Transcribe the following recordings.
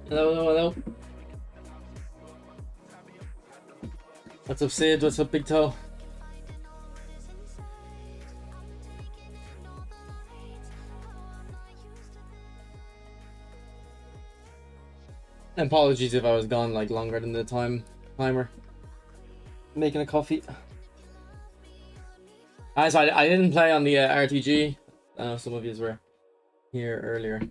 Hello, hello, hello. What's up, Sid? What's up, Big Toe? Apologies if I was gone like longer than the timer. Making a coffee. So I didn't play on the RTG. I know some of you were here earlier.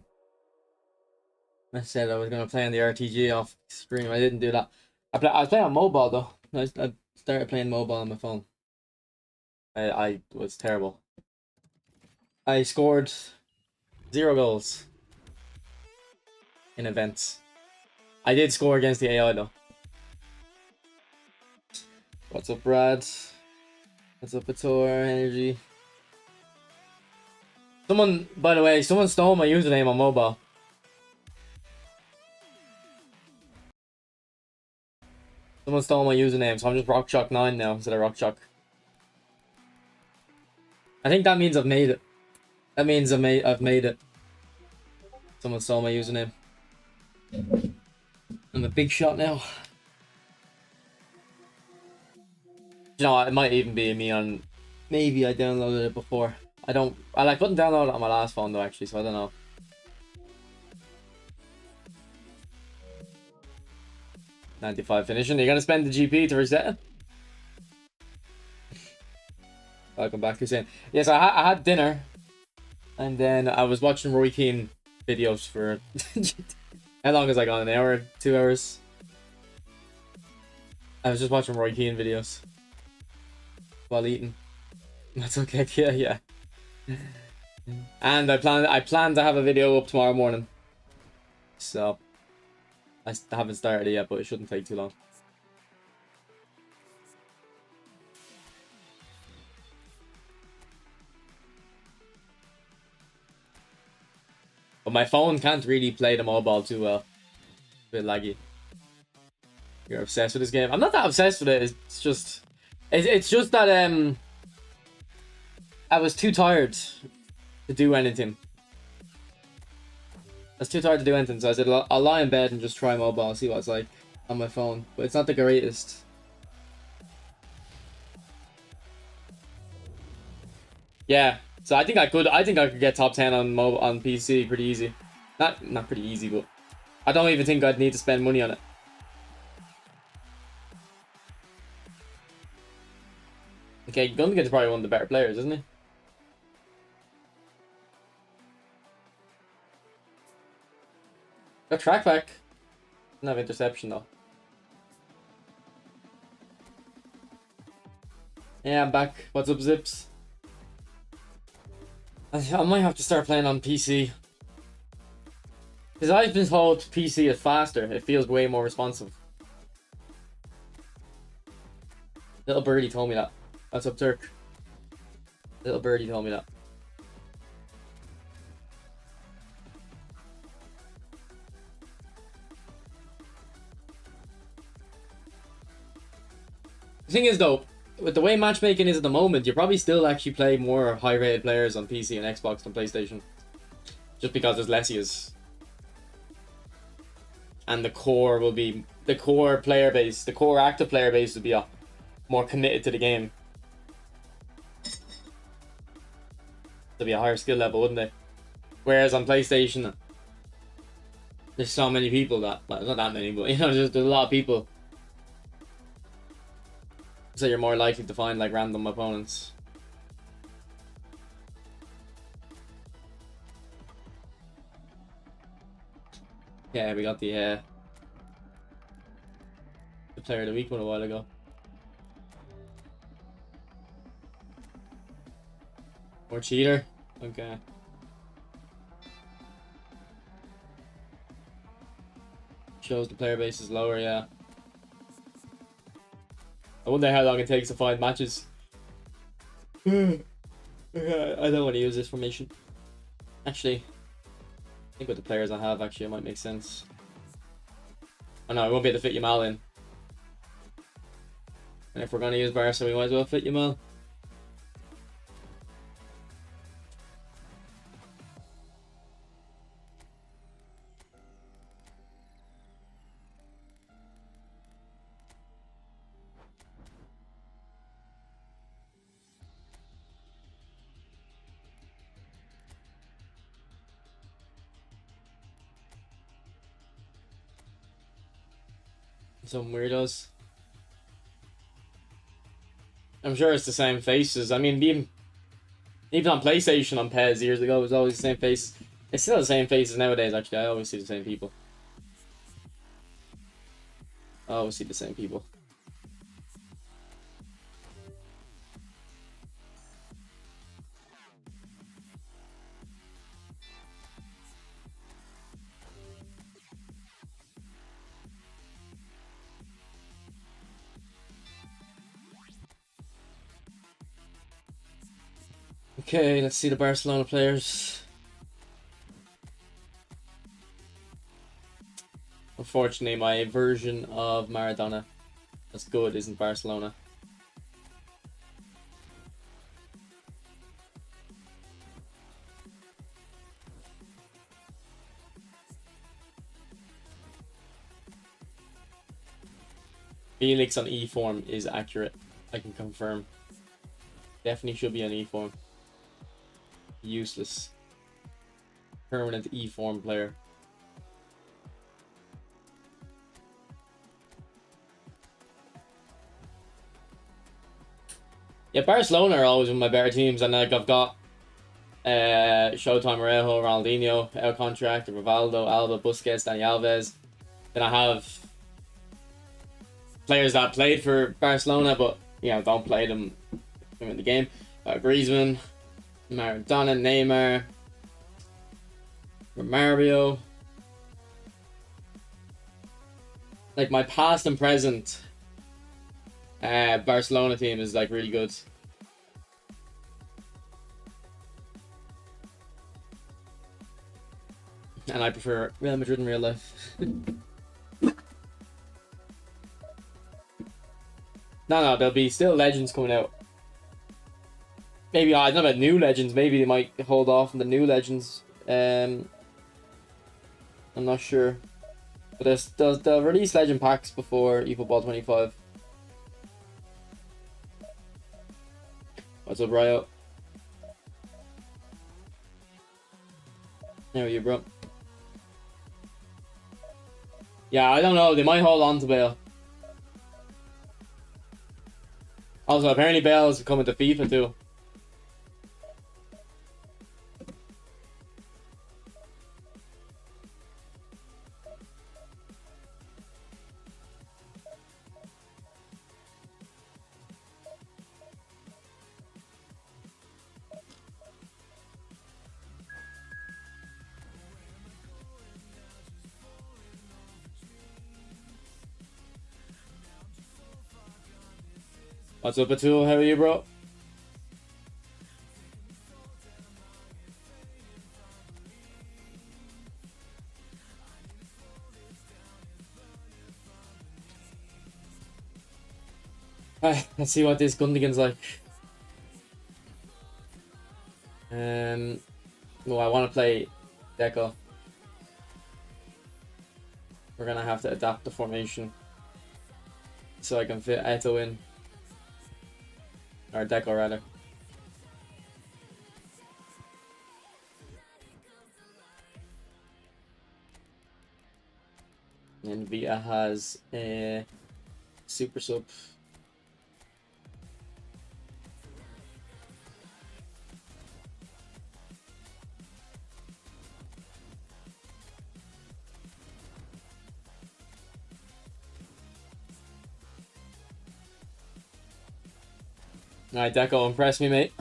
I said I was gonna play on the RTG off stream. I didn't do that. I was playing on mobile though. I started playing mobile on my phone. I was terrible. I scored 0 goals in events. I did score against the AI though. What's up, Brad? What's up, Pator? Energy. Someone, by the way, someone stole my username on mobile. Someone stole my username, so I'm just RockShock9 now instead of RockShock. I think that means I've made it. That means I've made it. Someone stole my username. I'm a big shot now. You know, it might even be me on. Maybe I downloaded it before. I couldn't download it on my last phone though, actually, so I don't know. $95 finishing. You're gonna spend the GP to reset it? Welcome back, Hussein. Yes, I had dinner, and then I was watching Roy Keane videos for how long was I gone? An hour, 2 hours? I was just watching Roy Keane videos while eating. That's okay. Yeah. And I plan to have a video up tomorrow morning. So I haven't started it yet, but it shouldn't take too long. But my phone can't really play the mobile too well. A bit laggy. You're obsessed with this game. I'm not that obsessed with it. It's just that I was too tired to do anything. I was too tired to do anything, so I said I'll lie in bed and just try mobile, see what it's like on my phone. But it's not the greatest. Yeah, so I think I could get top 10 on PC pretty easy. Not pretty easy, but I don't even think I'd need to spend money on it. Okay, Gungan's probably one of the better players, isn't he? Got track back. Didn't have interception though. Yeah, I'm back. What's up, Zips? I might have to start playing on PC. Because I've been told PC is faster. It feels way more responsive. Little birdie told me that. What's up, Turk? Little birdie told me that. The thing is though, with the way matchmaking is at the moment, you probably still actually play more high-rated players on PC and Xbox than PlayStation. Just because there's lessies. And the core player base, the core active player base would be more committed to the game. To be a higher skill level, wouldn't they? Whereas on PlayStation, there's so many people that, well, not that many, but you know, there's a lot of people. So you're more likely to find like random opponents. Yeah, we got the player of the week one a while ago. Or cheater? Okay. Shows the player base is lower, yeah. I wonder how long it takes to find matches. I don't want to use this formation. Actually, I think with the players I have, actually, it might make sense. Oh no, I won't be able to fit Yamal in. And if we're going to use Barca, we might as well fit Yamal. Some weirdos. I'm sure it's the same faces. I mean, even on PlayStation on PES years ago, it was always the same faces. It's still the same faces nowadays, actually. I always see the same people. I always see the same people. Okay, let's see the Barcelona players. Unfortunately, my version of Maradona as good isn't Barcelona. Felix on E form is accurate. I can confirm. Definitely should be on E form. Useless. Permanent E form player. Yeah, Barcelona are always one of my better teams, and like I've got Showtime, Arejo, Ronaldinho out contract, Rivaldo, Alba, Busquets, Dani Alves. Then I have players that played for Barcelona, but don't play them in the game. Griezmann, Maradona, Neymar, Mario. Like my past and present Barcelona team is like really good. And I prefer Real Madrid in real life. No, there'll be still legends coming out. Maybe, I don't know about new legends. Maybe they might hold off on the new legends. I'm not sure. But they'll release legend packs before eFootball 25. What's up, Ryo? How are you, bro? Yeah, I don't know. They might hold on to Bale. Also, apparently Bale is coming to FIFA too. What's up, Atul? How are you, bro? Let's see what this Gundogan's like. Well, I want to play Deco. We're gonna have to adapt the formation so I can fit Eto in. Or Deco, rather. And Vita has a super sub. Alright, Deco, impress me, mate.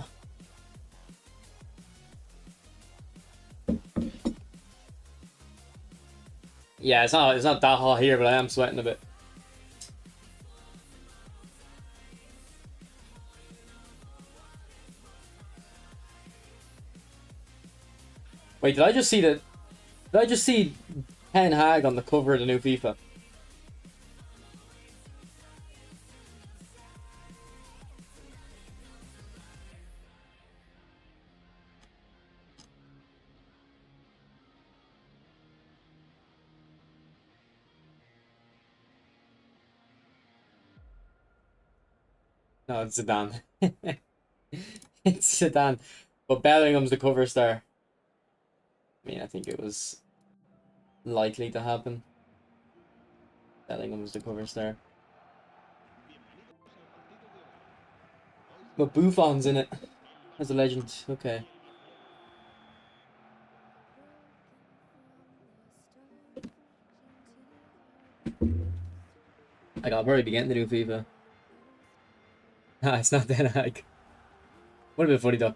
Yeah, it's not that hot here, but I am sweating a bit. Wait, did I just see Ten Hag on the cover of the new FIFA? No, it's Zidane. It's Zidane. But Bellingham's the cover star. I mean, I think it was likely to happen. Bellingham's the cover star. But Buffon's in it as a legend. Okay. Like, I'll probably be getting the new FIFA. Nah, it's not that like. Would have been funny though.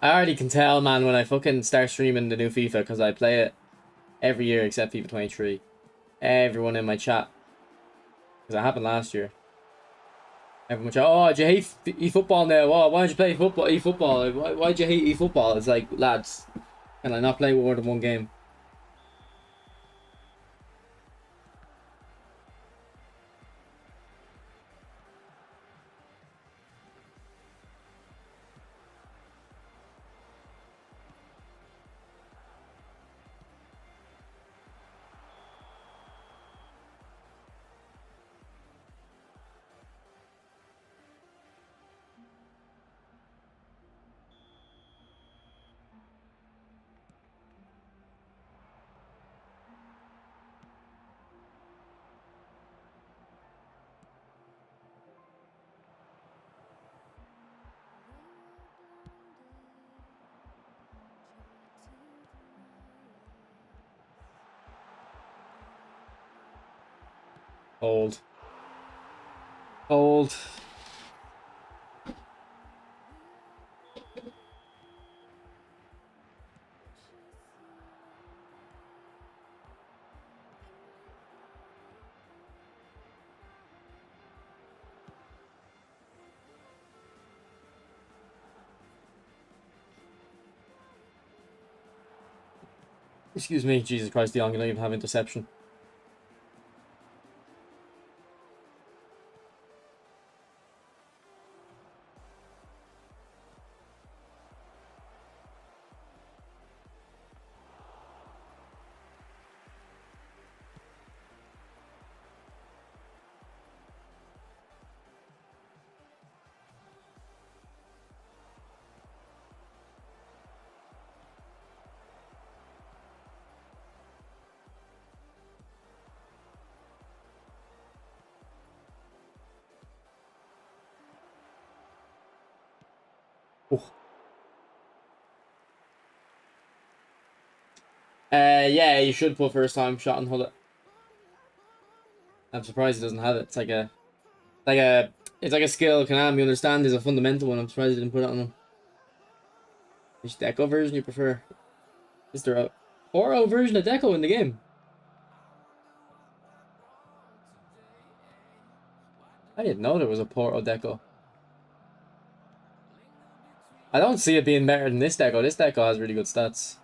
I already can tell, man, when I fucking start streaming the new FIFA, because I play it every year except FIFA 23. Everyone in my chat. Because it happened last year. Everyone chat, oh, do you hate eFootball now? Oh, why don't you play football, eFootball? Why'd you hate eFootball? It's like, lads, can I not play more than one game? Old. Old. Excuse me, Jesus Christ, Dion, you don't even have interception. Oh. Yeah, you should put first time shot and hold it. I'm surprised he doesn't have it. It's like a skill Konami understand is a fundamental one. I'm surprised he didn't put it on him. Which Deco version you prefer? Is there a Oro version of Deco in the game? I didn't know there was a Porto Deco. I don't see it being better than this Deco. This Deco has really good stats.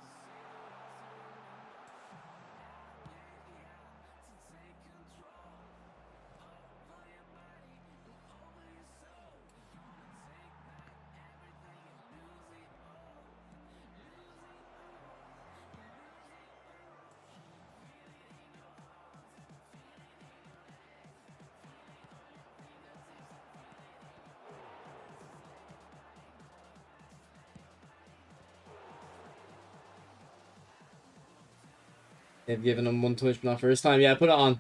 They've given him one touch, but not first time. Yeah, put it on.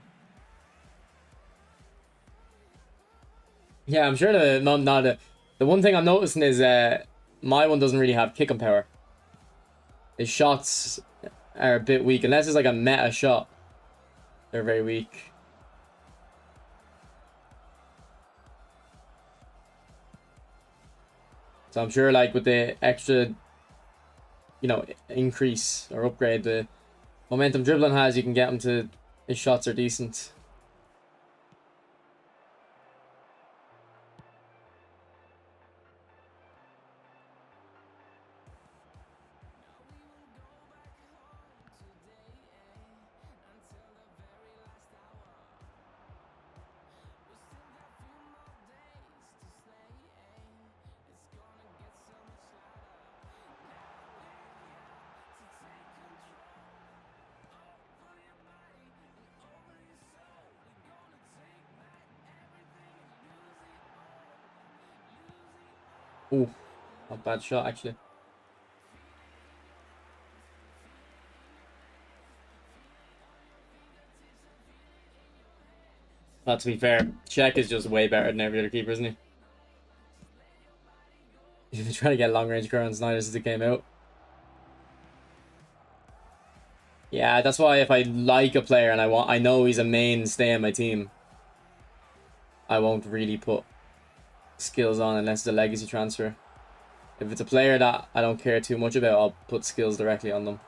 Yeah, I'm sure the one thing I'm noticing is my one doesn't really have kicking power. His shots are a bit weak, unless it's like a meta shot. They're very weak. So I'm sure, like, with the extra, increase or upgrade the momentum dribbling has, you can get him to his shots are decent. Ooh, not bad shot actually. But to be fair, Czech is just way better than every other keeper, isn't he? If you try to get long range current Snyder since it came out. Yeah, that's why if I like a player and I know he's a mainstay in my team, I won't really put skills on unless it's a legacy transfer. If it's a player that I don't care too much about, I'll put skills directly on them.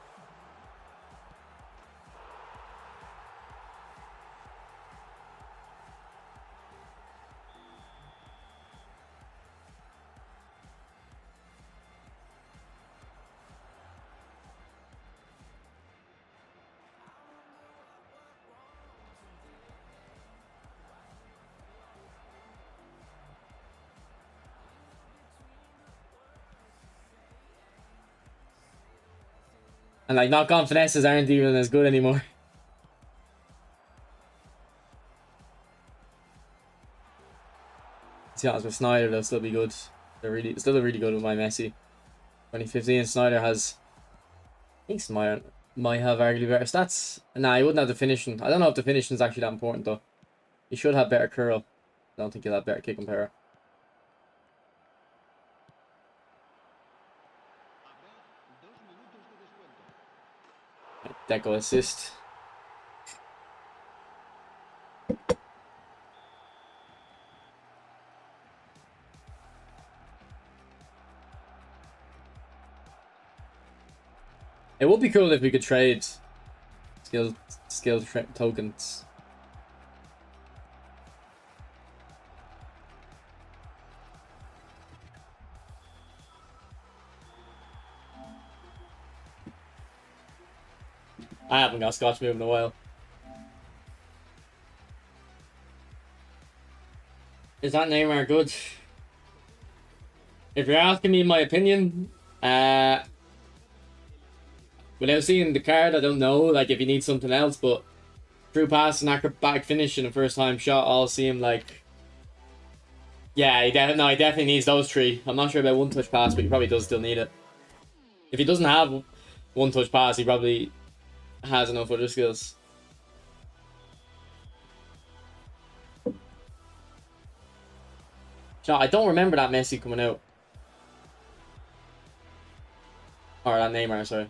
And like knock-on finesses aren't even as good anymore. To be honest with Snyder, they'll still be good. They're still really good with my Messi. 2015 Snyder has, I think Snyder might have arguably better stats. Nah, he wouldn't have the finishing. I don't know if the finishing is actually that important though. He should have better curl. I don't think he'll have better kick and power. Deco assist. It would be cool if we could trade skill tokens. I haven't got Scotch move in a while. Is that Neymar good? If you're asking me my opinion, without seeing the card, I don't know. Like if you need something else, but through pass and acrobatic finish and a first time shot all seem like, yeah, he definitely needs those three. I'm not sure about one touch pass, but he probably does still need it. If he doesn't have one touch pass, he probably has enough other skills. I don't remember that Messi coming out. Or that Neymar, sorry.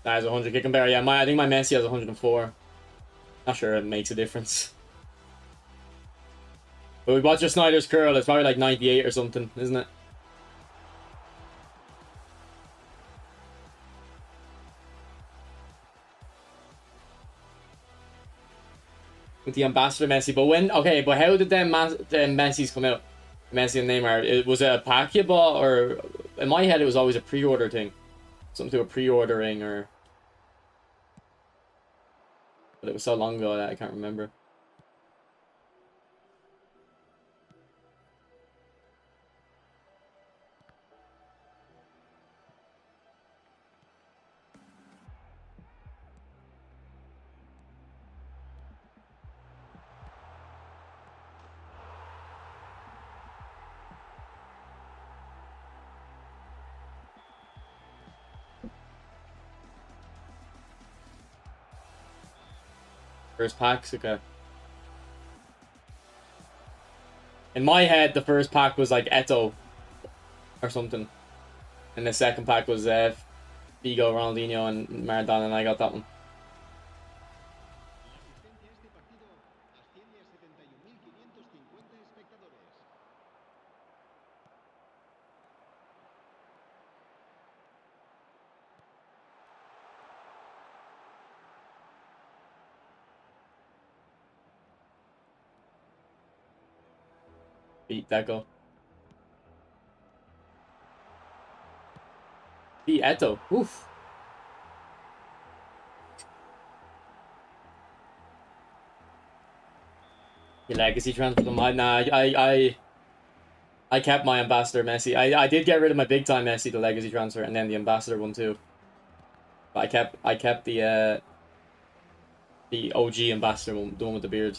That has 100 kick and bear. Yeah, I think my Messi has 104. Not sure it makes a difference. But we watch your Snyder's curl, it's probably like 98 or something, isn't it? With the ambassador Messi. But but how did them Messis come out? Messi and Neymar. Was it a pack you bought, or in my head it was always a pre-order thing? Something to do with pre-ordering, or but it was so long ago that I can't remember. First packs, okay. In my head, the first pack was like Eto or something, and the second pack was Figo, Ronaldinho, and Maradona, and I got that one. Beat Deco. Beat Eto. Oof. Your legacy transfer them. I kept my ambassador Messi. I did get rid of my big time Messi, the legacy transfer, and then the ambassador one too. But I kept the OG ambassador one, the one with the beard.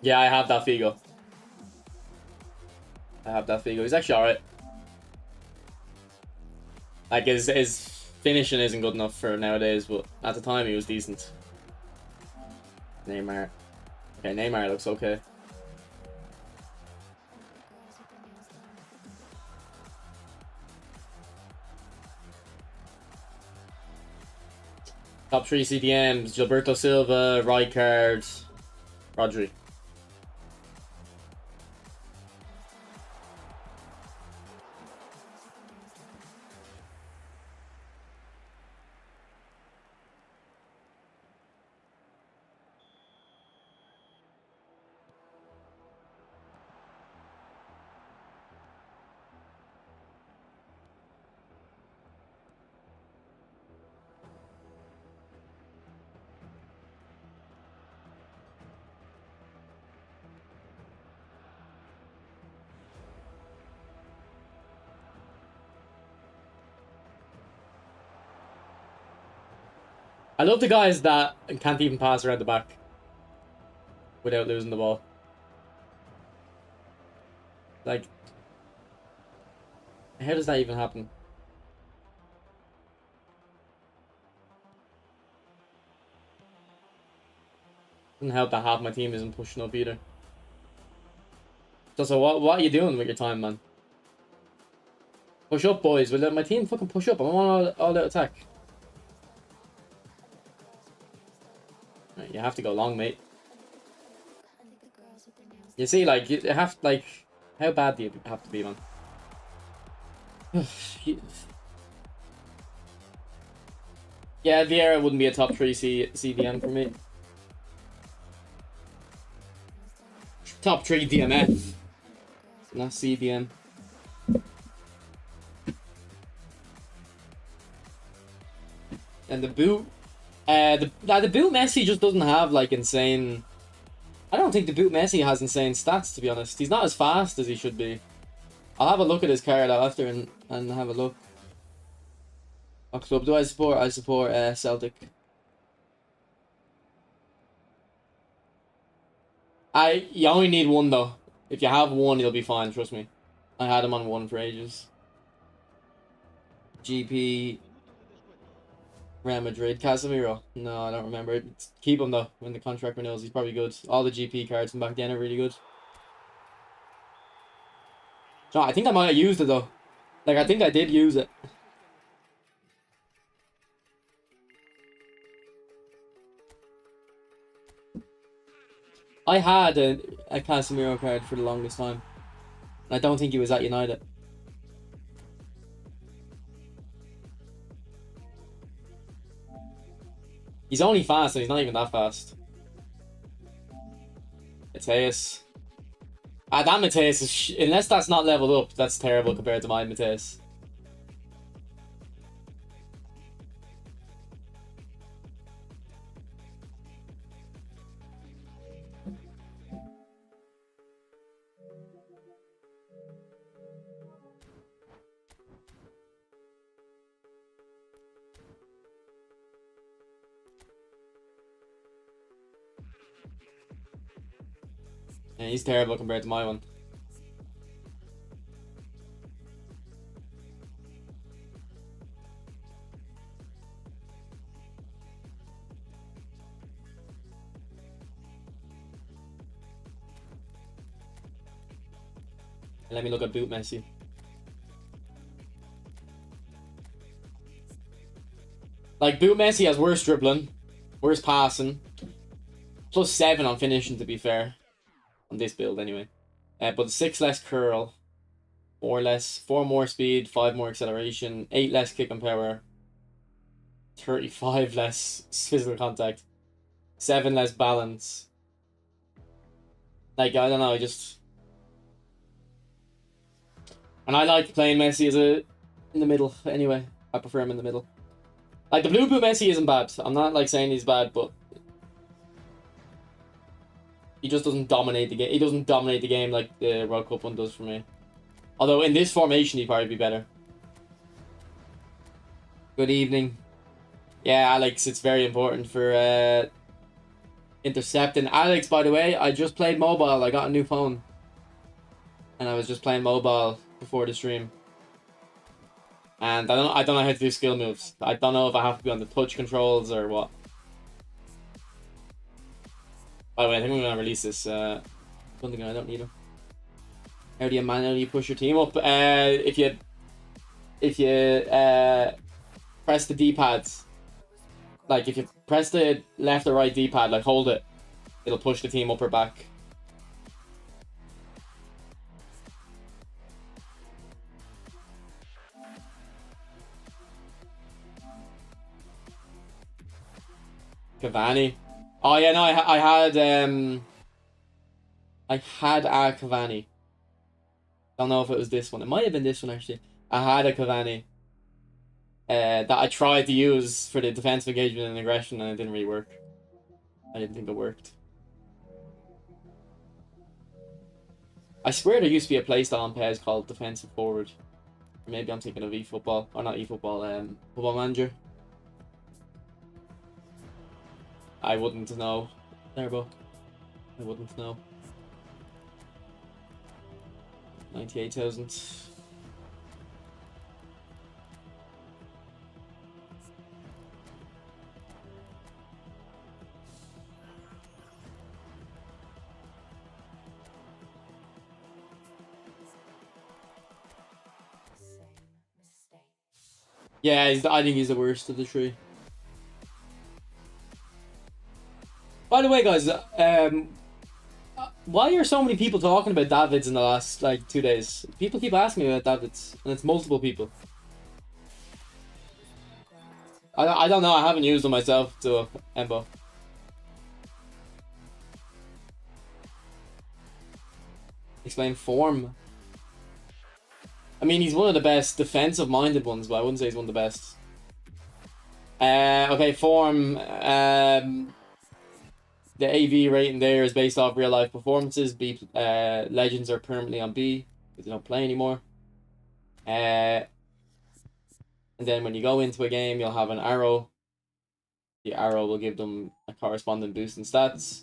Yeah, I have that Figo. He's actually alright. Like his finishing isn't good enough for nowadays, but at the time he was decent. Neymar. Okay, Neymar looks okay. Top 3 CDMs: Gilberto Silva, Rijkaard, Rodri. I love the guys that can't even pass around the back without losing the ball. Like, how does that even happen? Doesn't help that half my team isn't pushing up either. So what are you doing with your time, man? Push up, boys. Will let my team fucking push up. I want all out attack. Right, you have to go long, mate. You see, like, you have, like, how bad do you have to be, man? Yeah, Vieira wouldn't be a top 3 CDM for me. Top 3 DMF, not CDM. And the boot, the boot Messi just doesn't have like insane. I don't think the boot Messi has insane stats, to be honest. He's not as fast as he should be. I'll have a look at his card after and have a look. What club do I support? I support Celtic. You only need one though. If you have one, you'll be fine. Trust me. I had him on one for ages. GP. Real Madrid. Casemiro. No, I don't remember. Keep him though when the contract renewals. He's probably good. All the GP cards from back then are really good. No, I think I might have used it though. Like, I think I did use it. I had a Casemiro card for the longest time. I don't think he was at United. He's only fast, and he's not even that fast. Mateus. That Mateus is... unless that's not leveled up, that's terrible compared to my Mateus. Yeah, he's terrible compared to my one. Let me look at boot Messi. Like, boot Messi has worse dribbling, worse passing, +7 on finishing, to be fair. On this build, anyway. But 6 less curl, 4 more speed, 5 more acceleration, 8 less kick and power, 35 less physical contact, 7 less balance. Like, I don't know, And I like playing Messi as a in the middle anyway. I prefer him in the middle. Like the blue Messi isn't bad. I'm not like saying he's bad, but he just doesn't dominate the game. He doesn't dominate the game like the World Cup one does for me. Although in this formation he'd probably be better. Good evening. Yeah, Alex, it's very important for intercepting. Alex, by the way, I just played mobile. I got a new phone. And I was just playing mobile before the stream. And I don't know how to do skill moves. I don't know if I have to be on the touch controls or what. By the way, I think I'm gonna release this. One thing I don't need him. How do you manually push your team up? If you press the D-pads, like if you press the left or right D-pad, like hold it, it'll push the team up or back. Cavani. Oh yeah, no, I had a Cavani. Don't know if it was this one. It might have been this one actually. I had a Cavani. That I tried to use for the defensive engagement and aggression, and it didn't really work. I didn't think it worked. I swear there used to be a playstyle on PES called defensive forward. Or maybe I'm thinking of eFootball, or not eFootball. Football Manager. I wouldn't know. There, Bo. I wouldn't know. 98,000. Yeah, I think he's the worst of the three. By the way, guys, why are so many people talking about Davids in the last like 2 days? People keep asking me about Davids, and it's multiple people. I don't know. I haven't used them myself, so Embo. Explain form. I mean, he's one of the best defensive-minded ones, but I wouldn't say he's one of the best. Okay, form. The AV rating there is based off real-life performances. B legends are permanently on B because they don't play anymore. And then when you go into a game, you'll have an arrow. The arrow will give them a corresponding boost in stats.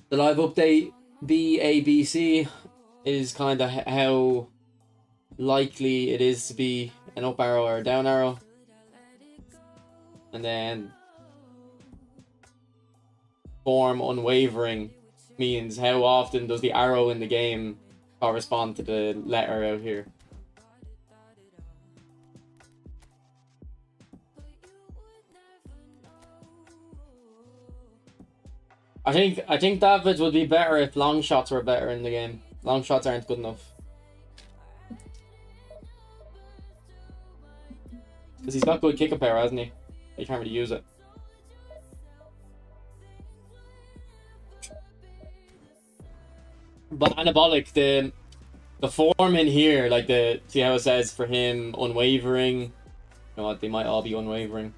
The live update BABC is kind of how likely it is to be an up arrow or a down arrow. And then form unwavering means how often does the arrow in the game correspond to the letter out here. I think David would be better if long shots were better in the game. Long shots aren't good enough. Because he's got good kick power, hasn't he? He can't really use it. But anabolic, the form in here, like see how it says for him unwavering. You know what? They might all be unwavering.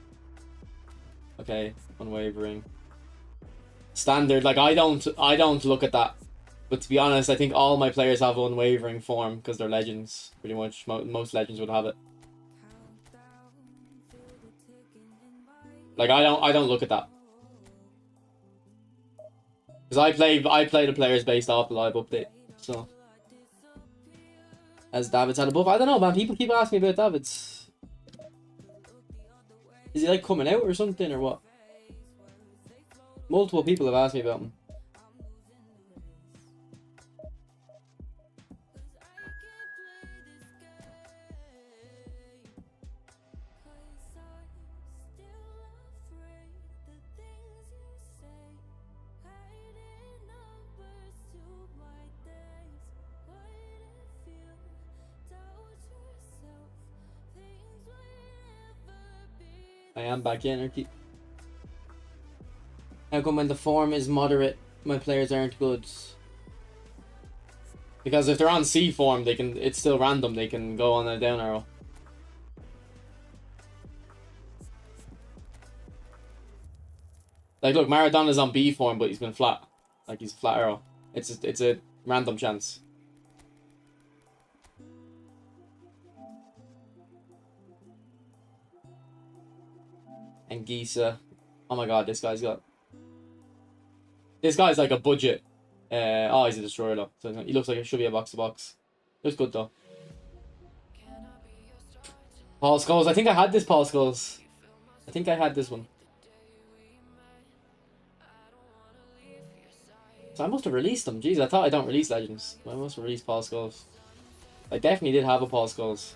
Okay, unwavering. Standard, like I don't look at that. But to be honest, I think all my players have unwavering form because they're legends. Pretty much, most legends would have it. Like I don't look at that. Because I play the players based off the live update. So as David's had a buff, I don't know, man. People keep asking me about David's. Is he like coming out or something or what? Multiple people have asked me about him. I am back in, Ricky. How come when the form is moderate, my players aren't good? Because if they're on C form, they can. It's still random. They can go on a down arrow. Like, look, Maradona's on B form, but he's been flat. Like, he's a flat arrow. It's a random chance. And Gisa. Oh my god, this guy's got... This guy's like a budget. Oh, he's a destroyer though. So he looks like it should be a box-to-box. Looks good though. Paul Scholes. I think I had this Paul Scholes. I think I had this one. So I must have released them. Jeez, I thought I don't release Legends. I must have released Paul Scholes. I definitely did have a Paul Scholes.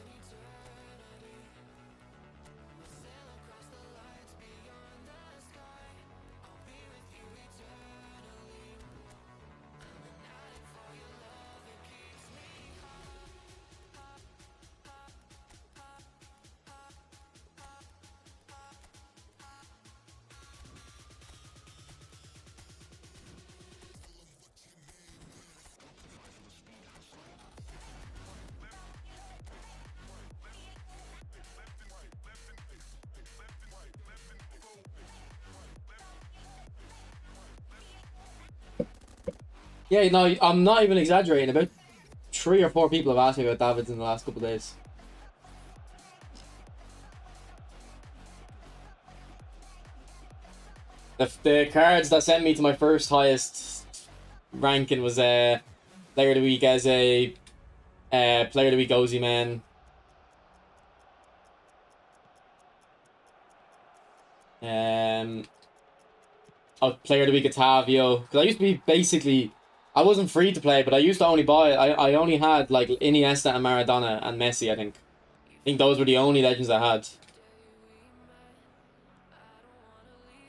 Yeah, no, I'm not even exaggerating. About 3 or 4 people have asked me about Davids in the last couple of days. The cards that sent me to my first highest ranking was Player of the Week as a Player of the Week Ozzy Man. Player of the Week Otavio. Because I used to be basically... I wasn't free to play, but I used to only buy... I only had like Iniesta and Maradona and Messi, I think. I think those were the only legends I had.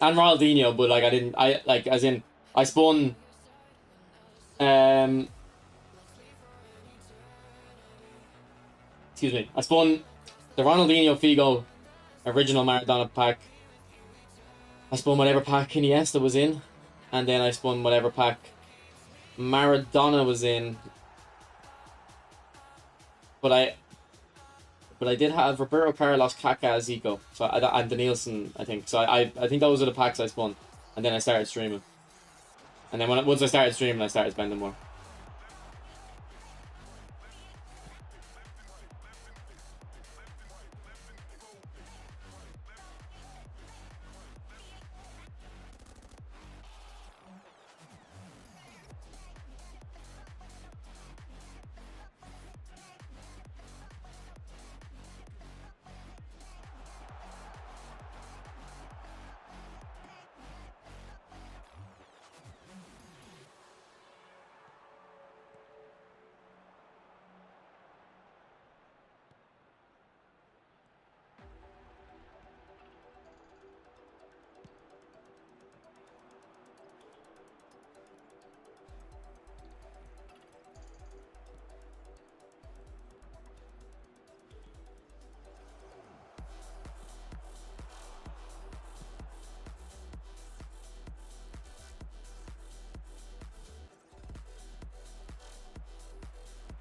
And Ronaldinho, but like I didn't... as in... I spun... Excuse me. I spun the Ronaldinho Figo original Maradona pack. I spun whatever pack Iniesta was in. And then I spun whatever pack Maradona was in. But I did have Roberto Carlos, Kaká, Zico. So and Danielson, I think. So I think those are the packs I spun. And then I started streaming. And then once I started streaming, I started spending more.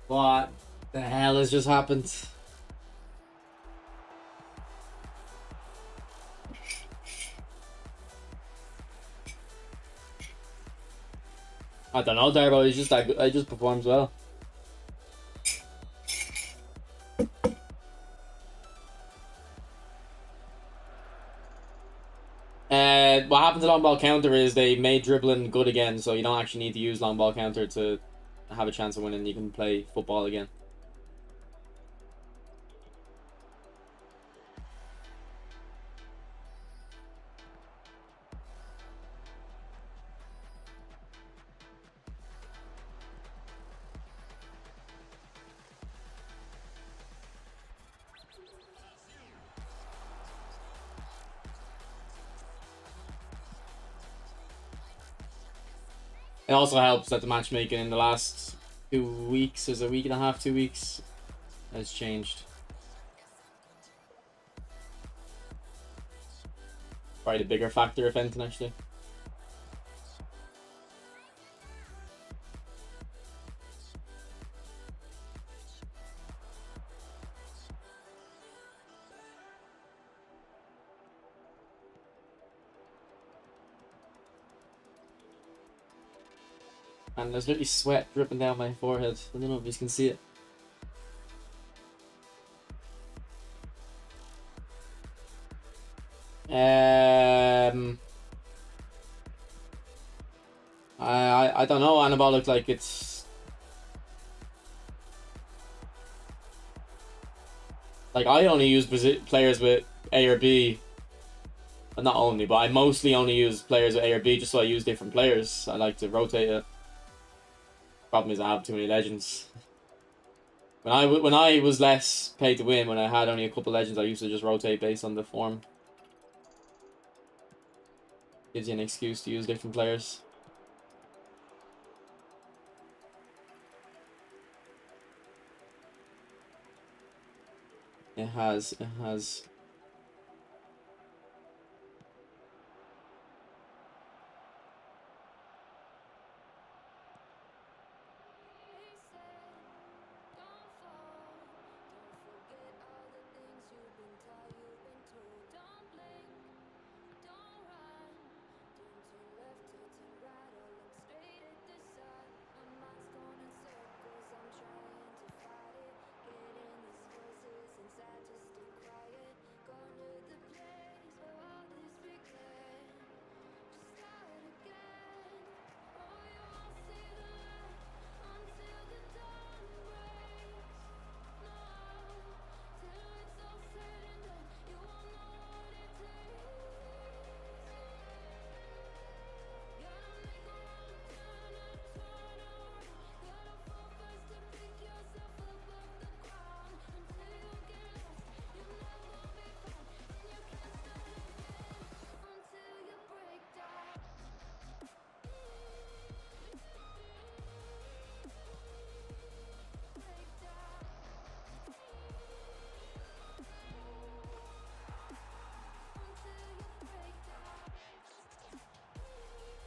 What the hell has just happened? I don't know, Darbo. He's just that good. He just performs well. What happened to long ball counter is they made dribbling good again, so you don't actually need to use long ball counter to have a chance of winning. You can play football again. It also helps that the matchmaking in the last 2 weeks, is a week and a half, 2 weeks, has changed. Probably the bigger factor, if anything, actually. And there's literally sweat dripping down my forehead. I don't know if you can see it. I don't know. Anabolic, like it's like I only use players with A or B. Not only, but I mostly only use players with A or B just so I use different players. I like to rotate it. Problem is I have too many legends. When I was less paid to win, when I had only a couple legends, I used to just rotate based on the form. Gives you an excuse to use different players. It has.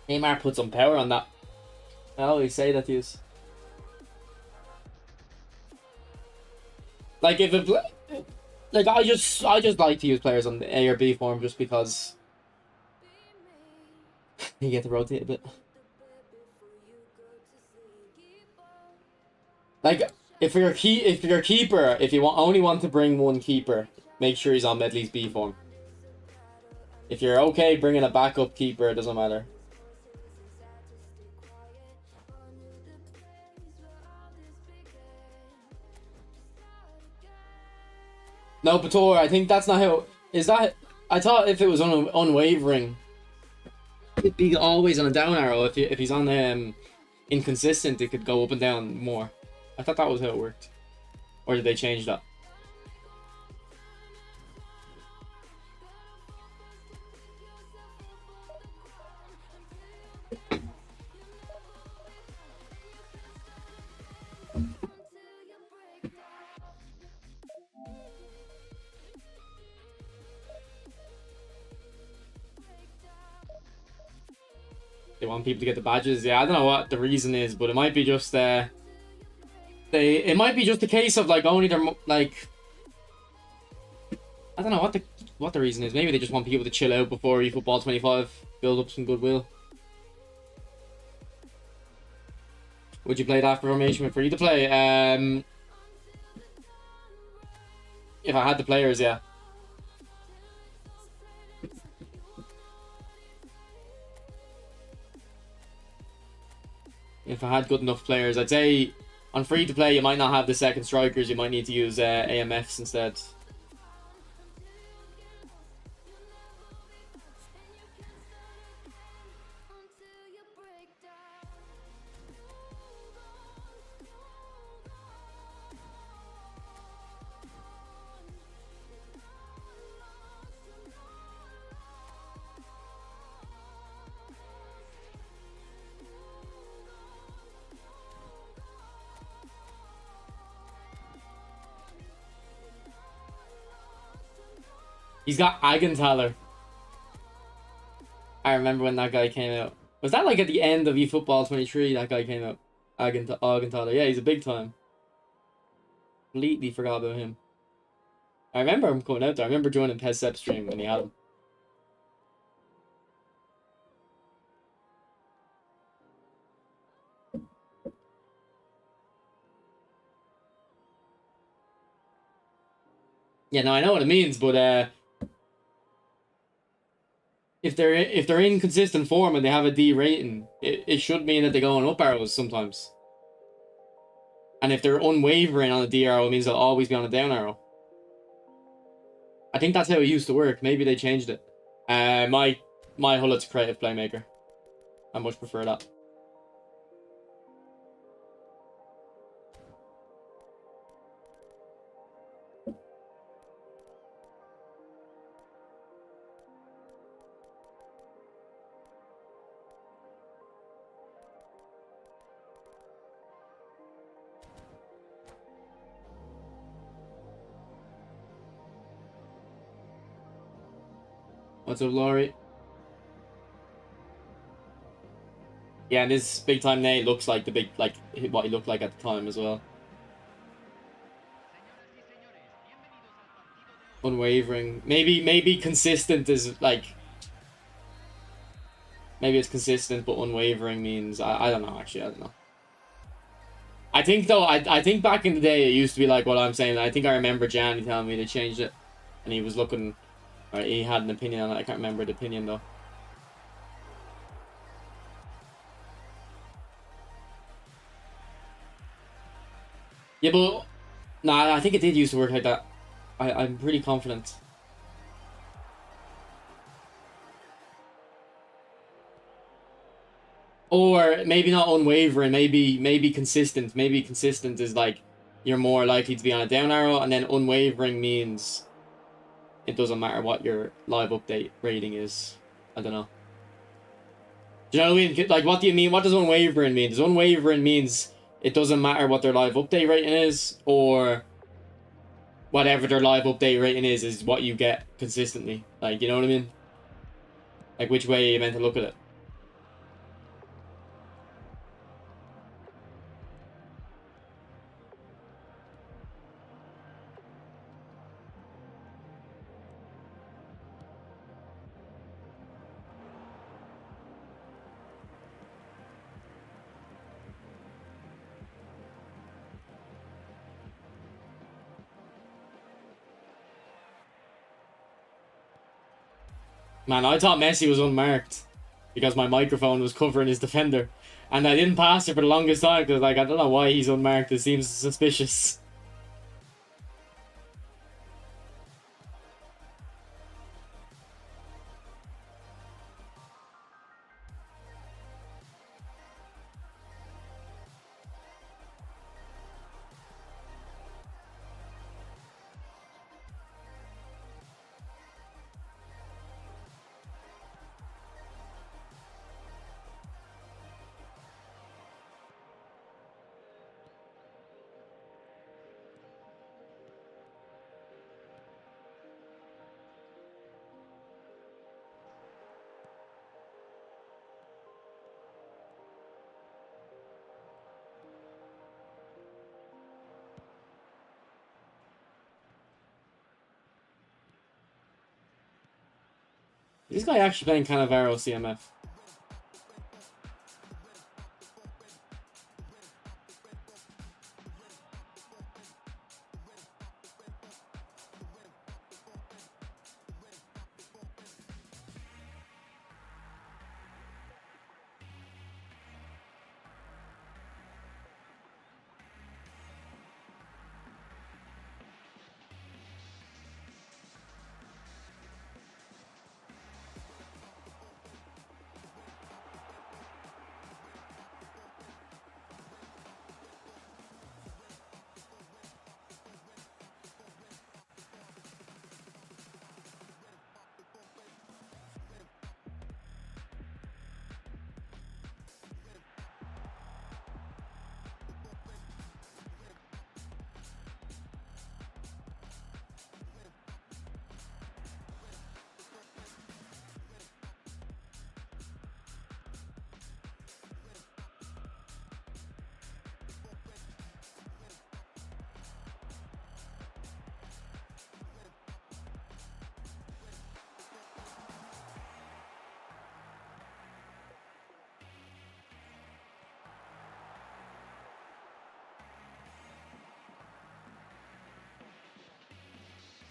Neymar put some power on that. I always say that to you. Like if it, like I just like to use players on the A or B form just because you get to rotate a bit. Like if you're keeper, if you only want to bring one keeper, make sure he's on Medley's B form. If you're okay bringing a backup keeper, it doesn't matter. No, Pator, I think that's not how... Is that... I thought if it was unwavering, it'd be always on a down arrow. If he's on inconsistent, it could go up and down more. I thought that was how it worked. Or did they change that? They want people to get the badges. Yeah, I don't know what the reason is, but it might be just it might be just a case of like only their like I don't know what the reason is. Maybe they just want people to chill out before eFootball 25, build up some goodwill. Would you play that formation with free to play? If I had the players, yeah. If I had good enough players, I'd say on free to play you might not have the second strikers. You might need to use AMFs instead. He's got Agenthaler. I remember when that guy came out. Was that like at the end of eFootball 23 that guy came out? Agenthaler. Yeah, he's a big time. Completely forgot about him. I remember him coming out there. I remember joining PES stream when he had him. Yeah, no, I know what it means, but if they're in consistent form and they have a D rating, it should mean that they go on up arrows sometimes. And if they're unwavering on a D arrow, it means they'll always be on a down arrow. I think that's how it used to work. Maybe they changed it. My Hullet's creative playmaker. I much prefer that. What's up, Laurie? Yeah, and this big time Nate looks like what he looked like at the time as well. Unwavering. Maybe consistent is like, maybe it's consistent, but unwavering means I don't know, actually. I don't know. I think though, I think back in the day it used to be like what I'm saying. I think I remember Jan telling me they changed it, and he was looking, or he had an opinion on it. I can't remember the opinion though. Yeah, but nah, I think it did used to work like that. I'm pretty confident. Or maybe not unwavering, maybe consistent. Maybe consistent is like you're more likely to be on a down arrow, and then unwavering means it doesn't matter what your live update rating is. I don't know. Do you know what I mean? Like, what do you mean? What does unwavering mean? Does unwavering means it doesn't matter what their live update rating is, or whatever their live update rating is what you get consistently? Like, you know what I mean? Like, which way you meant to look at it? Man, I thought Messi was unmarked because my microphone was covering his defender. And I didn't pass it for the longest time because, like, I don't know why he's unmarked. It seems suspicious. Is this guy actually playing Cannavaro CMF?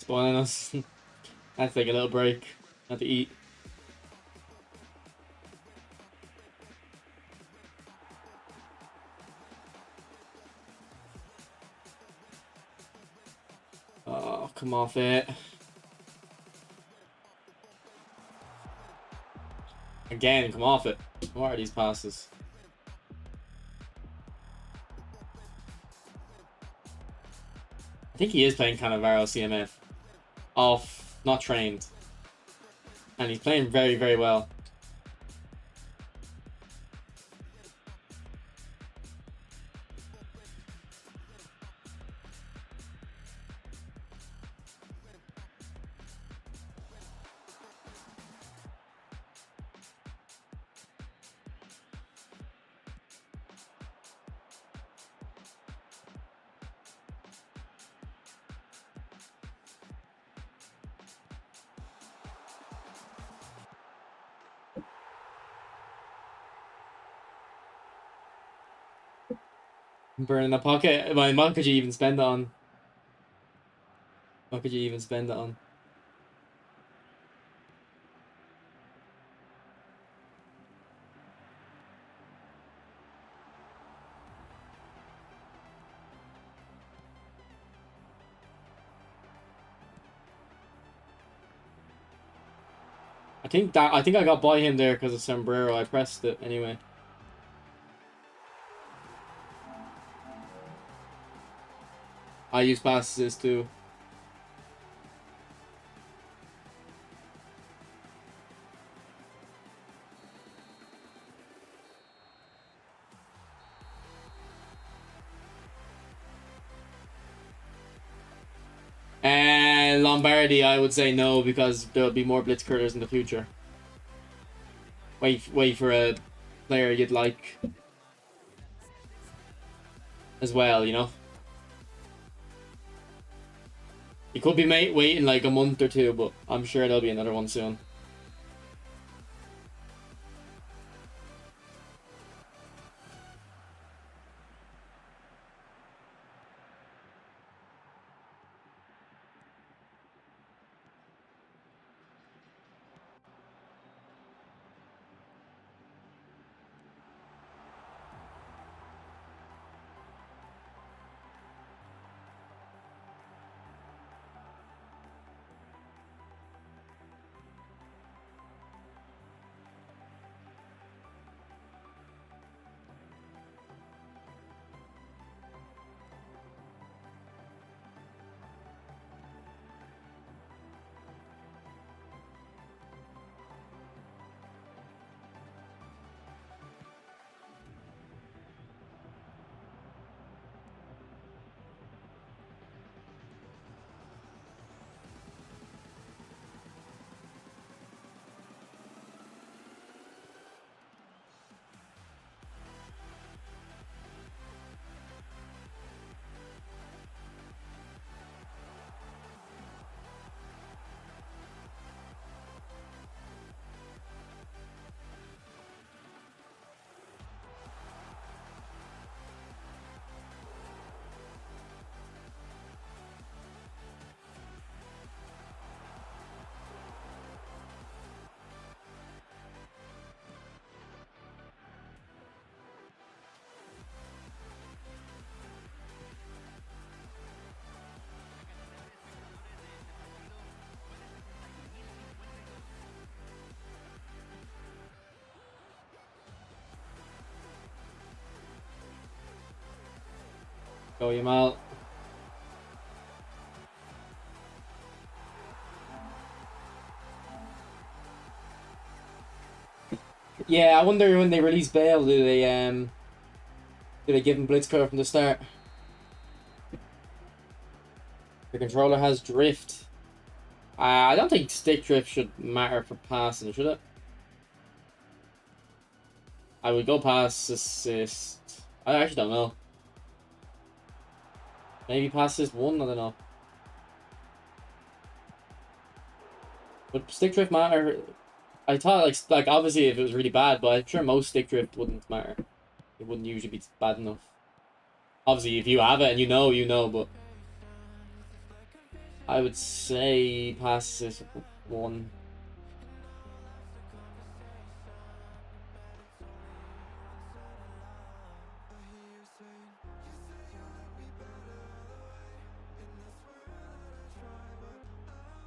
spoiling us. Let's take a little break. Have to eat. Oh, come off it. Again, come off it. What are these passes? I think he is playing Cannavaro CMF. Off, not trained. And he's playing very, very well. Burning the pocket. What could you even spend it on? What could you even spend it on? I think I got by him there because of sombrero. I pressed it anyway. I use passes too. And Lombardi, I would say no, because there'll be more blitz curlers in the future. Wait for a player you'd like as well, you know. He could be waiting like a month or two, but I'm sure there'll be another one soon. Go Yamal. Yeah, I wonder when they release Bale, do they give him blitzcurl from the start? The controller has drift. I don't think stick drift should matter for passing, should it? I would go pass assist. I actually don't know. Maybe pass assist 1, I don't know. Would stick drift matter? I thought like obviously if it was really bad, but I'm sure most stick drift wouldn't matter. It wouldn't usually be bad enough. Obviously, if you have it and you know, but I would say passes 1.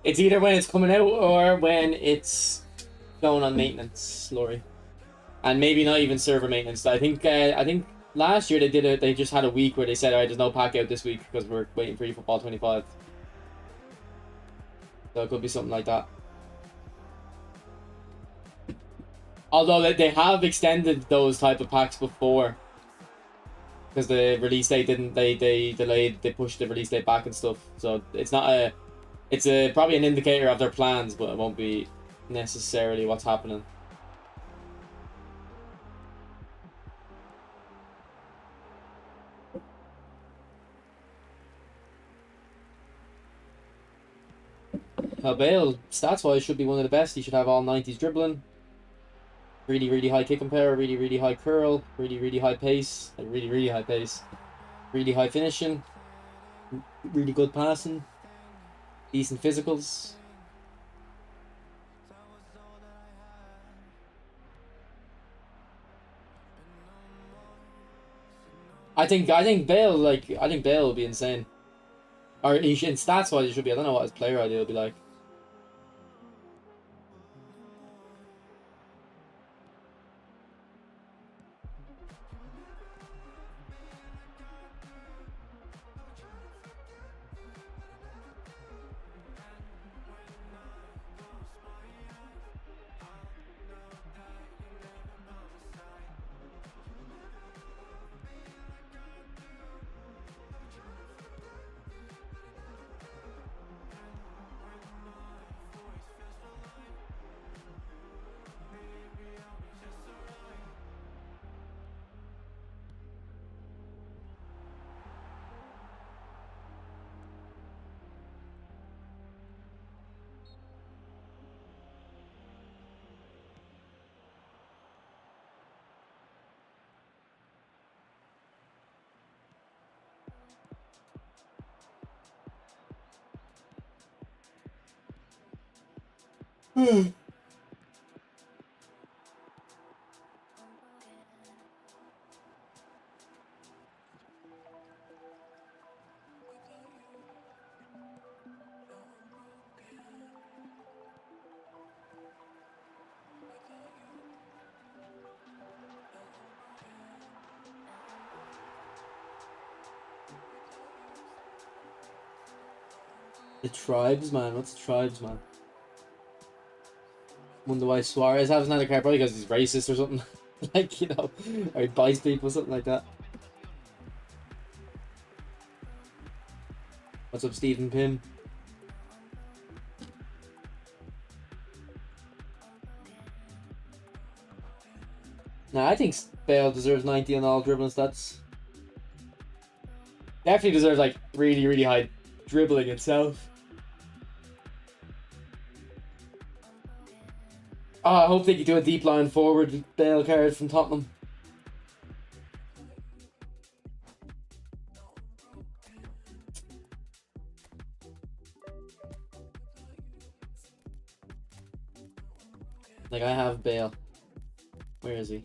It's either when it's coming out or when it's going on maintenance, Laurie. And maybe not even server maintenance. I think last year they did it. They just had a week where they said, "All right, there's no pack out this week because we're waiting for eFootball 25." So it could be something like that. Although they have extended those type of packs before, because the release date didn't. They delayed. They pushed the release date back and stuff. So it's not a. It's a probably an indicator of their plans, but it won't be necessarily what's happening. Bale, stats-wise, should be one of the best. He should have all 90s dribbling. Really, really high kick and power. Really, really high curl. Really, really high pace. Really, really high pace. Really high finishing. Really good passing. Decent physicals. I think Bale will be insane. Or he should, in stats-wise, he should be. I don't know what his player ID will be like. The tribesman. What's the tribesman? Wonder why Suarez has another card, probably because he's racist or something. Like, you know, or he bites people, something like that. What's up, Stephen Pym? Nah, I think Bale deserves 90 on all dribbling stats. Definitely deserves like really, really high dribbling itself. Oh, I hope they can do a deep line forward with Bale cards from Tottenham. Like, I have Bale. Where is he?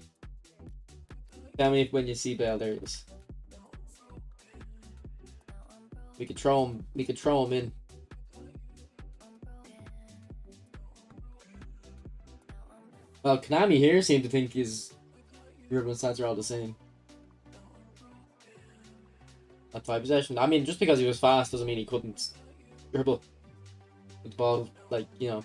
Tell me when you see Bale. There he is. We could throw him. We could throw him in. Well, Konami here seem to think his dribbling stats are all the same. At 5 possession. I mean, just because he was fast doesn't mean he couldn't dribble with the ball. Like, you know.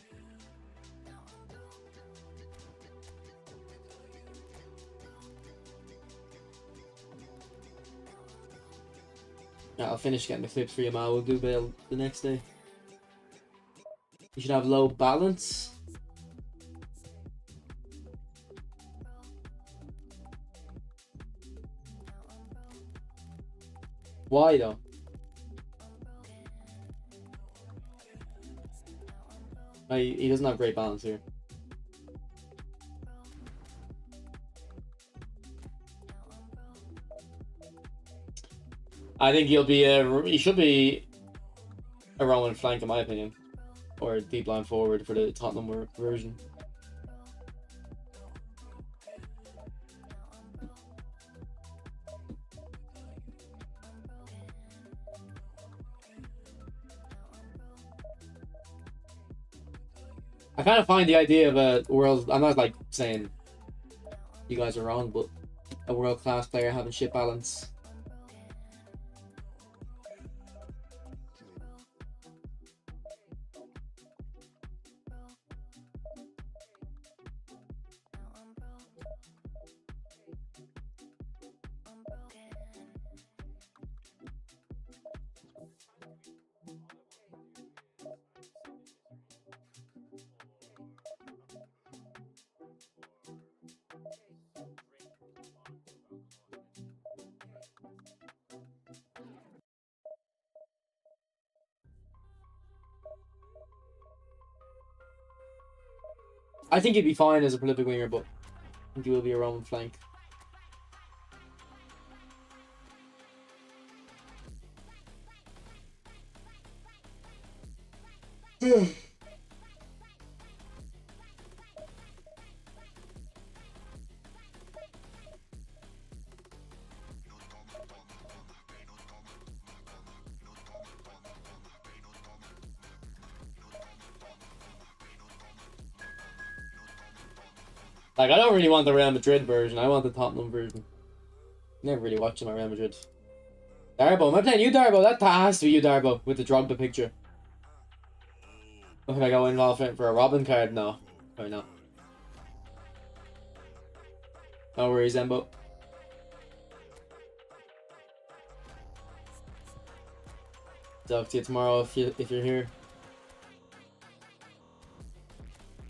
Yeah, I'll finish getting the clips for you, man. We'll do Bale the next day. You should have low balance. Why though? He doesn't have great balance here. I think he'll be he should be a Roman flank in my opinion, or a deep line forward for the Tottenham version. I kind of find the idea of a world. I'm not like saying you guys are wrong, but a world-class player having shit balance. I think he'd be fine as a prolific winger, but I think he will be a Roman flank. Like, I don't really want the Real Madrid version. I want the Tottenham version. Never really watched my Real Madrid. Darbo, am I playing you, Darbo? That has to be you, Darbo, with the Drogba picture. If I go involved for a Robin card, no. Probably not. No worries, Embo. Talk to you tomorrow if you're here.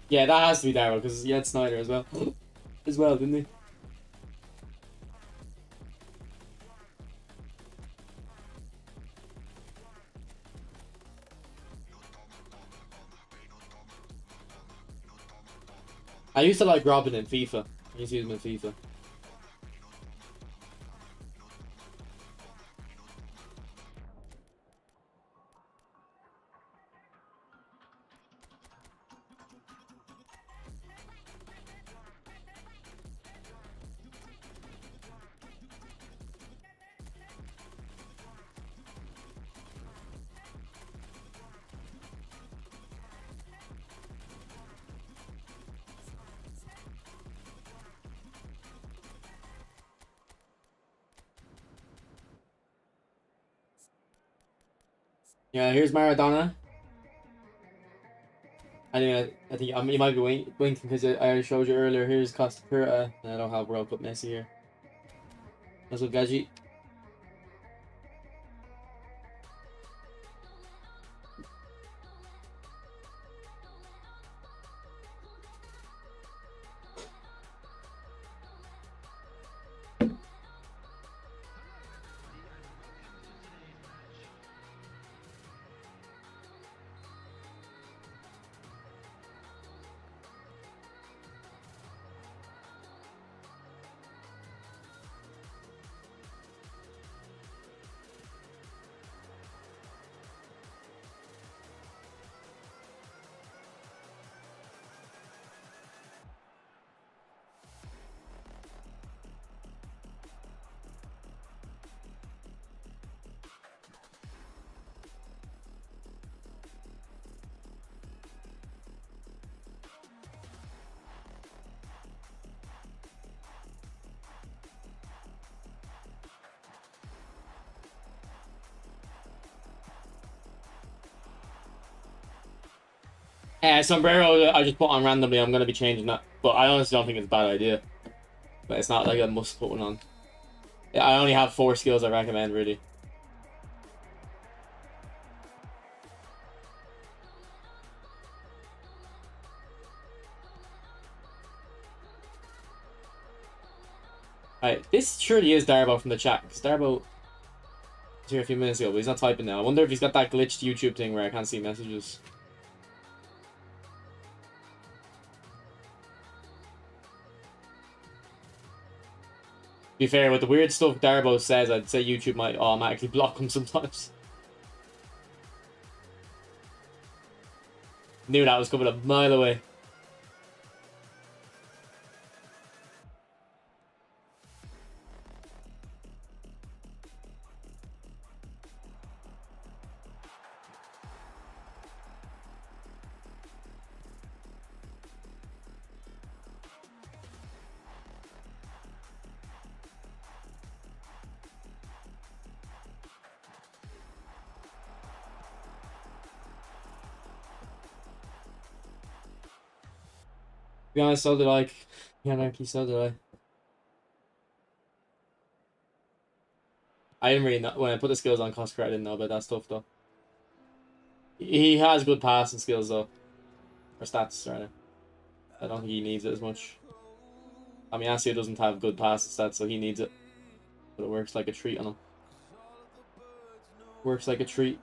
Yeah, that has to be Darbo because he had Snyder as well. As well, didn't he? I used to like Robin in FIFA. I used to use him in FIFA. Yeah, here's Maradona. I think you might be winking because I showed you earlier. Here's Costa Curta. I don't have World Cup Messi here. That's what Gaji. Sombrero I just put on randomly. I'm going to be changing that. But I honestly don't think it's a bad idea. But it's not like I must put one on. Yeah, I only have 4 skills I recommend, really. Alright, this surely is Darbo from the chat. Because Darbo was here a few minutes ago, but he's not typing now. I wonder if he's got that glitched YouTube thing where I can't see messages. To be fair, with the weird stuff Darbo says, I'd say YouTube might automatically block him sometimes. Knew that was coming a mile away. To be honest, so did I. Yeah, Nike, so did I. I didn't really know when I put the skills on Coscar. I didn't know about that stuff though. He has good passing skills though, or stats rather. I don't think he needs it as much. I mean, Asio doesn't have good passing stats, so he needs it. But it works like a treat on him. Works like a treat.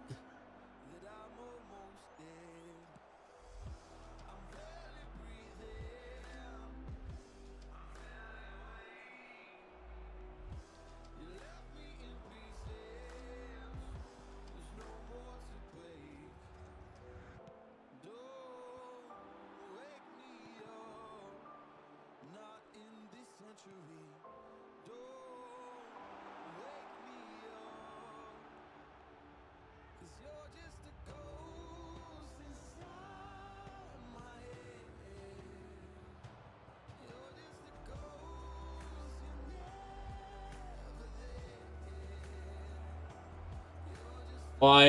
Why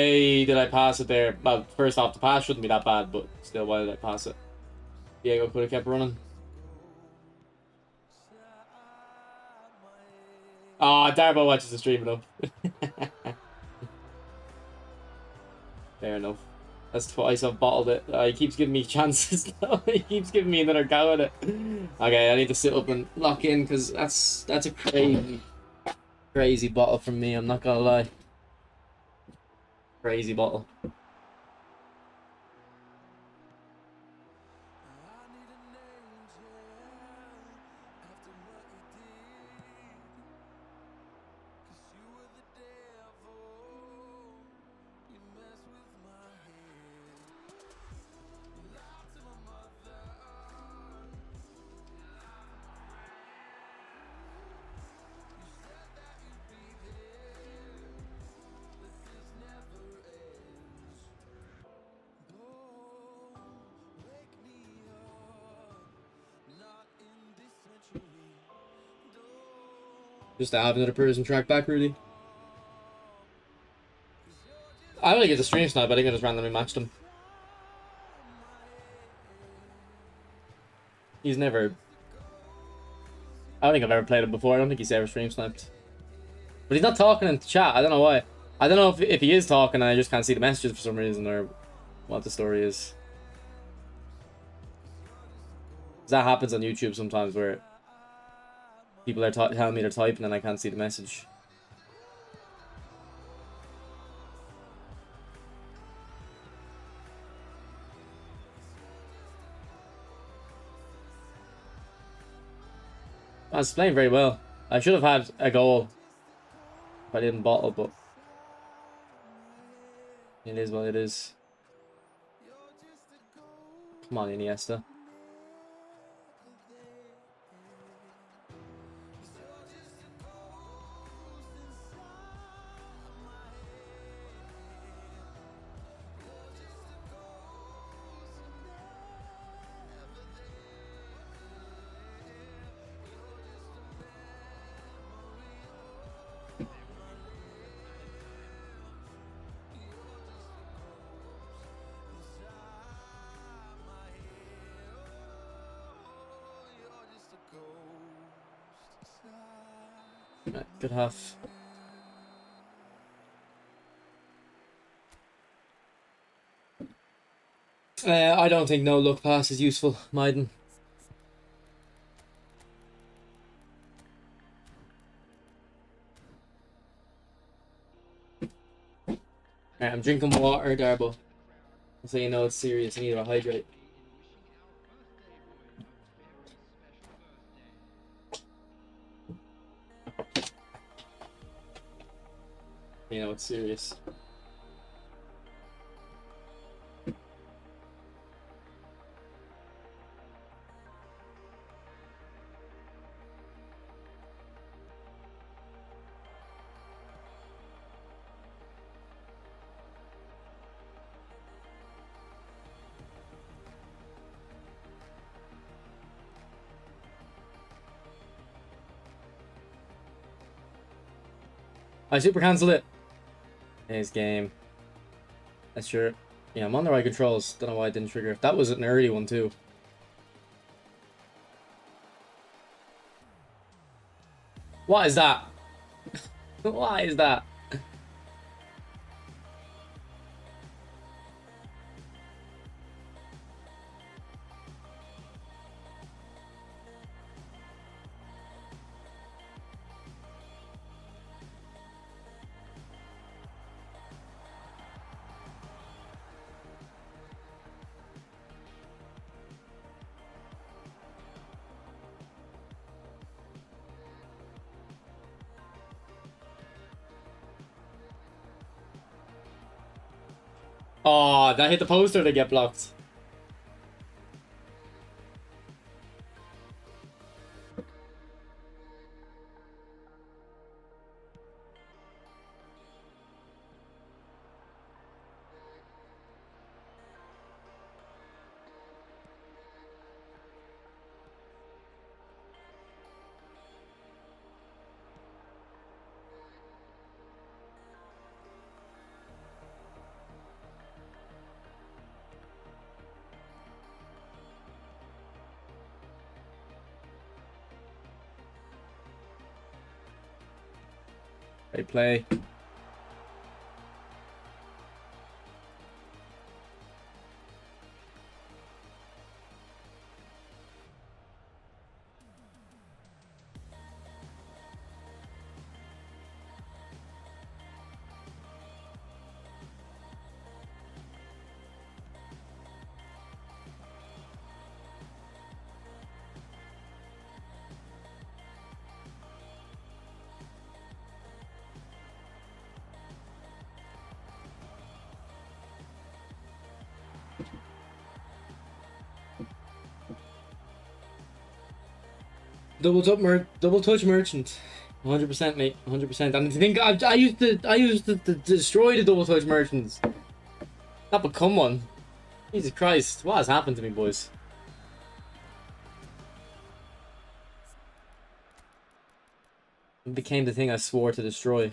did I pass it there? Well, first off, the pass shouldn't be that bad, but still, why did I pass it? Diego could have kept running. Ah, oh, Darbo watches the stream enough. Fair enough. That's twice I've bottled it. He keeps giving me chances now. He keeps giving me another go at it. Okay, I need to sit up and lock in because that's a crazy bottle from me. I'm not gonna lie. Crazy bottle. Just to have another person track back, really. I only get the stream snipe, but I think I just randomly matched him. He's never... I don't think I've ever played him before. I don't think he's ever stream sniped. But he's not talking in chat. I don't know why. I don't know if he is talking and I just can't see the messages for some reason or what the story is. That happens on YouTube sometimes where people are telling me they're typing and I can't see the message. I was playing very well. I should have had a goal if I didn't bottle, but it is what it is. Come on, Iniesta. Good half. I don't think no look pass is useful, Maiden. Alright, I'm drinking water, Darbo. So you know it's serious. I need to hydrate. You know it's serious. I super cancelled it. His game. That's sure. Yeah, I'm on the right controls. Don't know why I didn't trigger. That was an early one too. What is that? What is that? Oh, that hit the poster to get blocked. They play. Double touch merchant. 100%, mate. 100%. And I think I used to destroy the double touch merchants. Not become one. Jesus Christ, what has happened to me, boys? It became the thing I swore to destroy.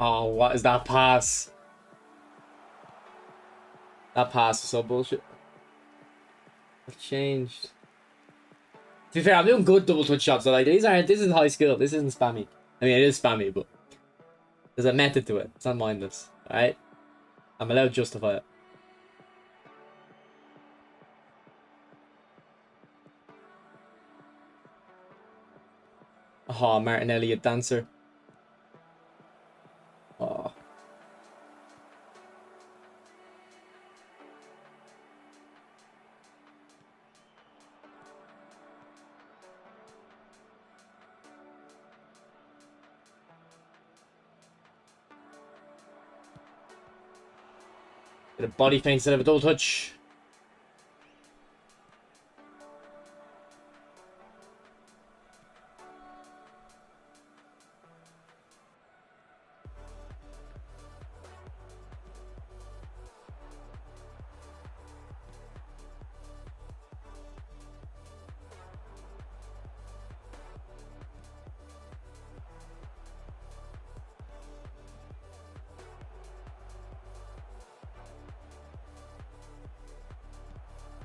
Oh, what is that pass? That pass is so bullshit. What changed? To be fair, I'm doing good double touch shots. So like these aren't. This is high skill. This isn't spammy. I mean, it is spammy, but there's a method to it. It's not mindless. All right, I'm allowed to justify it. Oh, Martinelli, a dancer. Oh. Get a body feint instead of a double touch.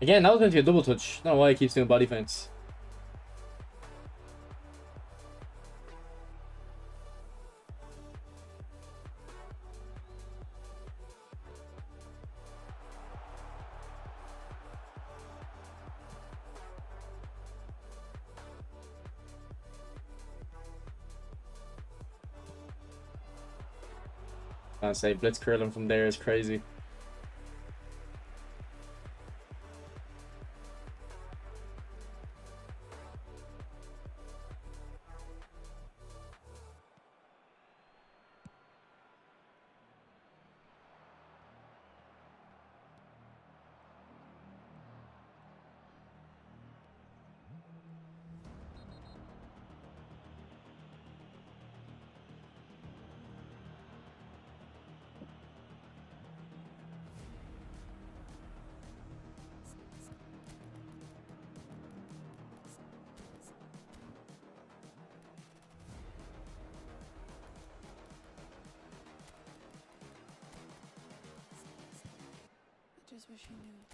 Again, that was going to be a double touch. I don't know why he keeps doing body feints. 。 Can't say blitz curling from there is crazy. just wish you knew.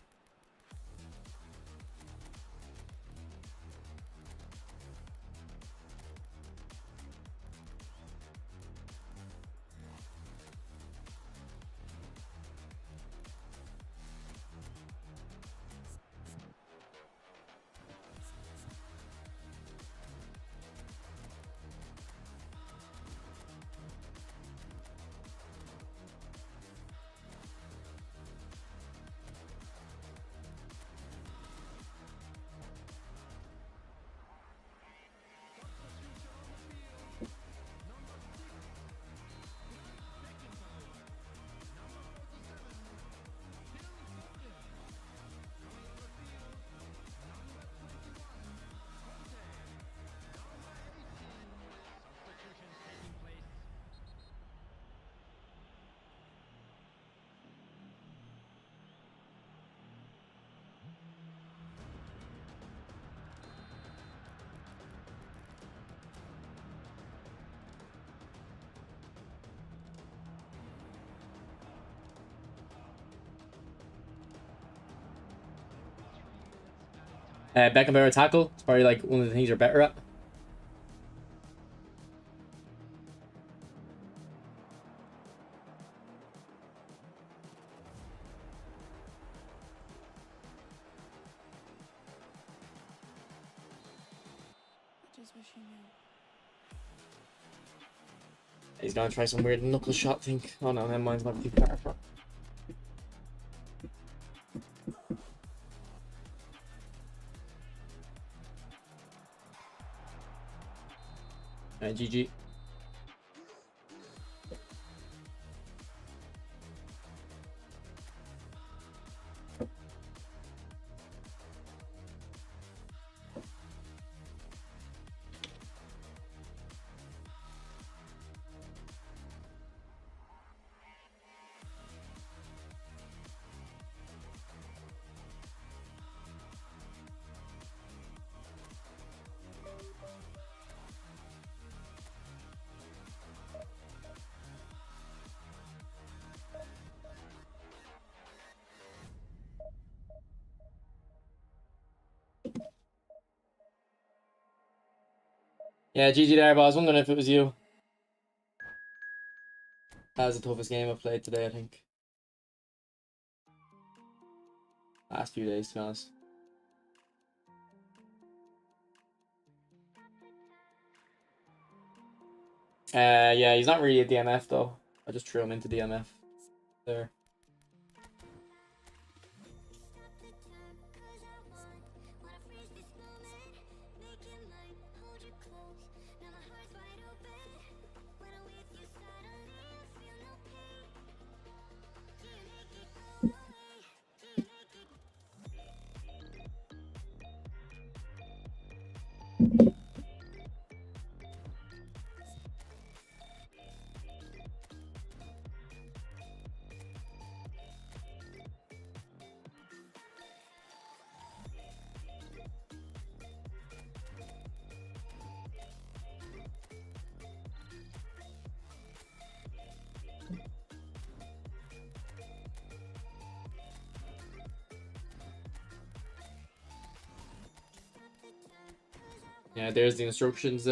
Beckenbauer tackle. It's probably like one of the things you're better at. I just wish you knew. He's gonna try some weird knuckle shot thing. Oh no, never mind. It's not too far from. GG. Yeah, GG there, but I was wondering if it was you. That was the toughest game I've played today, I think. Last few days, to be honest. Yeah, he's not really a DMF though. I just threw him into DMF there. Yeah, there's the instructions.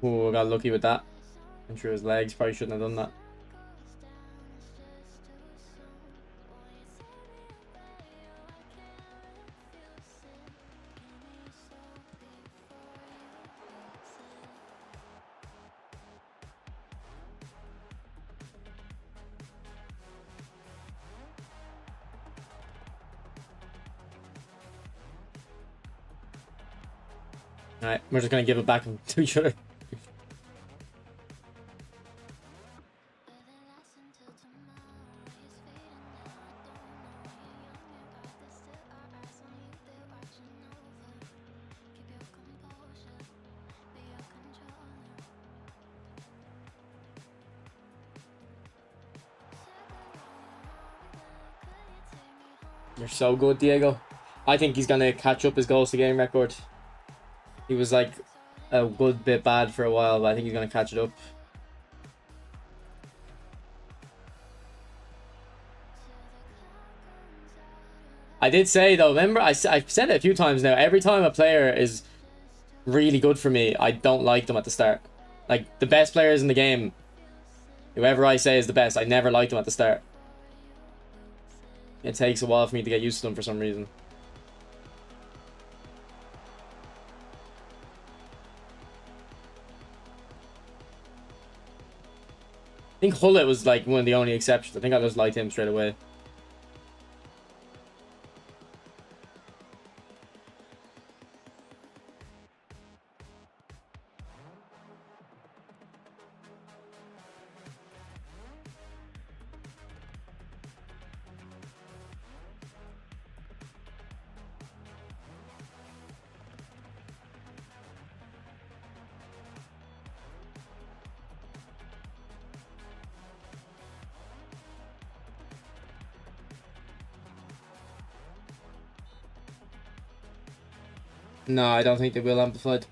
Oh, I got lucky with that. Went through his legs. Probably shouldn't have done that. Alright, we're just gonna give it back to each other. You're so good, Diego. I think he's gonna catch up his goals to game record. He was like a good bit bad for a while, but I think he's gonna catch it up. I did say though, remember I've said it a few times now, every time a player is really good for me, I don't like them at the start. Like the best players in the game, whoever I say is the best, I never liked them at the start. It takes a while for me to get used to them for some reason. I think Hullet was like one of the only exceptions. I think I just liked him straight away. No, I don't think they will amplified.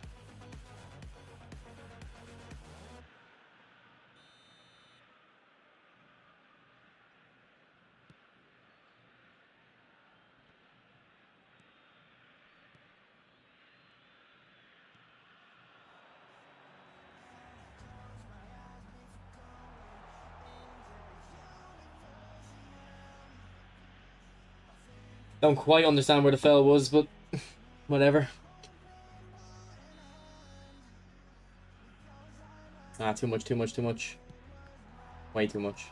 Don't quite understand where the foul was, but whatever. Ah, too much, too much, too much. Way too much.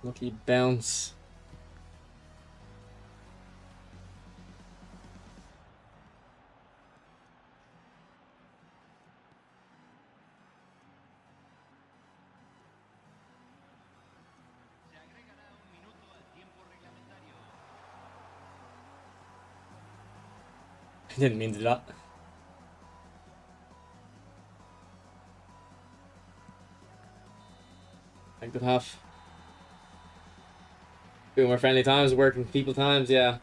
Lucky bounce. I didn't mean to do that. Good half. Boomer friendly times, working people times, yeah.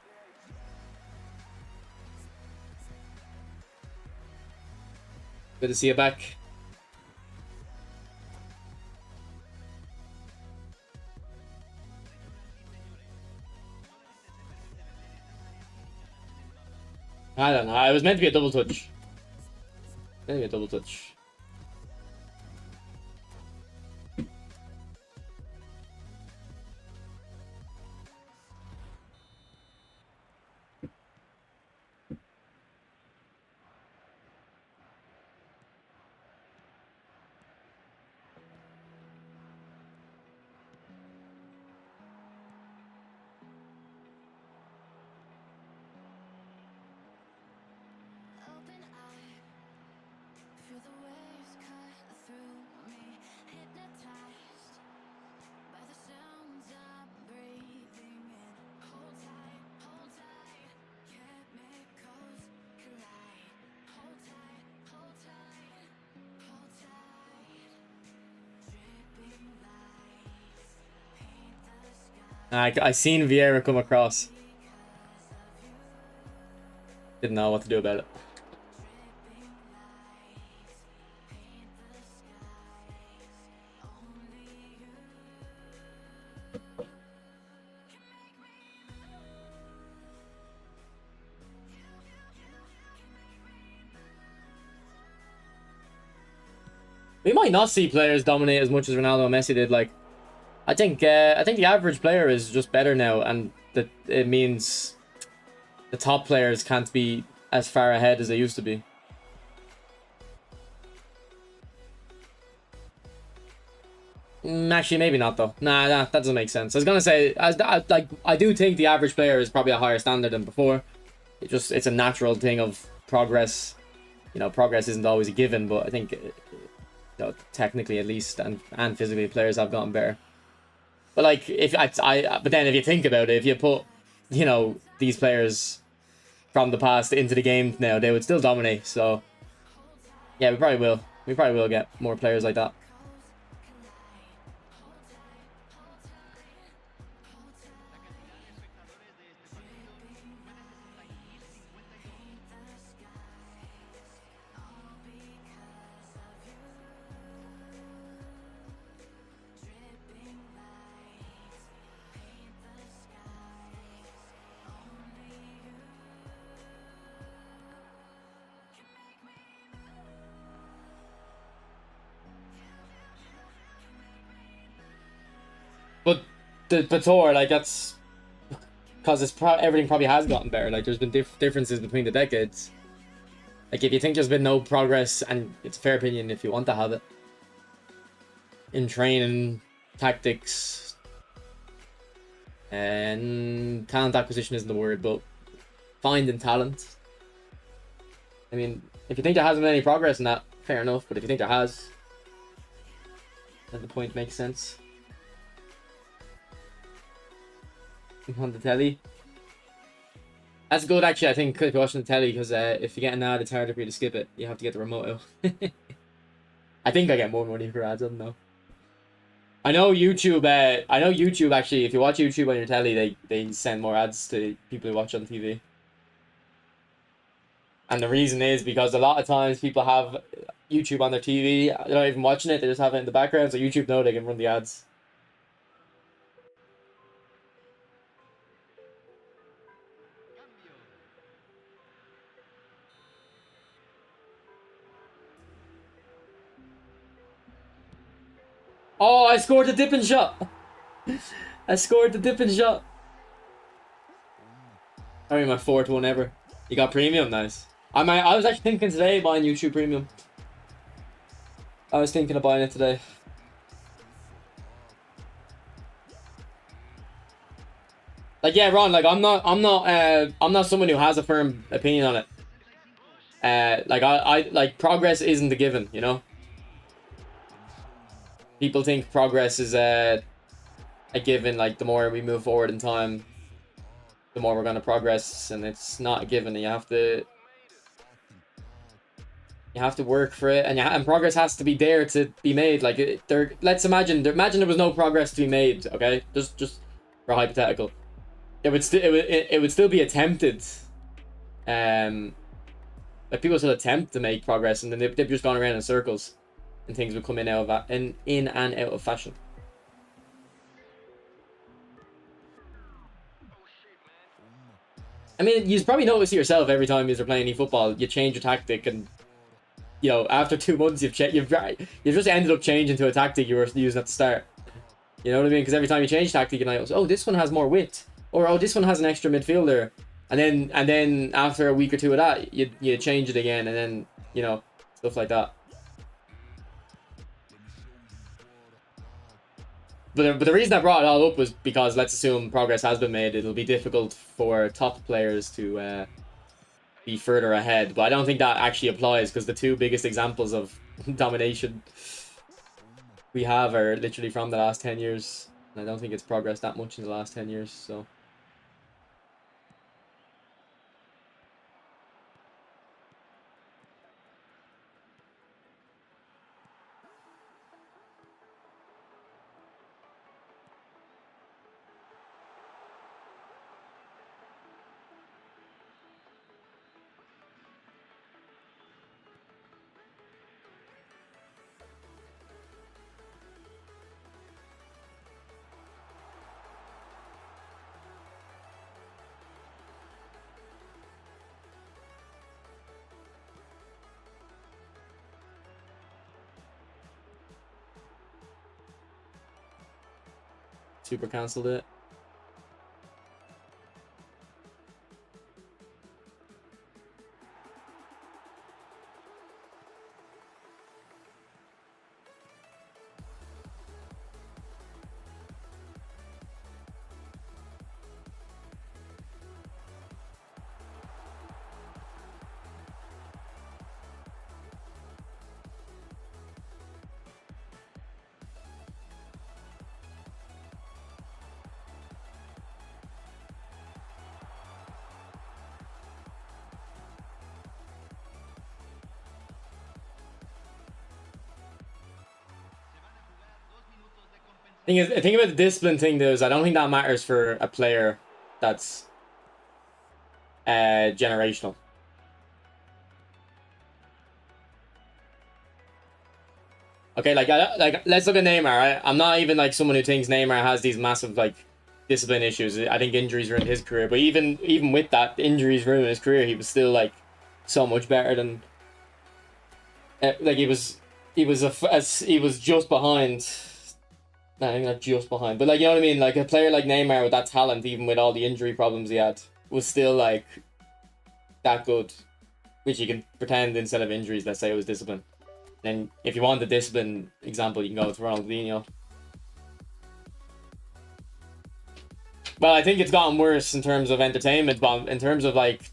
Good to see you back. I don't know. It was meant to be a double touch. Meant to be a double touch. Open eye, feel the waves cut through me, hypnotized by the sounds I'm breathing in. Hold tight, chemicals collide. Hold tight, hold tight, hold tight. Dripping lights paint the sky. I seen Vieira come across. Didn't know what to do about it. We might not see players dominate as much as Ronaldo and Messi did. Like, I think the average player is just better now, and that it means the top players can't be as far ahead as they used to be. Actually, maybe not though. Nah, that doesn't make sense. I was gonna say, I do think the average player is probably a higher standard than before. It's a natural thing of progress. You know, progress isn't always a given, but I think, you know, technically at least, and physically, players have gotten better. But like, but then if you think about it, if you put, you know, these players from the past into the game now, they would still dominate. So yeah, we probably will. We probably will get more players like that. But the tour, like, that's because everything probably has gotten better. Like, there's been differences between the decades. Like, if you think there's been no progress, and it's a fair opinion if you want to have it, in training, tactics, and talent acquisition isn't the word, but finding talent. I mean, if you think there hasn't been any progress in that, fair enough. But if you think there has, then the point makes sense. On the telly. That's good, actually, I think, if you're watching the telly, because if you get an ad, it's harder for you to skip it. You have to get the remote out. I think I get more money for ads, I don't know. I know YouTube, actually, if you watch YouTube on your telly, they send more ads to people who watch on TV. And the reason is because a lot of times people have YouTube on their TV, they're not even watching it, they just have it in the background, so YouTube know they can run the ads. Oh, I scored the dipping shot. I scored the dipping shot. Probably my 4th one ever. You got premium, nice. I was actually thinking today buying YouTube premium. I was thinking of buying it today. Like, yeah, Ron, like, I'm not someone who has a firm opinion on it. Like, progress isn't a given, you know? People think progress is a given, like, the more we move forward in time, the more we're going to progress, and it's not a given. You have to You have to work for it, and progress has to be there to be made. Like let's imagine there was no progress to be made. Okay, just for hypothetical, it would still be attempted. Like people still attempt to make progress, and then they've just gone around in circles, and things would come in in and out of fashion. I mean, you probably notice it yourself every time you're playing any football. You change your tactic, and after 2 months, you've just ended up changing to a tactic you were using at the start. You know what I mean? Because every time you change tactic, you're like, oh, this one has more width, or oh, this one has an extra midfielder, and then after a week or two of that, you change it again, and then stuff like that. But the reason I brought it all up was because let's assume progress has been made. It'll be difficult for top players to be further ahead, but I don't think that actually applies because the two biggest examples of domination we have are literally from the last 10 years. And I don't think it's progressed that much in the last 10 years, so. Super cancelled it. The thing about the discipline thing, though, is I don't think that matters for a player that's generational. Okay, like let's look at Neymar. Right? I'm not even like someone who thinks Neymar has these massive like discipline issues. I think injuries ruined his career, but even with that, injuries ruined his career. He was still like so much better than like he was just behind. No, I think not just behind, but like you know what I mean. Like a player like Neymar with that talent, even with all the injury problems he had, was still like that good. Which you can pretend instead of injuries, let's say it was discipline. And if you want the discipline example, you can go with Ronaldinho. Well, I think it's gotten worse in terms of entertainment, but in terms of like,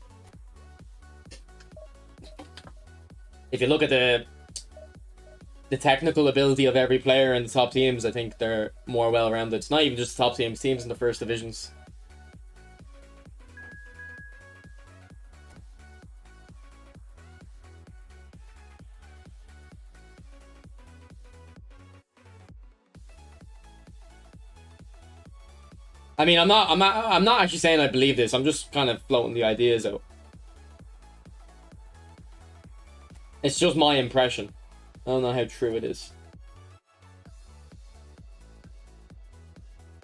if you look at the technical ability of every player in the top teams, I think they're more well-rounded. It's not even just the top teams in the first divisions. I mean, I'm not actually saying I believe this. I'm just kind of floating the ideas out. It's just my impression. I don't know how true it is.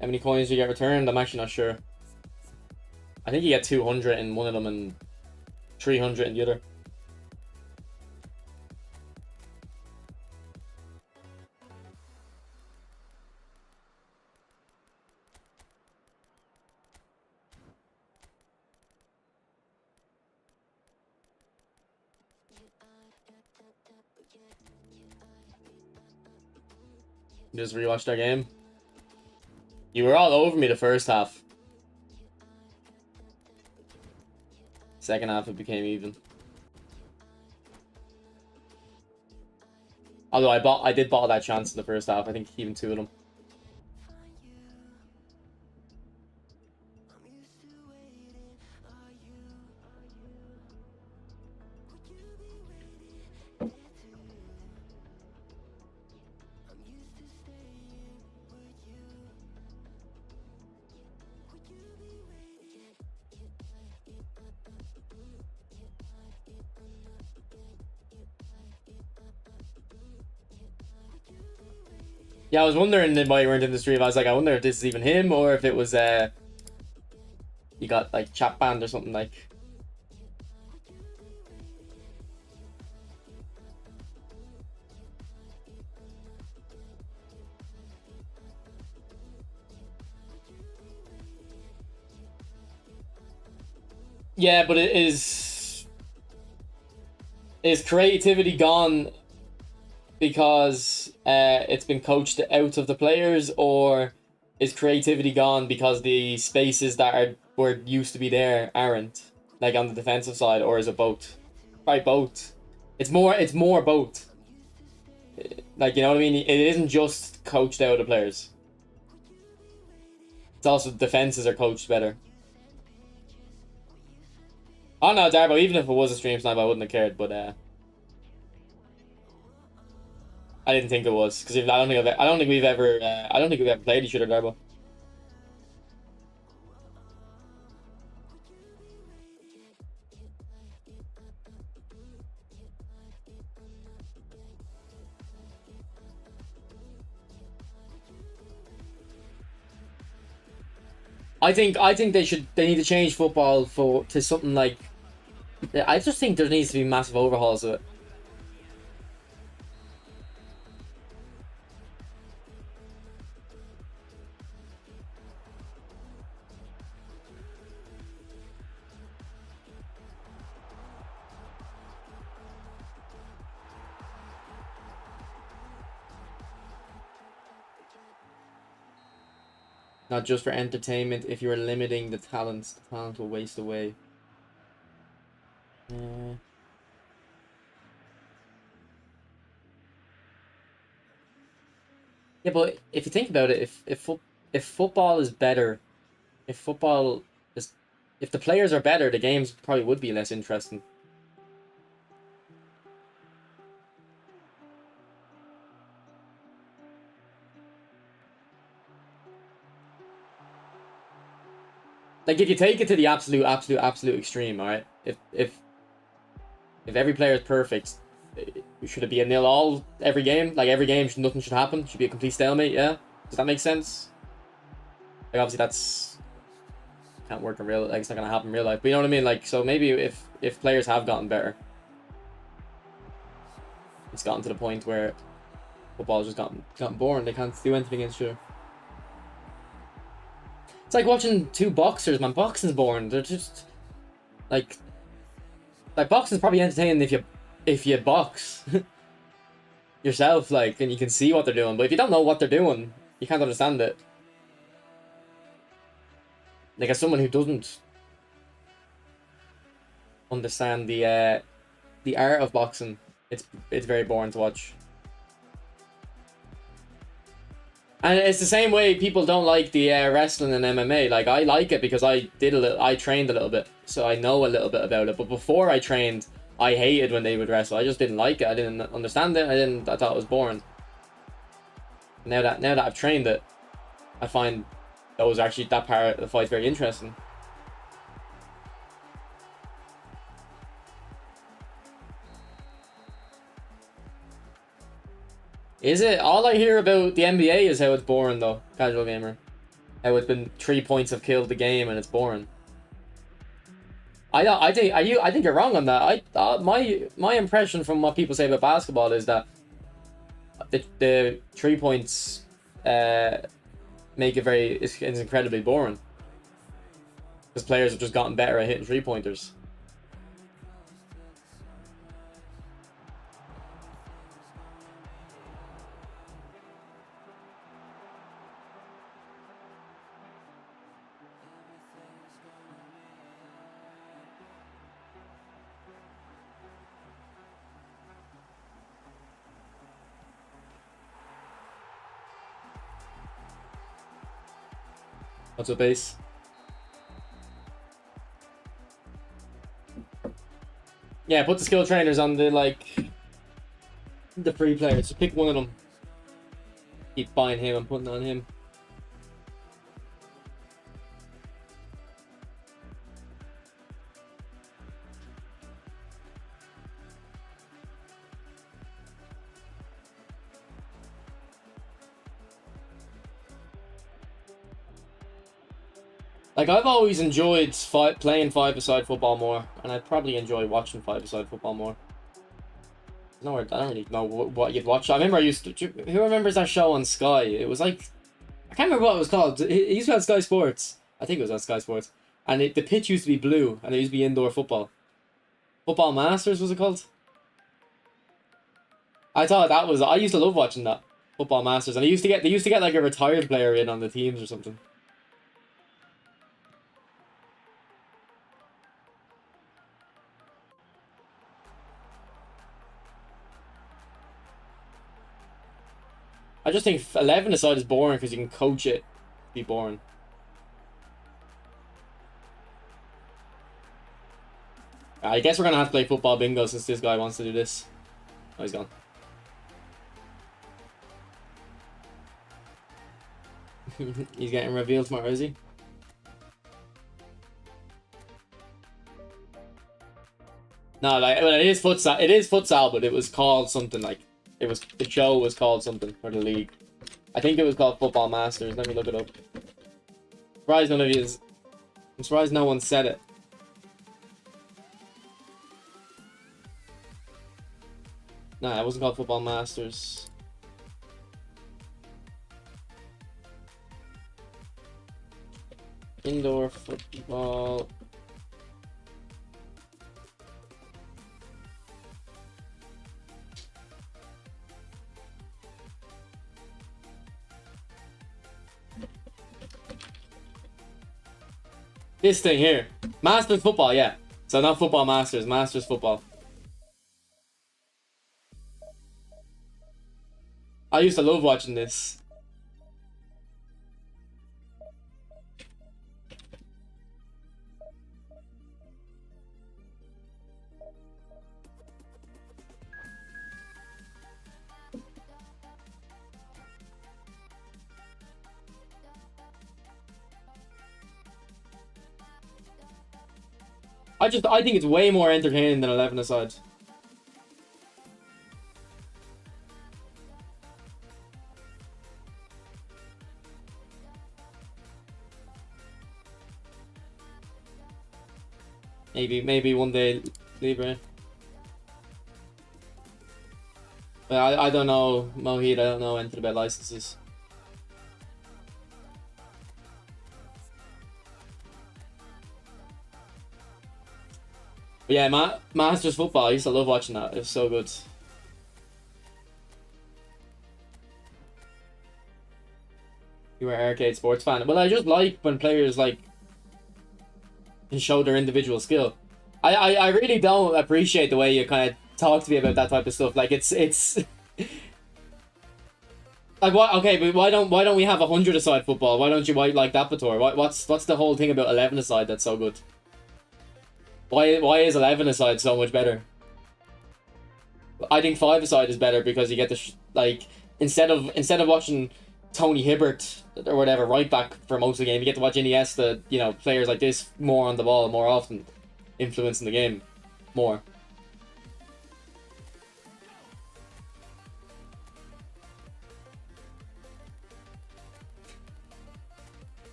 How many coins do you get returned? I'm actually not sure. I think you get 200 in one of them and 300 in the other. Just rewatched our game. You were all over me the first half. Second half, it became even. Although I did bottle that chance in the first half. I think even two of them. Yeah, I was wondering why you weren't in the stream. I was like, I wonder if this is even him or if it was you got like chat banned or something like. Yeah, but it is creativity gone because it's been coached out of the players, or is creativity gone because the spaces that were used to be there aren't, like on the defensive side, or is it both? Right, both. It's more both. Like, you know what I mean? It isn't just coached out of players. It's also defenses are coached better. Oh no, Darbo, even if it was a stream snipe, I wouldn't have cared, but I didn't think it was, because I don't think we've ever played each other, Darbo. I think they need to change football to something like, I just think there needs to be massive overhauls of it. Not just for entertainment. If you're limiting the talent will waste away. Yeah, but if you think about it, if football is better, if football is, if the players are better, the games probably would be less interesting. Like, if you take it to the absolute extreme, all right. If every player is perfect, should it be a 0-all every game? Like, every game, nothing should happen. Should be a complete stalemate. Yeah. Does that make sense? Like, obviously that's can't work in real. Like, it's not gonna happen in real life. But you know what I mean? Like, so maybe if players have gotten better, it's gotten to the point where football's just gotten boring. They can't do anything against you. It's like watching two boxers, man. Boxing's boring. They're just like boxing's probably entertaining if you box yourself, like, and you can see what they're doing. But if you don't know what they're doing, you can't understand it. Like, as someone who doesn't understand the art of boxing, it's very boring to watch. And it's the same way people don't like the wrestling and MMA. Like, I like it because I trained a little bit, so I know a little bit about it. But before I trained, I hated when they would wrestle. I just didn't like it. I didn't understand it. I thought it was boring. Now that I've trained it, I find that part of the fight very interesting. Is it? All I hear about the NBA is how it's boring, though. Casual gamer. How it's been 3 points have killed the game and it's boring. I think you're wrong on that. My impression from what people say about basketball is that the 3 points make it it's incredibly boring, because players have just gotten better at hitting 3-pointers. What's up, base? Yeah, put the skill trainers on the free players. So pick one of them. Keep buying him and putting on him. Like, I've always enjoyed playing five-a-side football more, and I'd probably enjoy watching five-a-side football more. No, I don't really know what you'd watch. I remember I used to. Who remembers that show on Sky? It was like, I can't remember what it was called. It used to be on Sky Sports. I think it was on Sky Sports, and the pitch used to be blue, and it used to be indoor football. Football Masters was it called? I thought that was. I used to love watching that Football Masters, and they used to get like a retired player in on the teams or something. I just think 11 aside is boring because you can coach it. Be boring. I guess we're gonna have to play football bingo since this guy wants to do this. Oh, he's gone. He's getting revealed tomorrow, is he? No, like, well, it is futsal. It is futsal, but it was called something like the show was called something for the league. I think it was called Football Masters. Let me look it up. Surprised none of you is. I'm surprised no one said it. Nah, it wasn't called Football Masters. Indoor football. This thing here. Masters football, yeah. So not Football Masters, Masters football. I used to love watching this. I think it's way more entertaining than 11 aside. Maybe one day, Libre. But I don't know, Mohit, I don't know anything about licenses. But yeah, Masters football, I used to love watching that. It was so good. You were an arcade sports fan. Well, I just like when players like can show their individual skill. I really don't appreciate the way you kind of talk to me about that type of stuff. Like it's like what? Okay, but why don't we have 100-a-side football? Why don't you like that, Bator? What's the whole thing about 11-a-side that's so good? Why is 11-a-side so much better? I think 5-a-side is better because you get to like instead of watching Tony Hibbert or whatever right back for most of the game, you get to watch Iniesta, you know, players like this more on the ball more often, influencing the game more.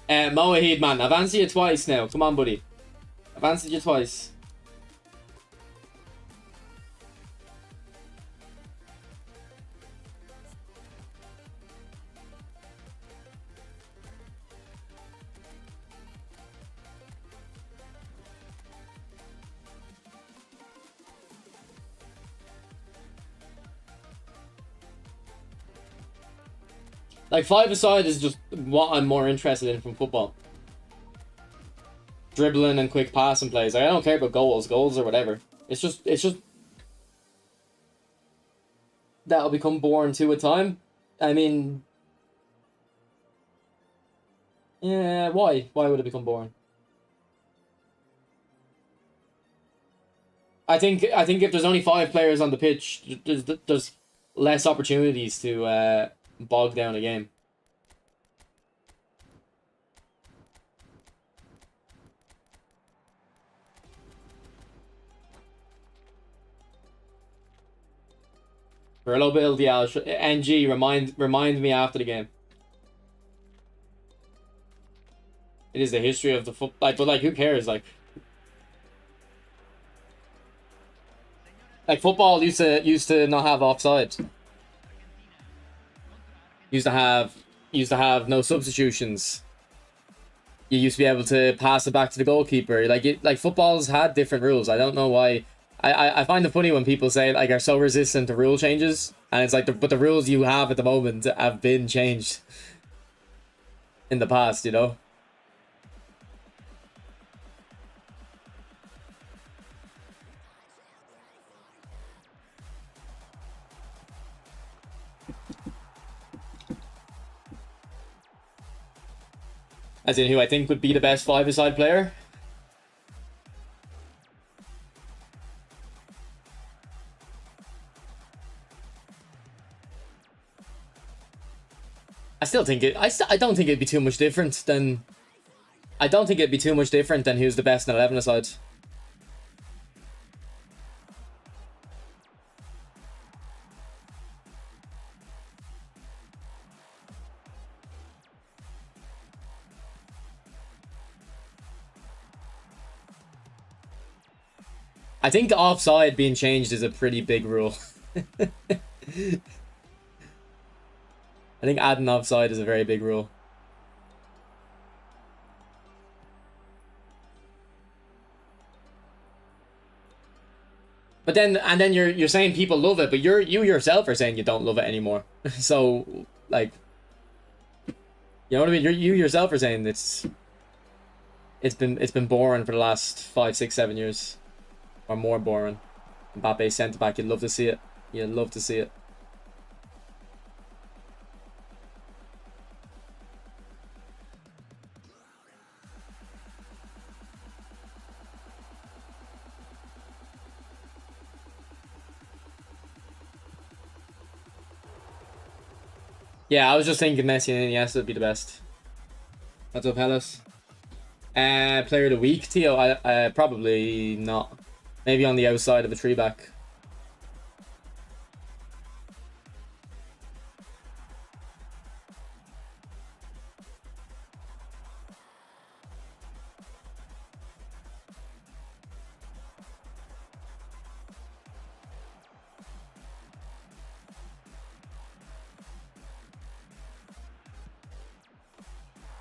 Moahid, man, I've answered you twice now. Come on, buddy. I've answered you twice. Like 5-a-side is just what I'm more interested in from football. Dribbling and quick passing plays. Like, I don't care about goals or whatever. It's just that'll become boring too with time. I mean, yeah, why? Why would it become boring? I think if there's only 5 players on the pitch, there's less opportunities to bog down a game. For a little bit, NG, remind me after the game. It is the history of the foot. Like, but like, who cares? Like football used to not have offside. Used to have no substitutions. You used to be able to pass it back to the goalkeeper. Like football's had different rules. I don't know why. I find it funny when people say like are so resistant to rule changes, and it's like but the rules you have at the moment have been changed in the past, you know. As in who I think would be the best five-a-side player. I still think it. I don't think it'd be too much different than. I don't think it'd be too much different than who's the best in 11 aside. I think offside being changed is a pretty big rule. I think adding offside is a very big rule. But then, and then you're saying people love it, but you yourself are saying you don't love it anymore. So, like, you know what I mean? You yourself are saying it's been boring for the last 5, 6, 7 years, or more boring. Mbappe centre back, you'd love to see it. You'd love to see it. Yeah, I was just thinking Messi and Iniesta would be the best. What's up, Hellas? Player of the week, Theo? I probably not. Maybe on the outside of a tree back.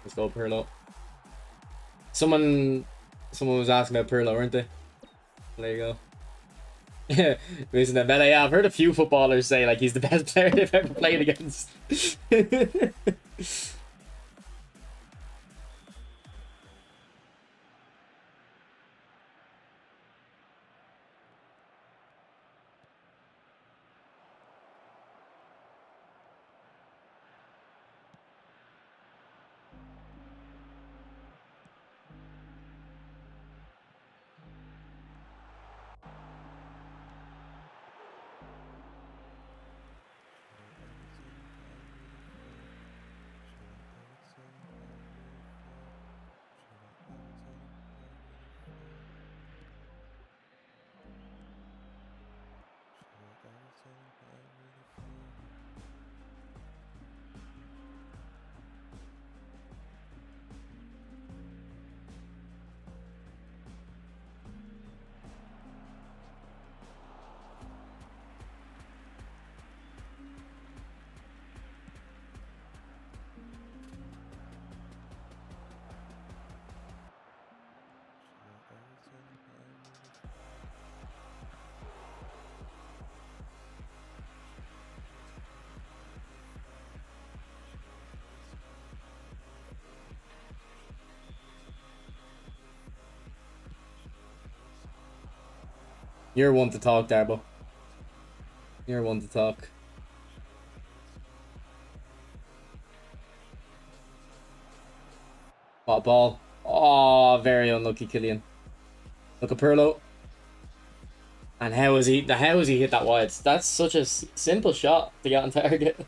Let's go, Pirlo. Someone was asking about Pirlo, weren't they? There you go. Yeah, listen to Meta. Yeah, I've heard a few footballers say like he's the best player they've ever played against. You're one to talk, Darbo. You're one to talk. What ball? Oh, very unlucky, Killian. Look at Pirlo. And how has he hit that wide? That's such a simple shot to get on target.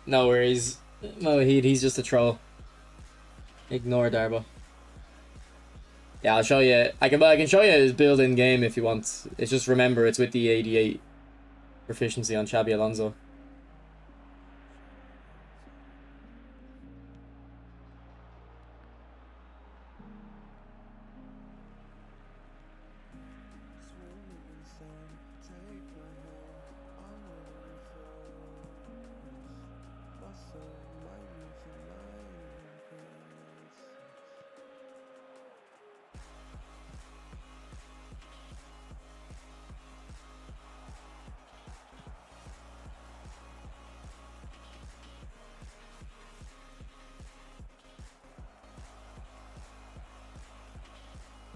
No worries. No, he's just a troll. Ignore Darbo. Yeah, I'll show you. I can show you his build-in game if you want. It's just remember it's with the 88 proficiency on Xabi Alonso.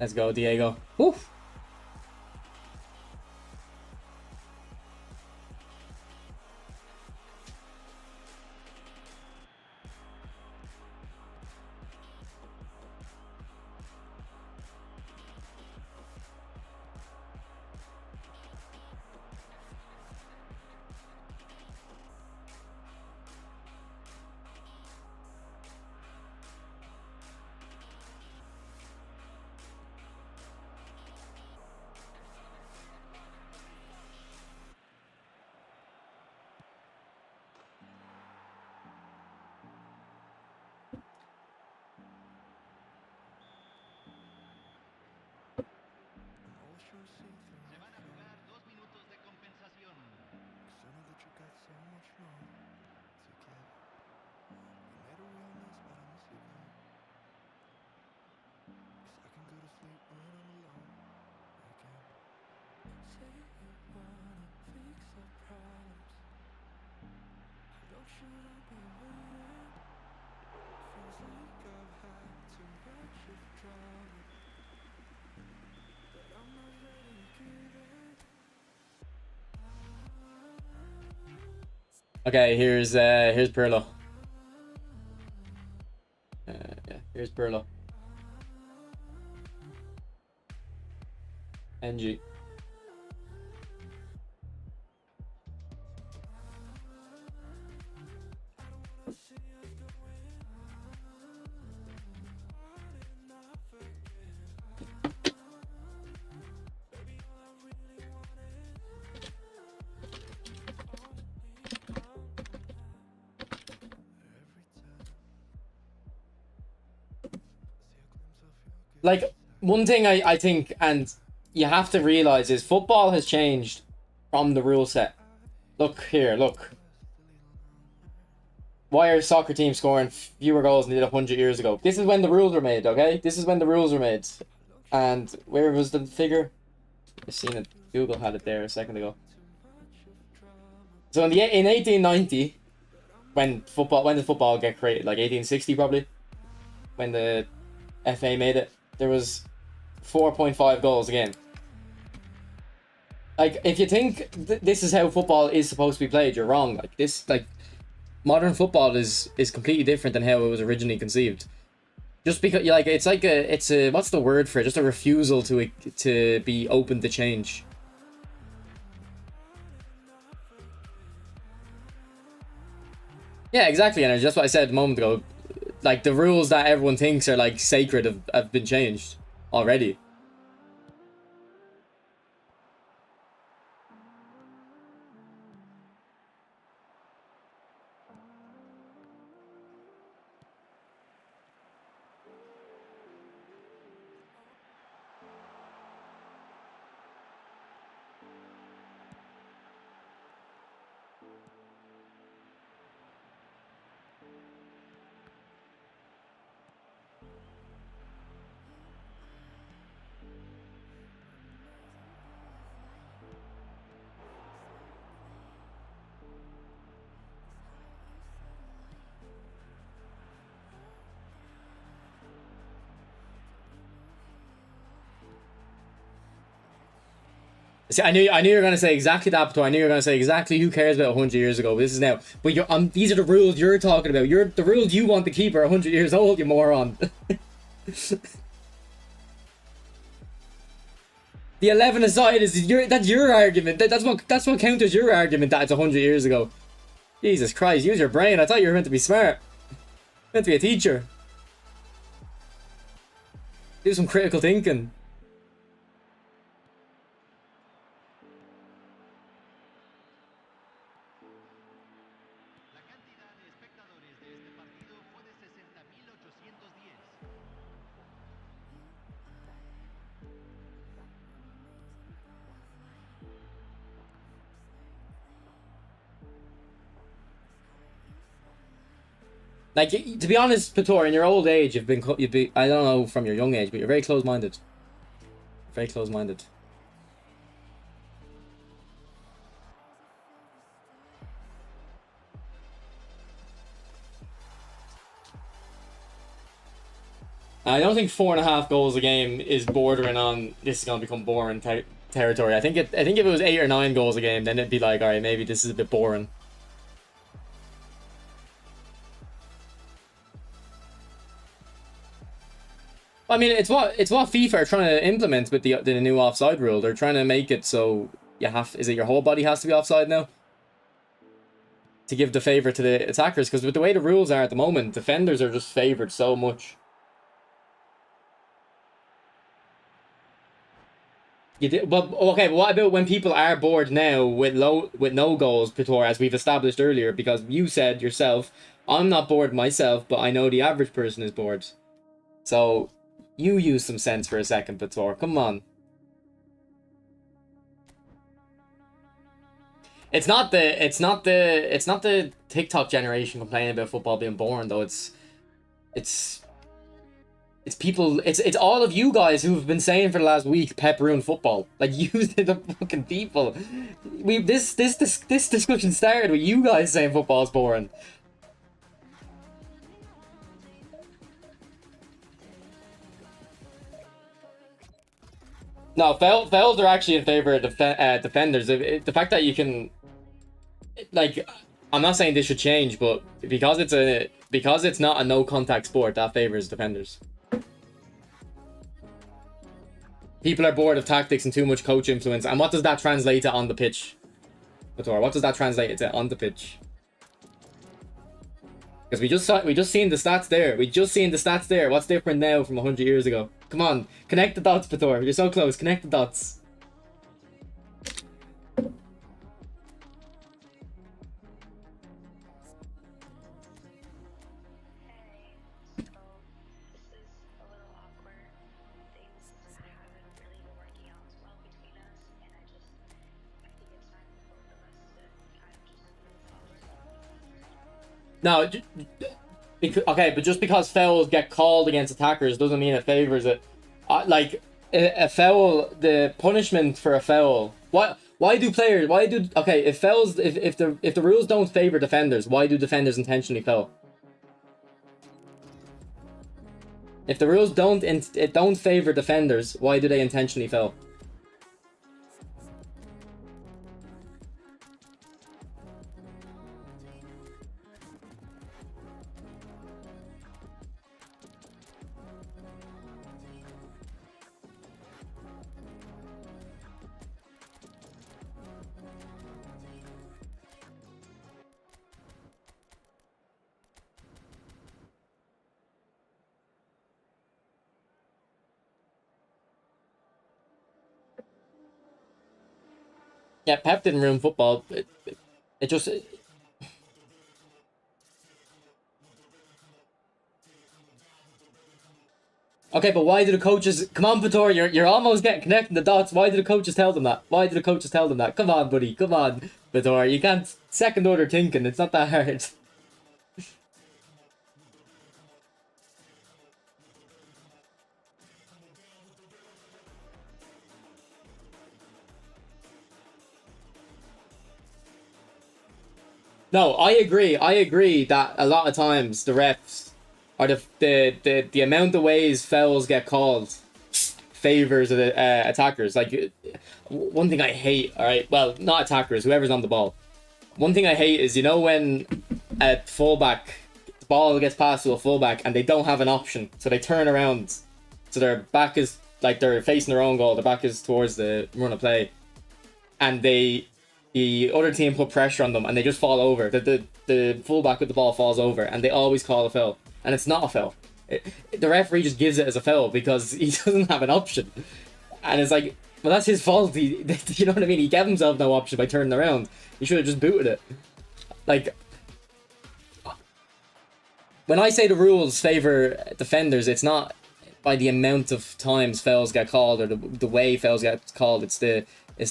Let's go, Diego. Woo! Okay, here's Pirlo. Yeah, here's Pirlo. NG. Like, one thing I think, and you have to realize, is football has changed from the rule set. Look here, look. Why are soccer teams scoring fewer goals than they did 100 years ago? This is when the rules were made, okay? This is when the rules were made. And where was the figure? I seen it. Google had it there a second ago. So in 1890, when did football get created? Like 1860 probably, when the FA made it. There was 4.5 goals a game. Like, if you think this is how football is supposed to be played, you're wrong. Like, this, like, modern football is completely different than how it was originally conceived. Just because, like, it's a what's the word for it? Just a refusal to be open to change. Yeah, exactly, and just what I said a moment ago. Like, the rules that everyone thinks are like sacred have been changed already. See, I knew you were gonna say exactly that, but I knew you were gonna say exactly who cares about 100 years ago. But this is now. But you're these are the rules you're talking about. The rules you want to keep are 100 years old, you moron. The 11 aside is that's your argument. That's what counters your argument that it's 100 years ago. Jesus Christ, use your brain. I thought you were meant to be smart. Meant to be a teacher. Do some critical thinking. Like, to be honest, Pator, in your old age, you'd be, I don't know from your young age, but you're very close-minded. Very close-minded. I don't think 4.5 goals a game is bordering on this is gonna become boring territory. I think if it was 8 or 9 goals a game, then it'd be like, all right, maybe this is a bit boring. I mean, it's what FIFA are trying to implement with the new offside rule. They're trying to make it so you have, is it your whole body has to be offside now? To give the favor to the attackers, because with the way the rules are at the moment, defenders are just favored so much. You did, but okay. But what about when people are bored now with no goals, Pitor, as we've established earlier? Because you said yourself, I'm not bored myself, but I know the average person is bored. So you use some sense for a second, Pitor. Come on. It's not the TikTok generation complaining about football being boring though. It's people. It's all of you guys who've been saying for the last week Pep ruined football. Like you, the fucking people. This discussion started with you guys saying football's boring. No, fouls are actually in favor of defenders. The fact that you can, like, I'm not saying this should change, but because it's not a no contact sport, that favors defenders. People are bored of tactics and too much coach influence. And what does that translate to on the pitch? Vitor, what does that translate to on the pitch? Because we just seen the stats there. We just seen the stats there. What's different now from 100 years ago? Come on, connect the dots, Vitor. You're so close. Connect the dots. No, okay, but just because fouls get called against attackers doesn't mean it favors it. Like a foul, the punishment for a foul. Why do players? Okay? If fouls, if the rules don't favor defenders, why do defenders intentionally foul? If the rules don't favor defenders, why do they intentionally foul? Yeah, Pep didn't ruin football. It just. Okay, but why do the coaches... Come on, Vitor, you're almost getting connecting the dots. Why do the coaches tell them that? Why do the coaches tell them that? Come on, buddy. Come on, Vitor. You can't second order thinking. It's not that hard. No, I agree. I agree that a lot of times the refs or the amount of ways fouls get called favors the attackers. Like one thing I hate. All right, well, not attackers. Whoever's on the ball. One thing I hate is when a fullback, the ball gets passed to a fullback and they don't have an option, so they turn around, so their back is like they're facing their own goal. Their back is towards the run of play, and the other team put pressure on them and they just fall over. The fullback with the ball falls over and they always call a foul. And it's not a foul. The referee just gives it as a foul because he doesn't have an option. And it's like, well, that's his fault. You know what I mean? He gave himself no option by turning around. He should have just booted it. Like, when I say the rules favor defenders, it's not by the amount of times fouls get called or the way fouls get called. It's the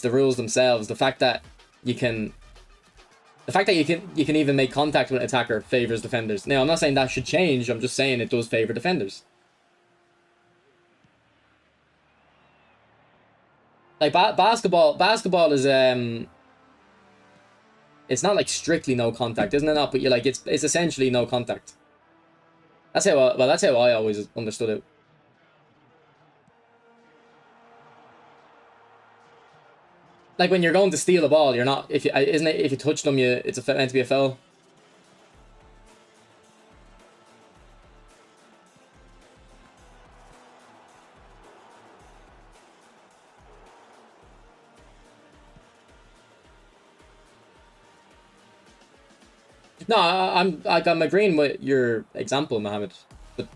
rules themselves. The fact that you can even make contact with an attacker favors defenders. Now, I'm not saying that should change. I'm just saying it does favor defenders. Like basketball is it's not like strictly no contact, isn't it? Not, but you're like it's essentially no contact. That's how I always understood it. Like when you're going to steal a ball, you're not. If you isn't it? If you touch them, it's meant to be a foul. No, I'm agreeing with your example, Mohammed. But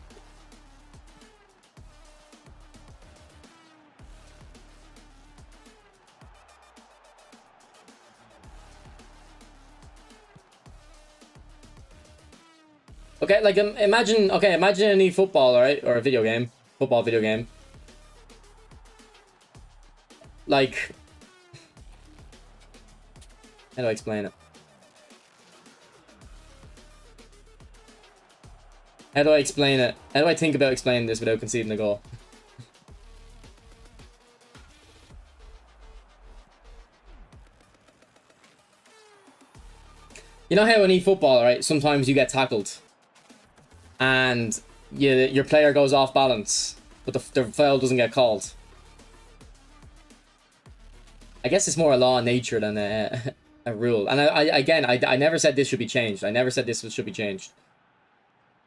okay, like imagine any football, right, or a video game, football video game. Like, how do I explain it? How do I explain it? How do I think about explaining this without conceding a goal? You know how in eFootball, right, sometimes you get tackled and your player goes off balance, but the foul doesn't get called. I guess it's more a law of nature than a rule. And I never said this should be changed. I never said this should be changed.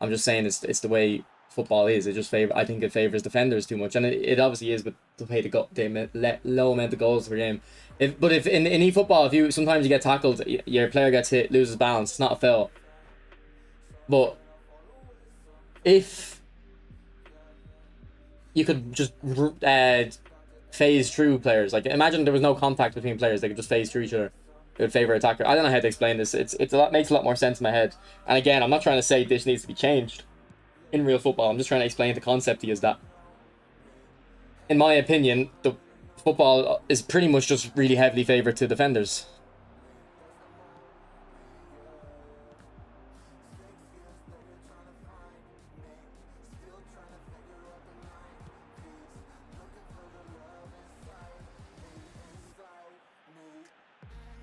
I'm just saying it's the way football is. It just I think it favors defenders too much, and it obviously is with the way the low amount of goals per game. But if in eFootball, if sometimes you get tackled, your player gets hit, loses balance, it's not a foul. But if you could just phase through players, like imagine there was no contact between players, they could just phase through each other. It would favor attacker. I don't know how to explain this. It's a lot, makes a lot more sense in my head. And again, I'm not trying to say this needs to be changed in real football. I'm just trying to explain the concept to you, is that, in my opinion, the football is pretty much just really heavily favored to defenders.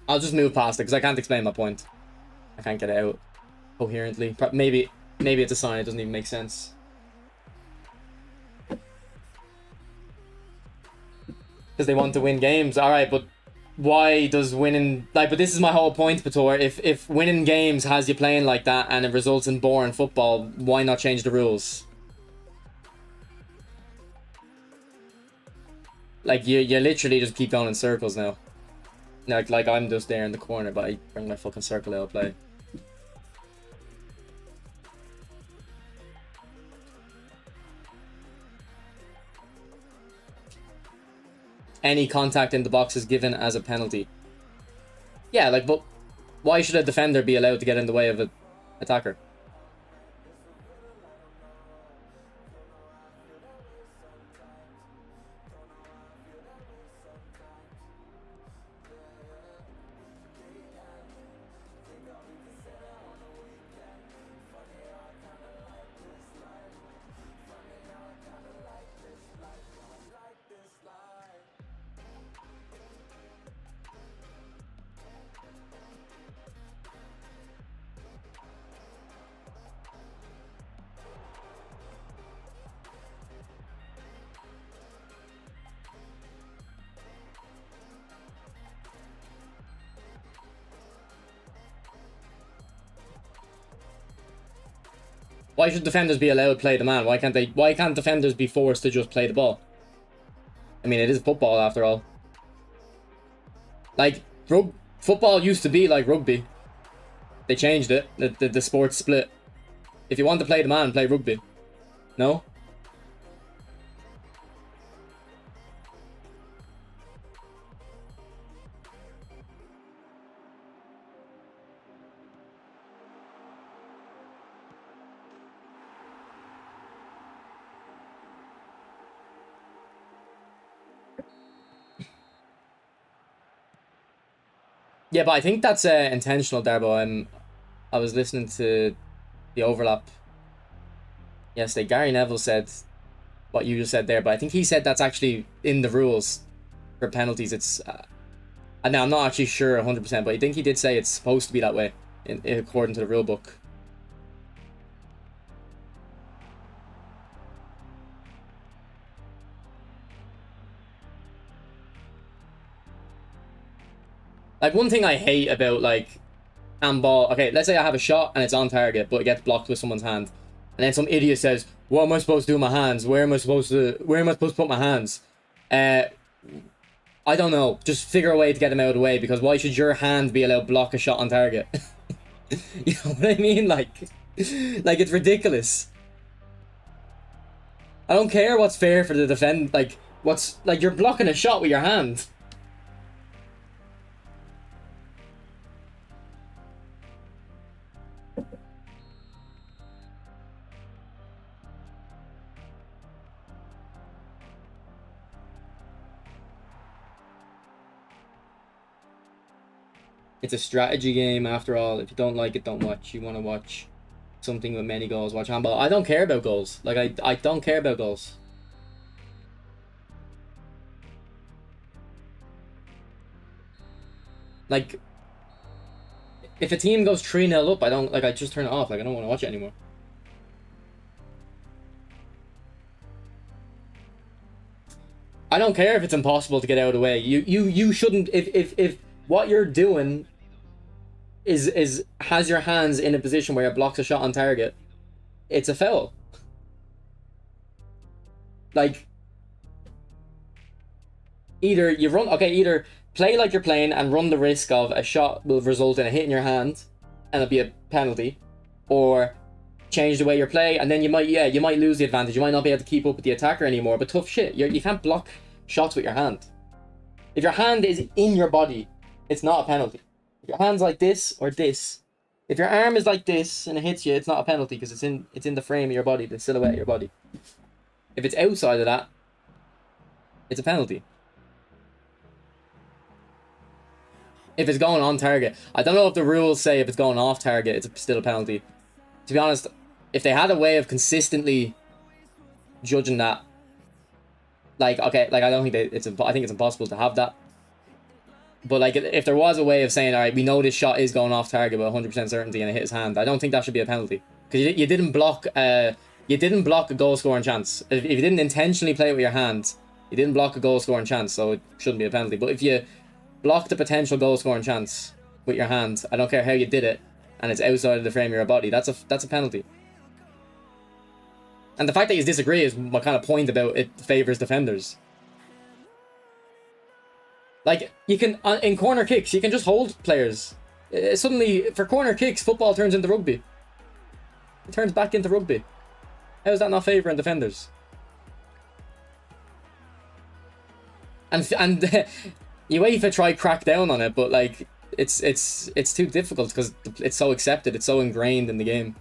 I'll just move past it because I can't explain my point. I can't get it out coherently. Maybe it's a sign it doesn't even make sense. Because they want to win games. Alright, but why does winning... Like, but this is my whole point, Pator. If winning games has you playing like that and it results in boring football, why not change the rules? Like, you literally just keep going in circles now. Like I'm just there in the corner, but I bring my fucking circle out of play. Any contact in the box is given as a penalty. Yeah, like, but why should a defender be allowed to get in the way of an attacker? Why should defenders be allowed to play the man? Why can't defenders be forced to just play the ball? I mean, it is football after all. Like, football used to be like rugby. They changed it. The sport split. If you want to play the man, play rugby. No? Yeah, but I think that's intentional, Darbo. I was listening to the overlap yesterday. Gary Neville said what you just said there, but I think he said that's actually in the rules for penalties. It's and now I'm not actually sure 100%, but I think he did say it's supposed to be that way according to the rule book. Like, one thing I hate about, like, handball... Okay, let's say I have a shot and it's on target, but it gets blocked with someone's hand. And then some idiot says, what am I supposed to do with my hands? Where am I supposed to put my hands? I don't know. Just figure a way to get them out of the way, because why should your hand be allowed to block a shot on target? You know what I mean? Like, it's ridiculous. I don't care what's fair for the defend. Like, you're blocking a shot with your hand. It's a strategy game after all. If you don't like it, don't watch. You want to watch something with many goals, watch handball. I don't care about goals. Like, I don't care about goals. Like, if a team goes 3-0 up, I just turn it off. Like, I don't want to watch it anymore. I don't care if it's impossible to get out of the way. You shouldn't, if what you're doing has your hands in a position where it blocks a shot on target, it's a foul. Like, either play like you're playing and run the risk of a shot will result in a hit in your hand and it'll be a penalty, or change the way you play, and then you might lose the advantage. You might not be able to keep up with the attacker anymore, but tough shit. You can't block shots with your hand. If your hand is in your body, it's not a penalty. If your hand's like this or this, if your arm is like this and it hits you, it's not a penalty because it's in the frame of your body, the silhouette of your body. If it's outside of that, it's a penalty. If it's going on target, I don't know if the rules say if it's going off target, it's still a penalty. To be honest, if they had a way of consistently judging that, like, okay, like, I don't think I think it's impossible to have that. But, like, if there was a way of saying, all right, we know this shot is going off target with 100% certainty and it hit his hand, I don't think that should be a penalty, because you didn't block a goal scoring chance. If you didn't intentionally play it with your hand, you didn't block a goal scoring chance, so it shouldn't be a penalty. But if you blocked a potential goal scoring chance with your hand, I don't care how you did it, and it's outside of the frame of your body, that's a penalty. And the fact that you disagree is my kind of point about it favors defenders. Like, you can, in corner kicks, you can just hold players. Suddenly, for corner kicks, football turns into rugby. It turns back into rugby. How is that not favouring defenders? And UEFA try crack down on it, but, like, it's too difficult because it's so accepted, it's so ingrained in the game.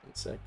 One sec.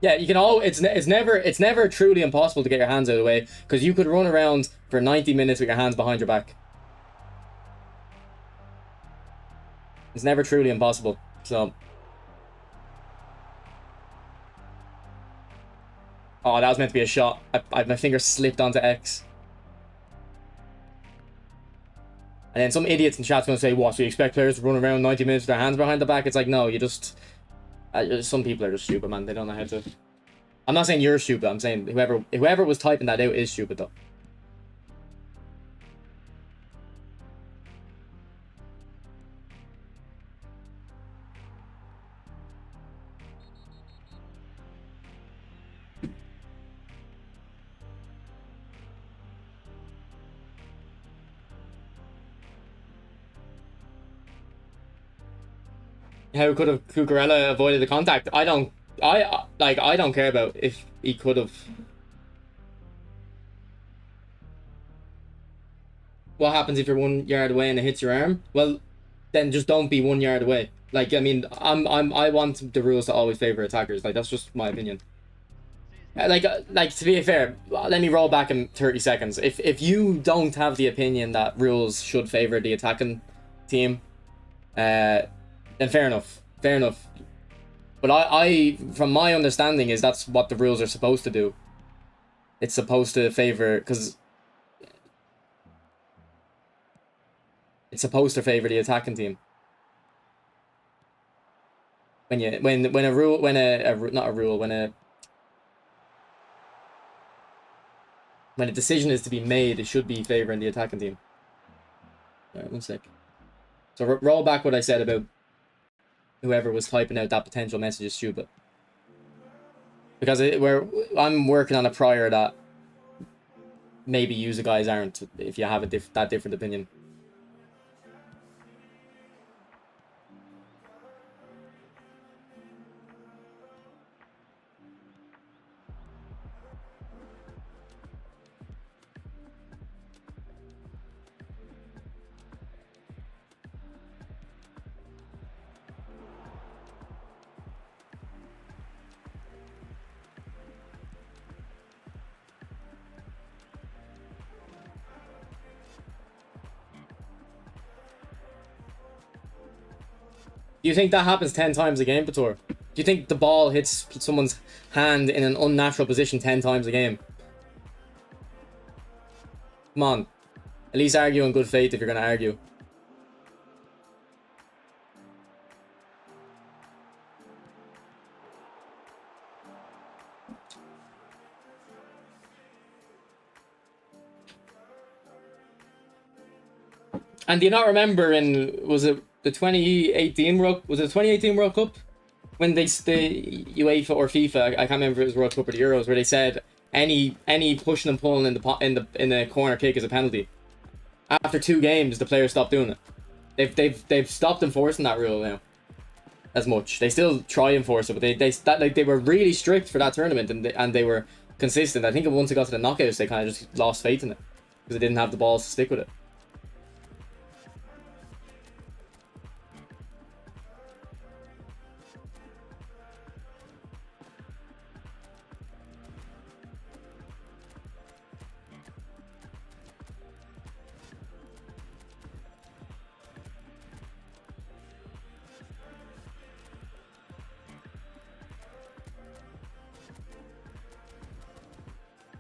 Yeah, you can all. It's never truly impossible to get your hands out of the way, because you could run around for 90 minutes with your hands behind your back. It's never truly impossible. So, oh, that was meant to be a shot. My finger slipped onto X. And then some idiots in chat's gonna say, "What? So you expect players to run around 90 minutes with their hands behind the back?" It's like, no, you just. Some people are just stupid, man. They don't know how to. I'm not saying you're stupid. I'm saying whoever was typing that out is stupid, though. How could have Cucurella avoided the contact? I don't care about if he could have. What happens if you're 1 yard away and it hits your arm? Well, then just don't be 1 yard away. Like, I mean, I want the rules to always favor attackers. Like, that's just my opinion. Like to be fair, let me roll back in 30 seconds. If you don't have the opinion that rules should favor the attacking team, then fair enough. Fair enough. But I from my understanding is that's what the rules are supposed to do. It's supposed to favor, because it's supposed to favor the attacking team. When a rule, when not a rule, when a decision is to be made, it should be favoring the attacking team. Alright, 1 sec. So roll back what I said about whoever was typing out that potential message is stupid. Because I'm working on a prior that maybe you guys aren't, if you have a that different opinion. Do you think that happens 10 times a game, Bator? Do you think the ball hits someone's hand in an unnatural position 10 times a game? Come on. At least argue in good faith if you're going to argue. And do you not remember was it the 2018 World Cup? When the UEFA or FIFA, I can't remember if it was World Cup or the Euros, where they said any pushing and pulling in the corner kick is a penalty. After 2 games, the players stopped doing it. They've stopped enforcing that rule now as much. They still try and enforce it, but they were really strict for that tournament, and they were consistent. I think once it got to the knockouts, they kind of just lost faith in it because they didn't have the balls to stick with it.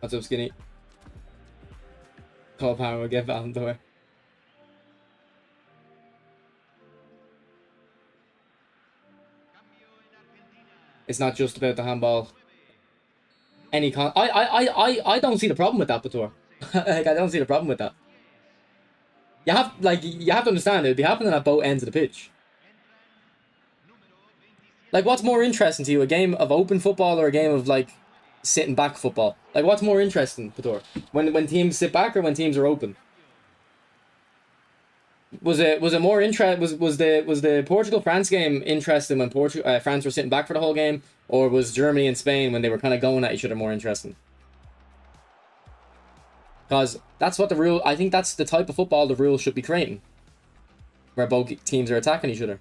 What's up, Skinny? Call power will get Ballon d'Or. It's not just about the handball. I don't see the problem with that, Bator. Like, I don't see the problem with that. You have to understand, it would be happening at both ends of the pitch. Like, what's more interesting to you, a game of open football or a game of like sitting back football? Like, what's more interesting, Bator? When teams sit back or when teams are open? Was it more was the Portugal France game interesting when France were sitting back for the whole game, or was Germany and Spain, when they were kind of going at each other, more interesting? Because that's what the rule. I think that's the type of football the rule should be creating, where both teams are attacking each other.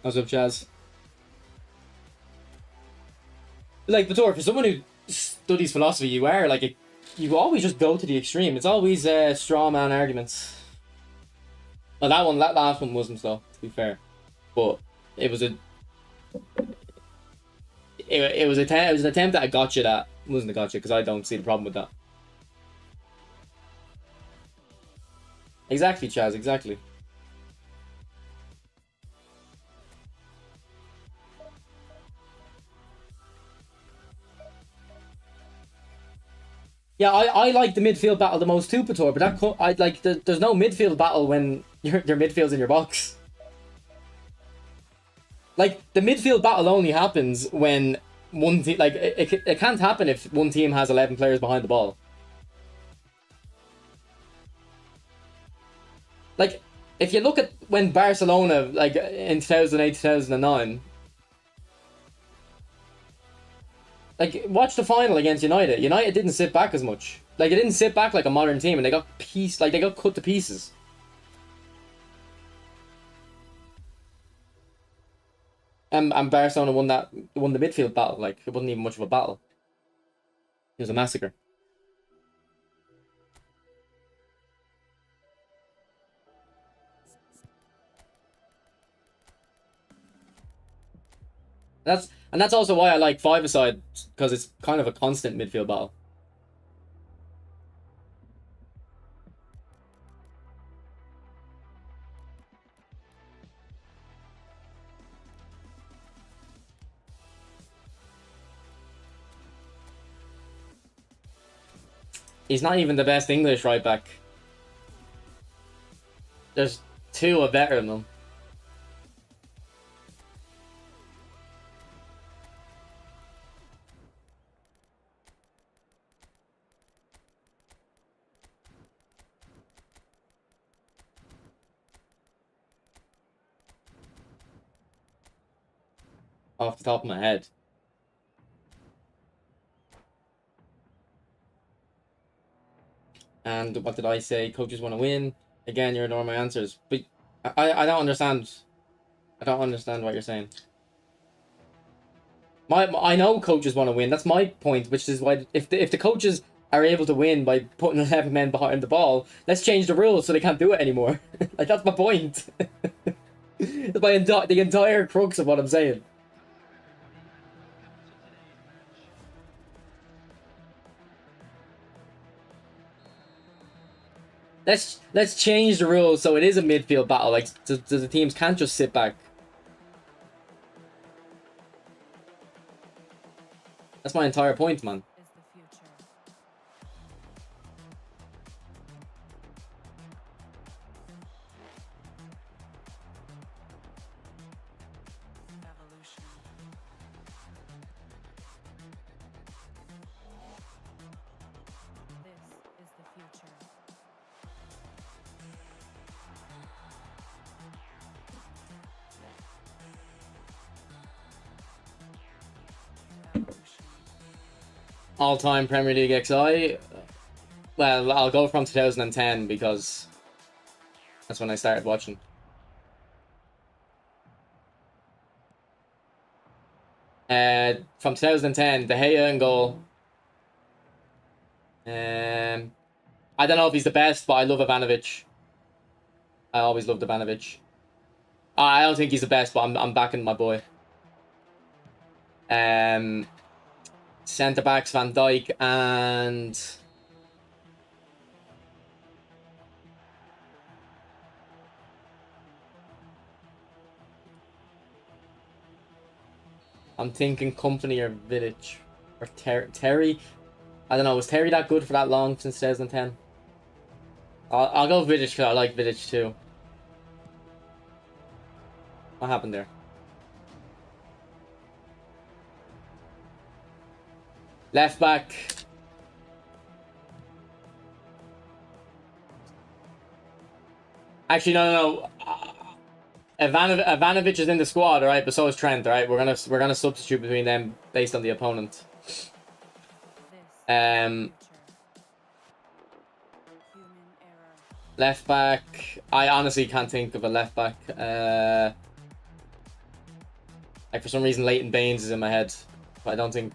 What's up, Chaz? Like, Bator, for someone who studies philosophy, you always just go to the extreme. It's always straw man arguments. Well, that last one wasn't, though, to be fair. But it was an attempt at a gotcha that wasn't a gotcha, because I don't see the problem with that. Exactly, Chaz, exactly. Yeah, I like the midfield battle the most too, Pator, but I like there's no midfield battle when your midfield's in your box. Like, the midfield battle only happens when one team, like, it can't happen if one team has 11 players behind the ball. Like, if you look at when Barcelona, like, in 2008, 2009, like, watch the final against United. United didn't sit back as much. Like, it didn't sit back like a modern team, and they got they got cut to pieces. And Barcelona won the midfield battle. Like, it wasn't even much of a battle. It was a massacre. That's also why I like five-a-side, because it's kind of a constant midfield battle. He's not even the best English right back. There's two are better than him. Off the top of my head. And what did I say? Coaches want to win. Again, you're ignoring my answers. But I don't understand. I don't understand what you're saying. I know coaches want to win. That's my point, which is why if the coaches are able to win by putting 11 men behind the ball, let's change the rules so they can't do it anymore. Like, that's my point. That's the entire crux of what I'm saying. Let's change the rules so it is a midfield battle. Like, so the teams can't just sit back. That's my entire point, man. All-time Premier League XI. Well, I'll go from 2010 because that's when I started watching. From 2010, De Gea in goal. I don't know if he's the best, but I love Ivanovic. I always loved Ivanovic. I don't think he's the best, but I'm backing my boy. Centre backs Van Dijk and I'm thinking Company or Vidic or Terry. I don't know. Was Terry that good for that long since 2010? I'll go Vidic because I like Vidic too. What happened there? Left back. Actually, no. Ivanovic is in the squad, all right, but so is Trent, all right. We're gonna substitute between them based on the opponent. Left back. I honestly can't think of a left back. Like, for some reason, Leighton Baines is in my head, but I don't think.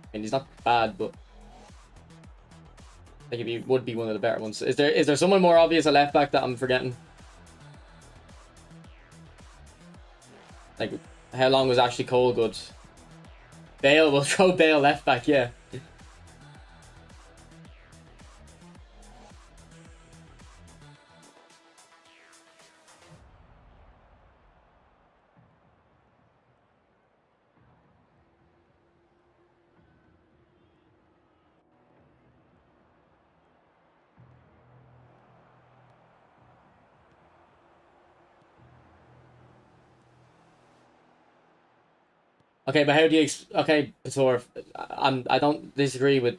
I mean, he's not bad, but I think he would be one of the better ones. Is there someone more obvious a left back that I'm forgetting? Like, how long was Ashley Cole good? Bale, we'll throw Bale left back, yeah. Okay, but how do you okay, Pator, I don't disagree with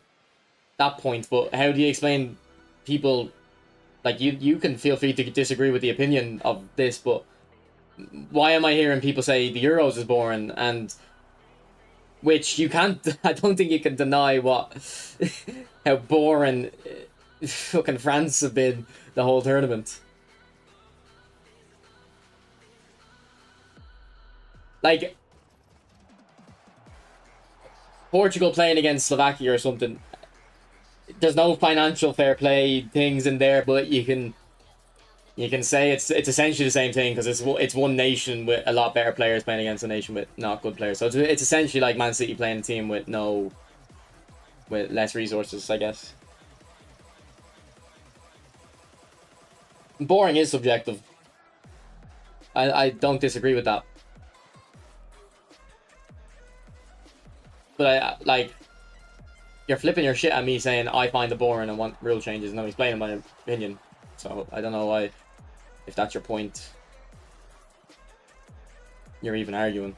that point, but how do you explain people like you can feel free to disagree with the opinion of this, but why am I hearing people say the Euros is boring, and which you can't I don't think you can deny what how boring fucking France have been the whole tournament. Like Portugal playing against Slovakia or something. There's no financial fair play things in there, but you can say it's essentially the same thing because it's one nation with a lot better players playing against a nation with not good players. So it's essentially like Man City playing a team with less resources, I guess. Boring is subjective. I don't disagree with that. But I like you're flipping your shit at me saying I find it boring and want rule changes, and I'm explaining my opinion. So I don't know why, if that's your point, you're even arguing.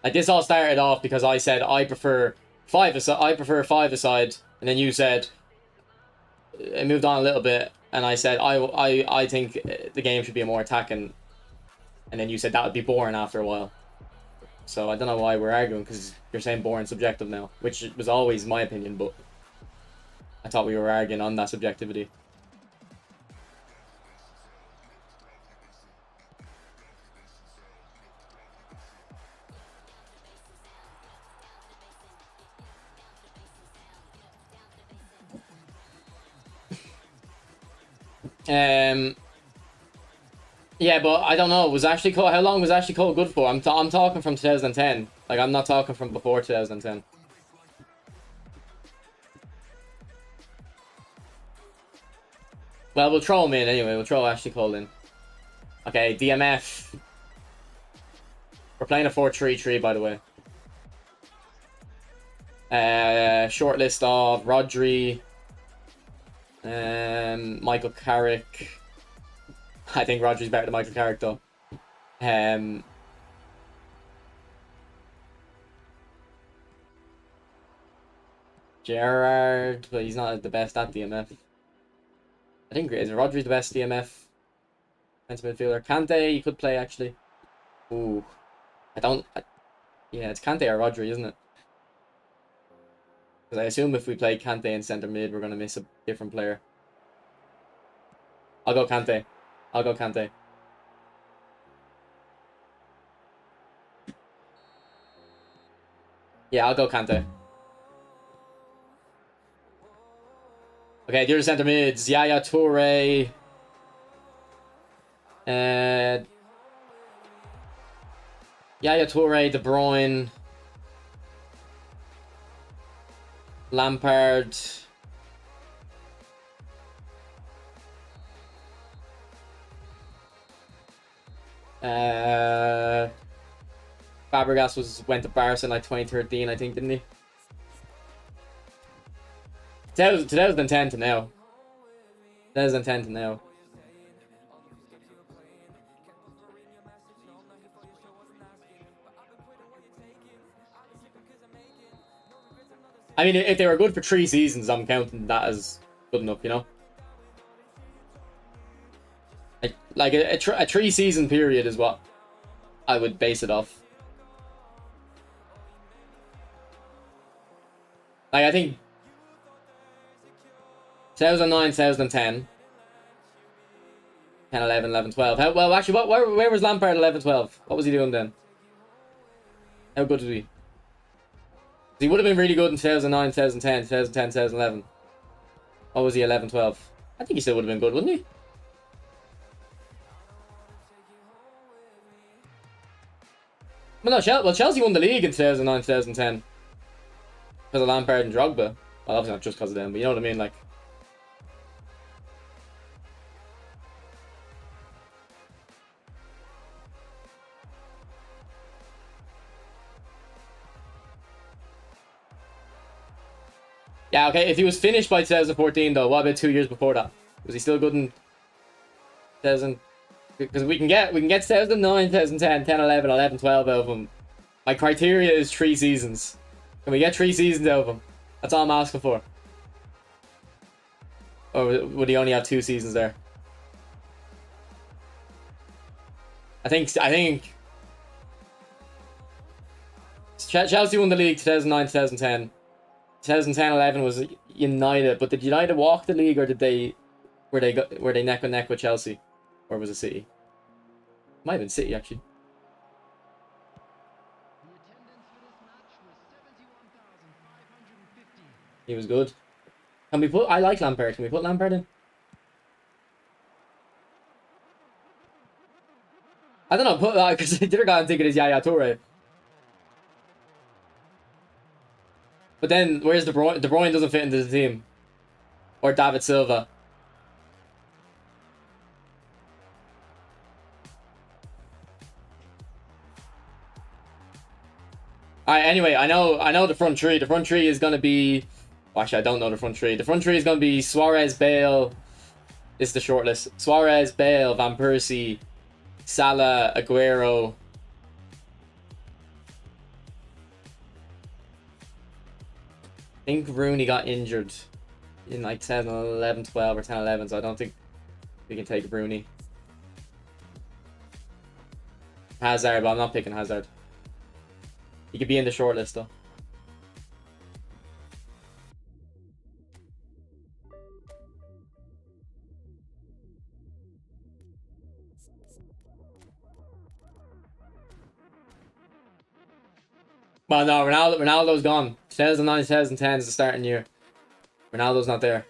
Like this all started off because I said I prefer five aside, and then you said it moved on a little bit, and I said I think the game should be more attacking, and then you said that would be boring after a while. So I don't know why we're arguing because you're saying boring subjective now, which was always my opinion, but I thought we were arguing on that subjectivity. Yeah, but I don't know. Was Ashley Cole? How long was Ashley Cole good for? I'm talking from 2010. Like I'm not talking from before 2010. Well, we'll throw him in anyway. We'll throw Ashley Cole in. Okay, DMF. We're playing a 4-3-3, by the way. Short list of Rodri, Michael Carrick. I think Rodri's better than Michael Carrick though. Gerrard, but he's not the best at DMF. I think is Rodri's the best DMF defensive midfielder. Kante, you could play actually. Ooh, yeah, it's Kante or Rodri, isn't it? Because I assume if we play Kante in centre mid, we're gonna miss a different player. I'll go Kante. I'll go Kante. Yeah, I'll go Kante. Okay, the other centre mids: Yaya Toure. Yaya Toure, De Bruyne, Lampard. Fabregas went to Barca in like 2013, I think, didn't he? 2010 to now. 2010 to now. I mean, if they were good for 3 seasons, I'm counting that as good enough, you know? Like a 3-season period is what I would base it off. Like, I think 2009, 2010, 10, 11, 11, 12. Well, actually, where was Lampard 11, 12? What was he doing then? How good was he? He would have been really good in 2009, 2010, 2010, 2011. What was he, 11, 12? I think he still would have been good, wouldn't he? Well, no, Chelsea won the league in 2009, 2010. Because of Lampard and Drogba. Well, obviously not just because of them, but you know what I mean, like. Yeah, okay, if he was finished by 2014, though, what about 2 years before that? Was he still good in 2000, because we can get 2009, 2010, 10, 11, 11, 12 out of him. My criteria is 3 seasons. Can we get 3 seasons out of him? That's all I'm asking for. Or would he only have 2 seasons there? I think Chelsea won the league 2009, 2010. 2010, 11 was United, but did United walk the league, or did they were they neck and neck with Chelsea, or was it City? Might have been City actually. He was good. Can we put? I like Lampard. Can we put Lampard in? I don't know. Put because the other guy I'm thinking is Yaya Toure. But then where's De Bruyne? De Bruyne doesn't fit into the team, or David Silva. Alright, anyway, I know the front three. The front three is gonna be, well, actually I don't know the front three. The front three is gonna be Suarez, Bale. This is the short list. Suarez, Bale, Van Persie, Salah, Aguero. I think Rooney got injured in like 2011, 12 or 10, 11, so I don't think we can take Rooney. Hazard, but I'm not picking Hazard. He could be in the short list though. Well, no, Ronaldo's gone. 2009, 2010 is the starting year. Ronaldo's not there.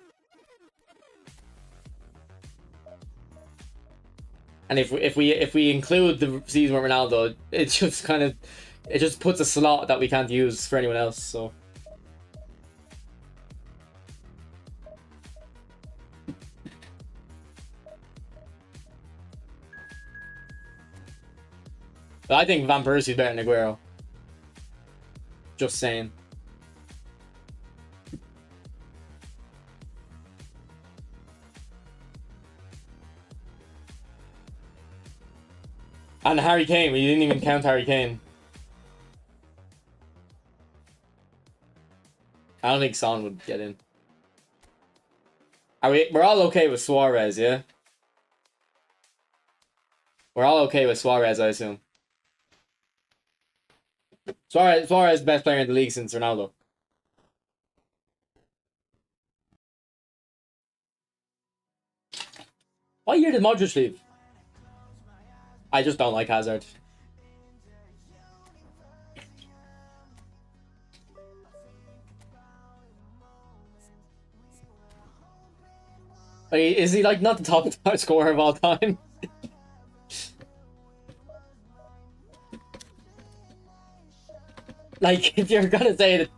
And if we include the season with Ronaldo, it just puts a slot that we can't use for anyone else. So but I think Van Persie's better than Aguero. Just saying. And Harry Kane, we didn't even count Harry Kane. I don't think Son would get in. We're all okay with Suarez, yeah? We're all okay with Suarez, I assume. Suarez is the best player in the league since Ronaldo. What year did Modric leave? I just don't like Hazard. Like, is he like not the top scorer of all time? Like, if you're gonna say that,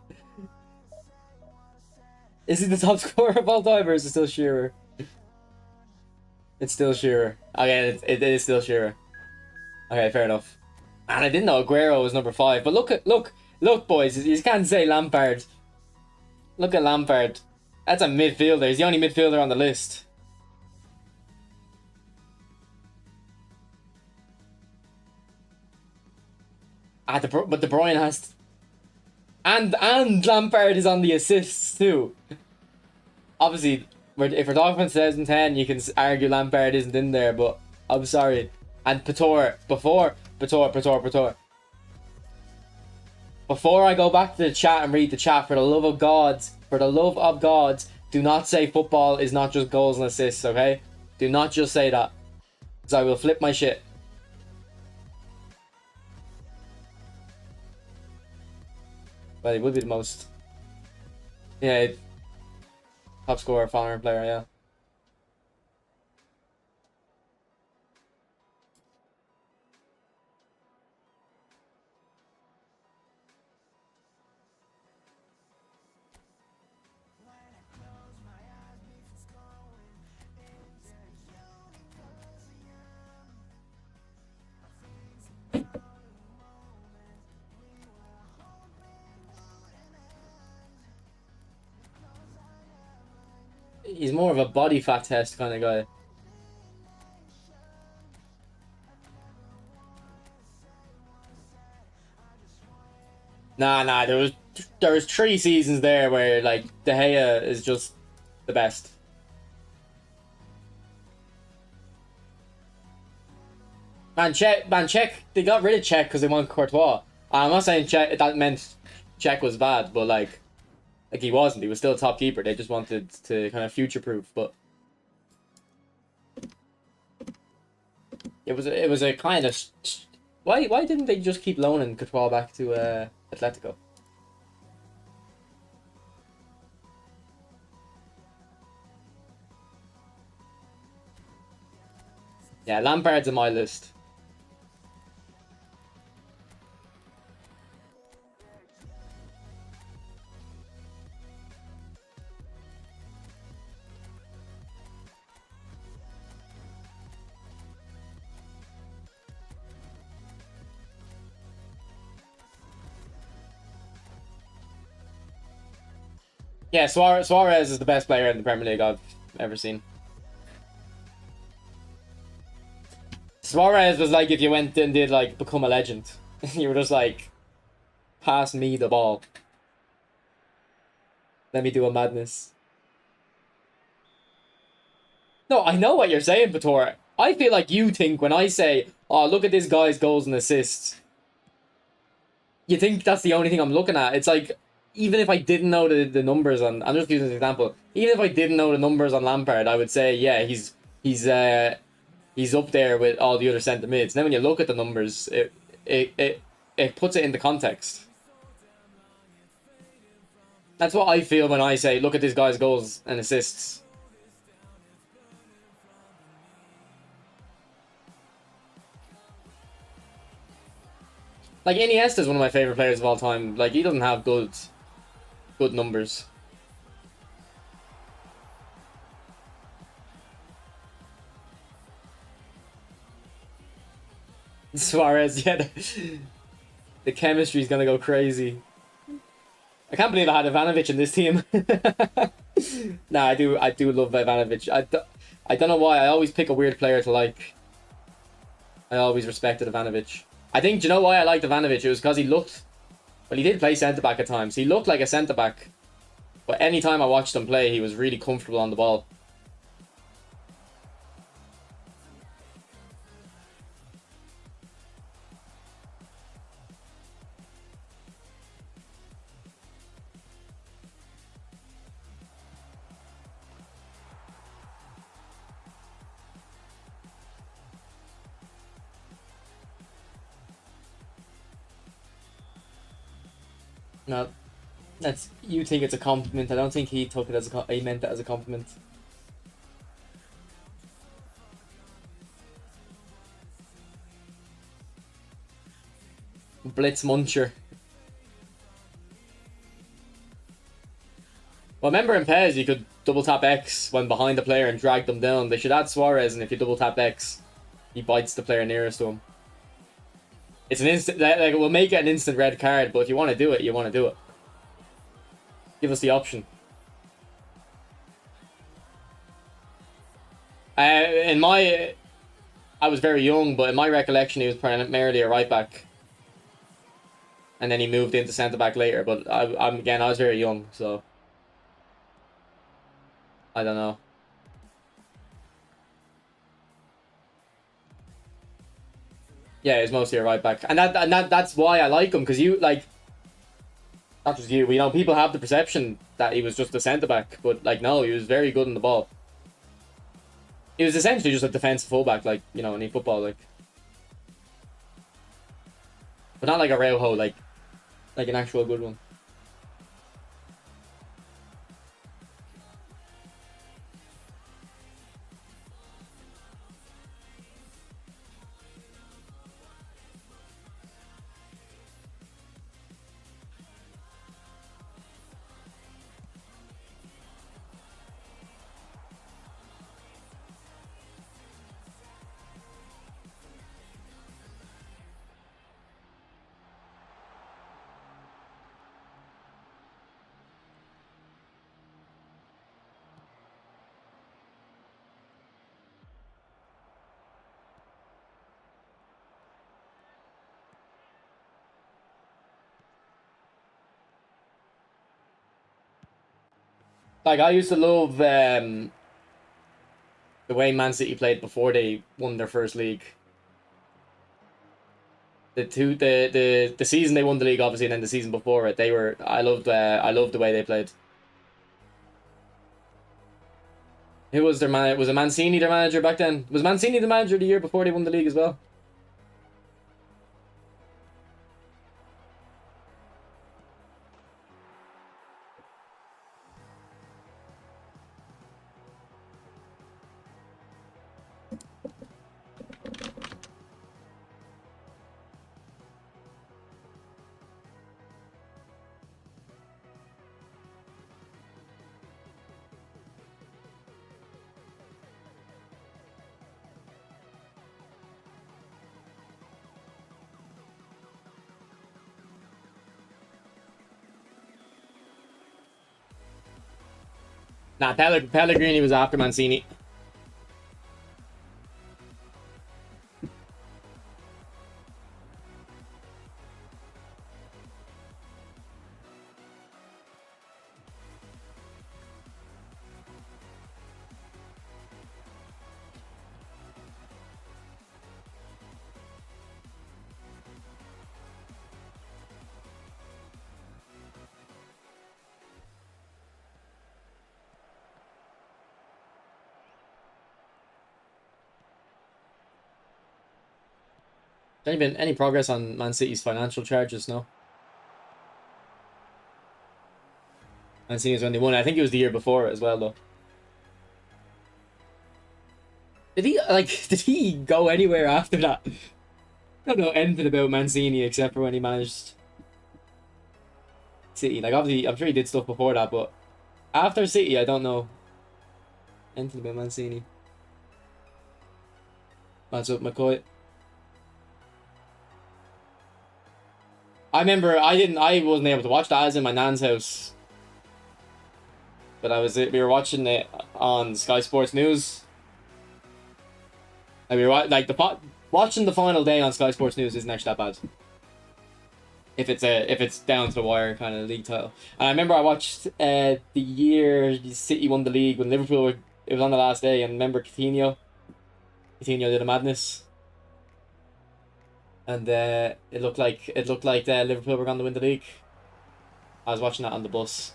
is he the top scorer of all time, or is it still Shearer? It's still Shearer. Okay, it is still Shearer. Okay, fair enough. And I didn't know Aguero was number 5. But look, boys, you can't say Lampard. Look at Lampard. That's a midfielder. He's the only midfielder on the list. But De Bruyne has... And Lampard is on the assists too. Obviously, if we're talking about 2010, you can argue Lampard isn't in there, but I'm sorry. And Pator, before I go back to the chat and read the chat, for the love of God, do not say football is not just goals and assists, okay? Do not just say that, because I will flip my shit. But it would be the most... Yeah, top scorer, foreign player, yeah. He's more of a body fat test kind of guy. Nah. There was 3 seasons there where like De Gea is just the best. Czech. They got rid of Czech because they wanted Courtois. I'm not saying Czech that meant Czech was bad, but like he wasn't. He was still a top keeper. They just wanted to kind of future proof, but it was a kind of why didn't they just keep loaning Courtois back to Atletico? Yeah, Lampard's on my list. Yeah, Suarez is the best player in the Premier League I've ever seen. Suarez was like if you went and did like become a legend. You were just like, pass me the ball. Let me do a madness. No, I know what you're saying, Bator. I feel like you think when I say, oh, look at this guy's goals and assists, you think that's the only thing I'm looking at. It's like, even if I didn't know the numbers on, I'm just using an example. Even if I didn't know the numbers on Lampard, I would say, yeah, he's up there with all the other centre mids. And then when you look at the numbers, it puts it into context. That's what I feel when I say, look at this guy's goals and assists. Like Iniesta is one of my favorite players of all time. Like he doesn't have good numbers. Suarez, yeah, the chemistry is gonna go crazy. I can't believe I had Ivanovic in this team. Nah, I do love Ivanovic. I don't know why. I always pick a weird player to like. I always respected Ivanovic. I think, do you know why I liked Ivanovic? It was because he looked... Well, he did play centre-back at times. He looked like a centre-back. But any time I watched him play, he was really comfortable on the ball. No, that's... You think it's a compliment. I don't think he took it as a... He meant it as a compliment. Blitz Muncher. Well, remember in PES, you could double tap X when behind the player and drag them down. They should add Suarez, and if you double tap X, he bites the player nearest to him. It's an instant... Like, it will make it an instant red card, but if you want to do it, you want to do it. Give us the option. In my... I was very young, but in my recollection, he was primarily a right back. And then he moved into centre back later. But I was very young, so I don't know. Yeah, he's mostly a right back, and that's why I like him, because you like. Not just you, people have the perception that he was just a centre back, but like no, he was very good on the ball. He was essentially just a defensive fullback, like in football, like, but not like a Rauho, like an actual good one. Like I used to love the way Man City played before they won their first league. The season they won the league, obviously, and then the season before it, they were. I loved the way they played. Who was their man? Was it Mancini their manager back then? Was Mancini the manager the year before they won the league as well? Nah, Pellegrini was after Mancini. Has there been any progress on Man City's financial charges? No. Man City's when they won. I think it was the year before as well, though. Did he Did he go anywhere after that? I don't know anything about Mancini except for when he managed City. Like obviously, I'm sure he did stuff before that, but after City, I don't know anything about Mancini. What's up, McCoy? I remember I wasn't able to watch that. I was in my nan's house, but we were watching it on Sky Sports News. Like we were watching the final day on Sky Sports News isn't actually that bad. If it's down to the wire kind of league title. And I remember I watched the year City won the league when Liverpool it was on the last day, and remember Coutinho did a madness. And it looked like Liverpool were going to win the league. I was watching that on the bus.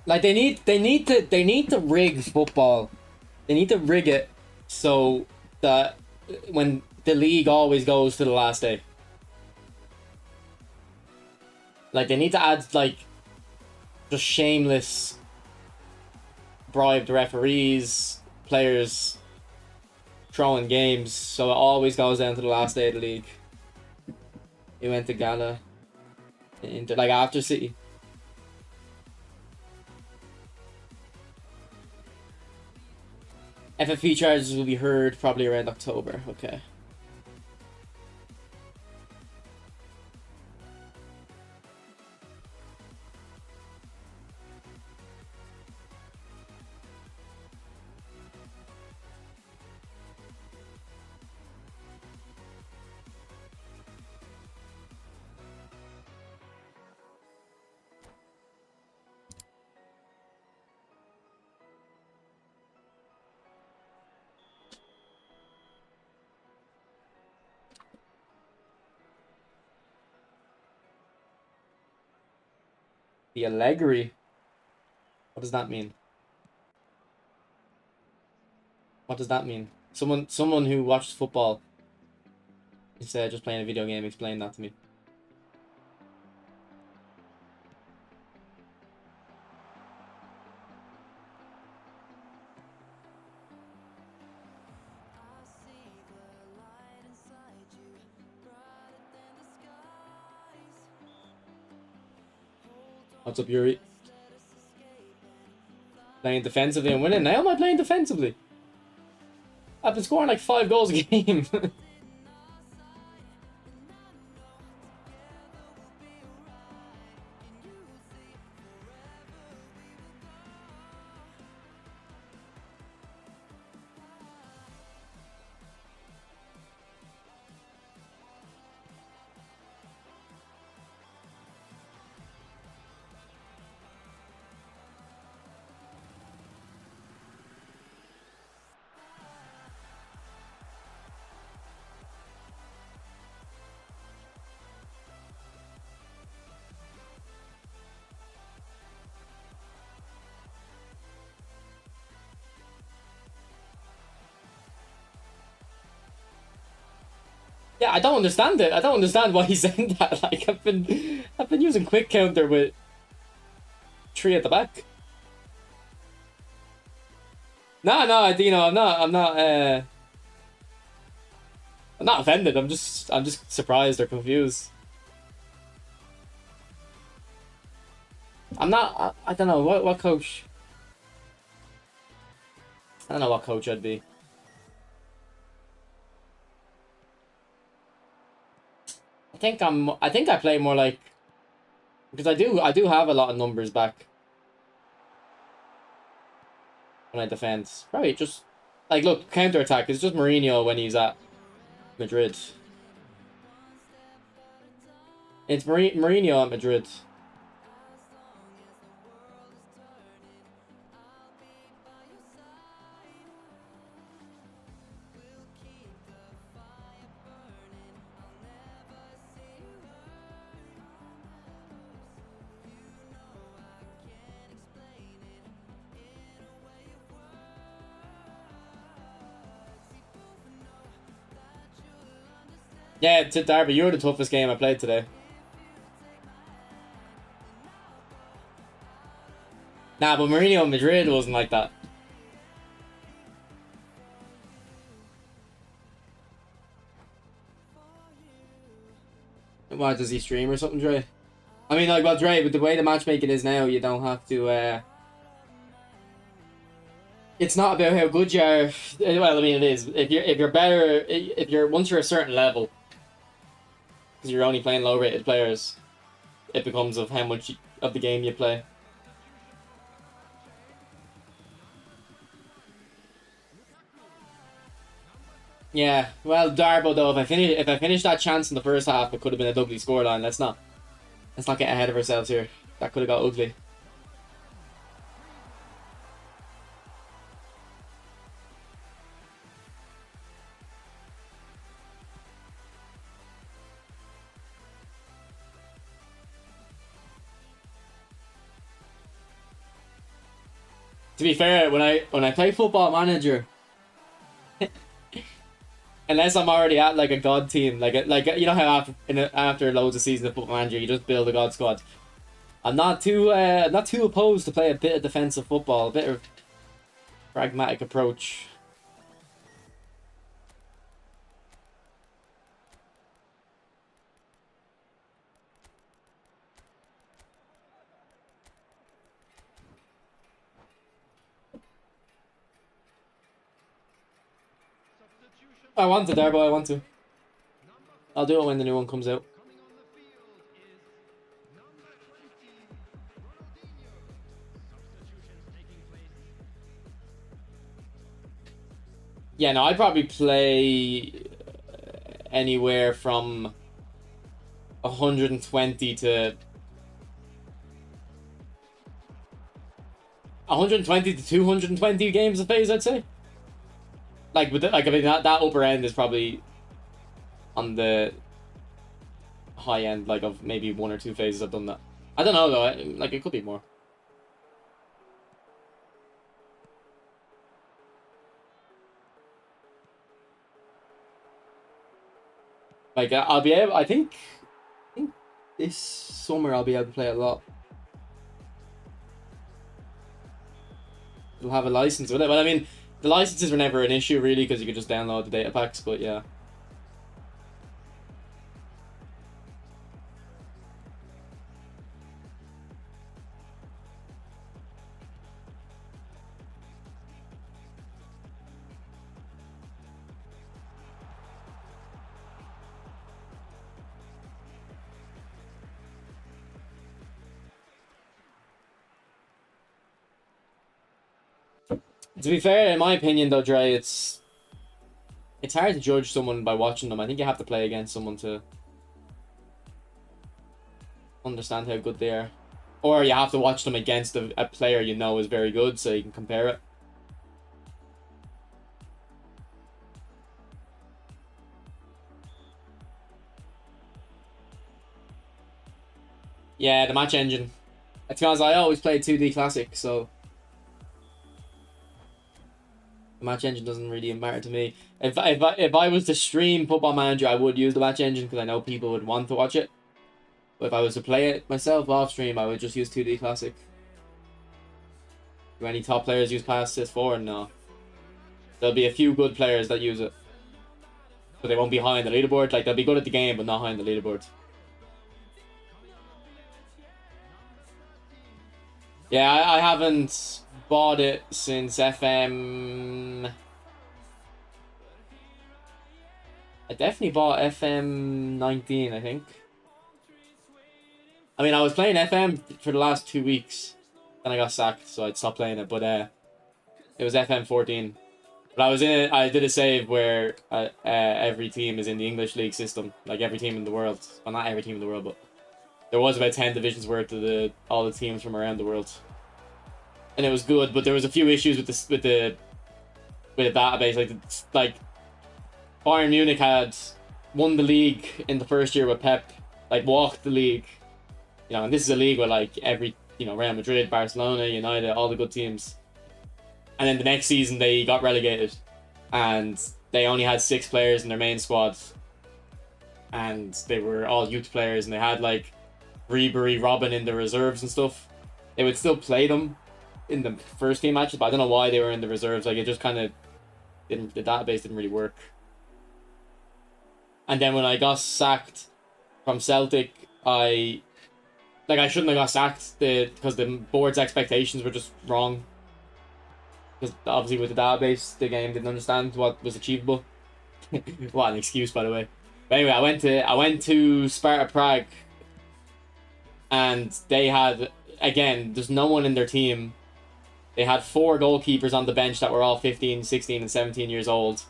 Like they need to rig football. They need to rig it so that when the league always goes to the last day. Like they need to add like just shameless bribed referees, players throwing games, so it always goes down to the last day of the league. He went to Gala into like after City. FFP charges will be heard probably around October. Okay. The Allegri. What does that mean? What does that mean? Someone who watches football instead of just playing a video game, explain that to me. What's up, Yuri? Playing defensively and winning. Now am I playing defensively? I've been scoring like 5 goals a game. Yeah, I don't understand it. I don't understand why he's saying that. Like I've been using quick counter with 3 at the back. No, no, I'm not offended. I'm just surprised or confused. I'm not. I don't know what coach. I don't know what coach I'd be. I think I play more like, because I do have a lot of numbers back when I defend. Probably just like, look, counter attack is just Mourinho when he's at Madrid. It's Mourinho at Madrid. Yeah, to Derby, you're the toughest game I played today. Nah, but Mourinho in Madrid wasn't like that. Why, does he stream or something, Dre? I mean, like, well, Dre, with the way the matchmaking is now, you don't have to, it's not about how good you are. Well, I mean, it is. If you're better, if you're once you're a certain level, because you're only playing low rated players, it becomes of how much of the game you play. Yeah, well, Darbo though, if I finish that chance in the first half, it could have been a ugly scoreline. Let's not get ahead of ourselves here. That could have got ugly. To be fair, when I play Football Manager, unless I'm already at like a god team, like you know how after loads of seasons of Football Manager, you just build a god squad. I'm not too opposed to play a bit of defensive football, a bit of pragmatic approach. I want to, Darbo. I want to. I'll do it when the new one comes out. Yeah, no, I'd probably play anywhere from 120 to 120 to 220 games of phase, I'd say. Like with I mean that upper end is probably on the high end, like of maybe 1 or 2 phases I've done that. I don't know though. Like it could be more. Like I'll be able. I think this summer I'll be able to play a lot. It'll have a license with it, but I mean the licenses were never an issue really because you could just download the data packs. But yeah. To be fair, in my opinion though, Dre, it's hard to judge someone by watching them. I think you have to play against someone to understand how good they are. Or you have to watch them against a player you know is very good so you can compare it. Yeah, the match engine. To be honest, I always play 2D Classic, so The match engine doesn't really matter to me. If I was to stream Football Manager, I would use the match engine because I know people would want to watch it. But if I was to play it myself off stream, I would just use 2D Classic. Do any top players use Pass Assist 4? No. There'll be a few good players that use it. But they won't be high in the leaderboard. Like, they'll be good at the game, but not high in the leaderboard. Yeah, I haven't bought it since FM... I definitely bought FM 19, I think. I mean, I was playing FM for the last 2 weeks. Then I got sacked, so I'd stopped playing it. But it was FM 14. But I was in it. I did a save where every team is in the English league system. Like, every team in the world. Well, not every team in the world, but there was about 10 divisions worth of all the teams from around the world. And it was good, but there was a few issues with the database. Like Bayern Munich had won the league in the first year with Pep, like walked the league, you know, and this is a league where like every, you know, Real Madrid, Barcelona, United, all the good teams. And then the next season they got relegated, and they only had 6 players in their main squad, and they were all youth players, and they had like Ribery, Robin in the reserves and stuff. They would still play them in the first team matches, but I don't know why they were in the reserves. Like, it just kind of didn't, the database didn't really work. And then when I got sacked from Celtic, I shouldn't have got sacked because the board's expectations were just wrong. Because obviously with the database, the game didn't understand what was achievable. What an excuse, by the way. But anyway, I went to Sparta Prague, and they had, again, there's no one in their team. They had 4 goalkeepers on the bench that were all 15, 16, and 17 years old.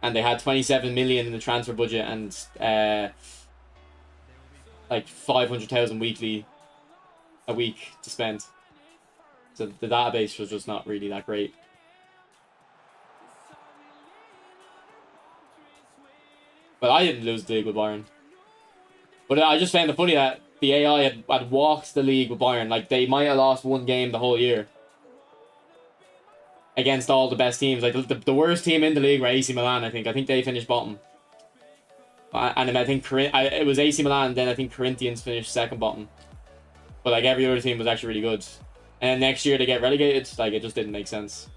And they had 27 million in the transfer budget and like 500,000 a week to spend. So the database was just not really that great. But I didn't lose the league with Bayern. But I just found it funny that the AI had walked the league with Bayern. Like, they might have lost 1 game the whole year against all the best teams. Like, the worst team in the league were AC Milan, I think. I think they finished bottom. And then I think it was AC Milan, and then I think Corinthians finished second bottom. But, like, every other team was actually really good. And next year they get relegated. Like, it just didn't make sense.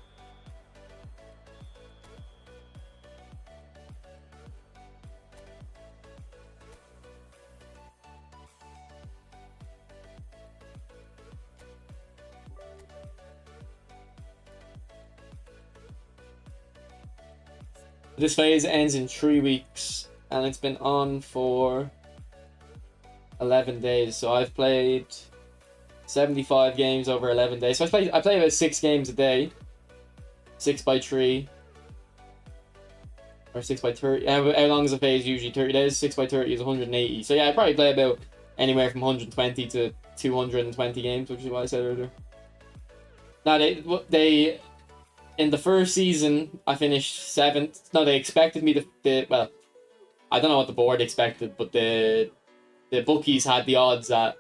This phase ends in 3 weeks, and it's been on for 11 days. So I've played 75 games over 11 days. So I play about 6 games a day, 6 by 3, or 6 by 30. How long is a phase? Usually 30 days. 6 by 30 is 180. So yeah, I probably play about anywhere from 120 to 220 games, which is what I said earlier. Now they in the first season, I finished 7th. No, they expected me to... well, I don't know what the board expected, but the bookies had the odds at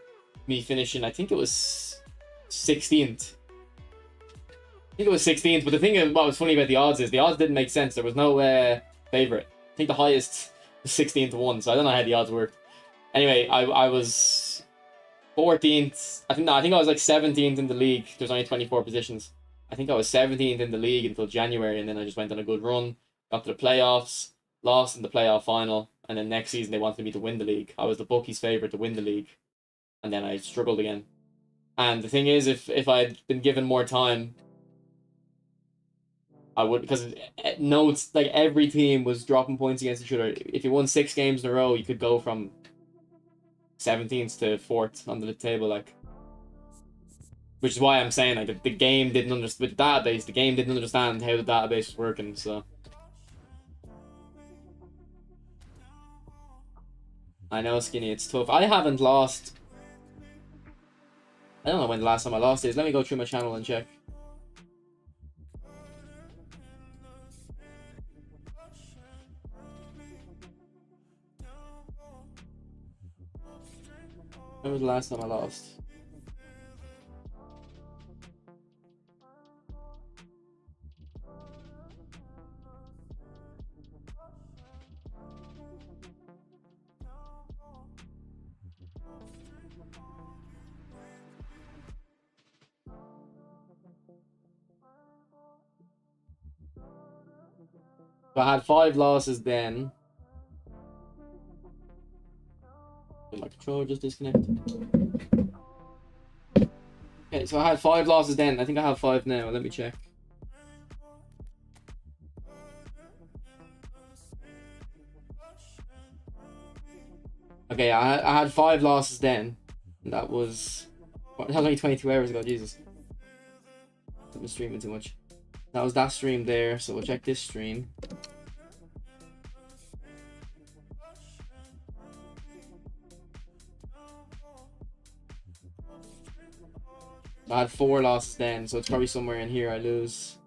me finishing, I think it was 16th. I think it was 16th, but the thing what was funny about the odds is the odds didn't make sense. There was no favourite. I think the highest was 16 to 1, so I don't know how the odds worked. Anyway, I was 14th. I think I was like 17th in the league. There's only 24 positions. I think I was 17th in the league until January, and then I just went on a good run, got to the playoffs, lost in the playoff final, and then next season they wanted me to win the league. I was the bookies' favourite to win the league, and then I struggled again. And the thing is, if I'd been given more time, I would, because notes, like, every team was dropping points against each other. If you won 6 games in a row, you could go from 17th to 4th on the table, like. Which is why I'm saying, like, the game didn't understand, with the database, the game didn't understand how the database was working, so. I know, Skinny, it's tough. I haven't lost. I don't know when the last time I lost is. Let me go through my channel and check. When was the last time I lost? So I had 5 losses then. My controller just disconnected. Okay, so I had 5 losses then. I think I have 5 now. Let me check. Okay, I had 5 losses then. And that was only 22 hours ago. Jesus, I've been streaming too much. That was that stream there. So we'll check this stream. I had 4 losses then, so it's probably somewhere in here I lose.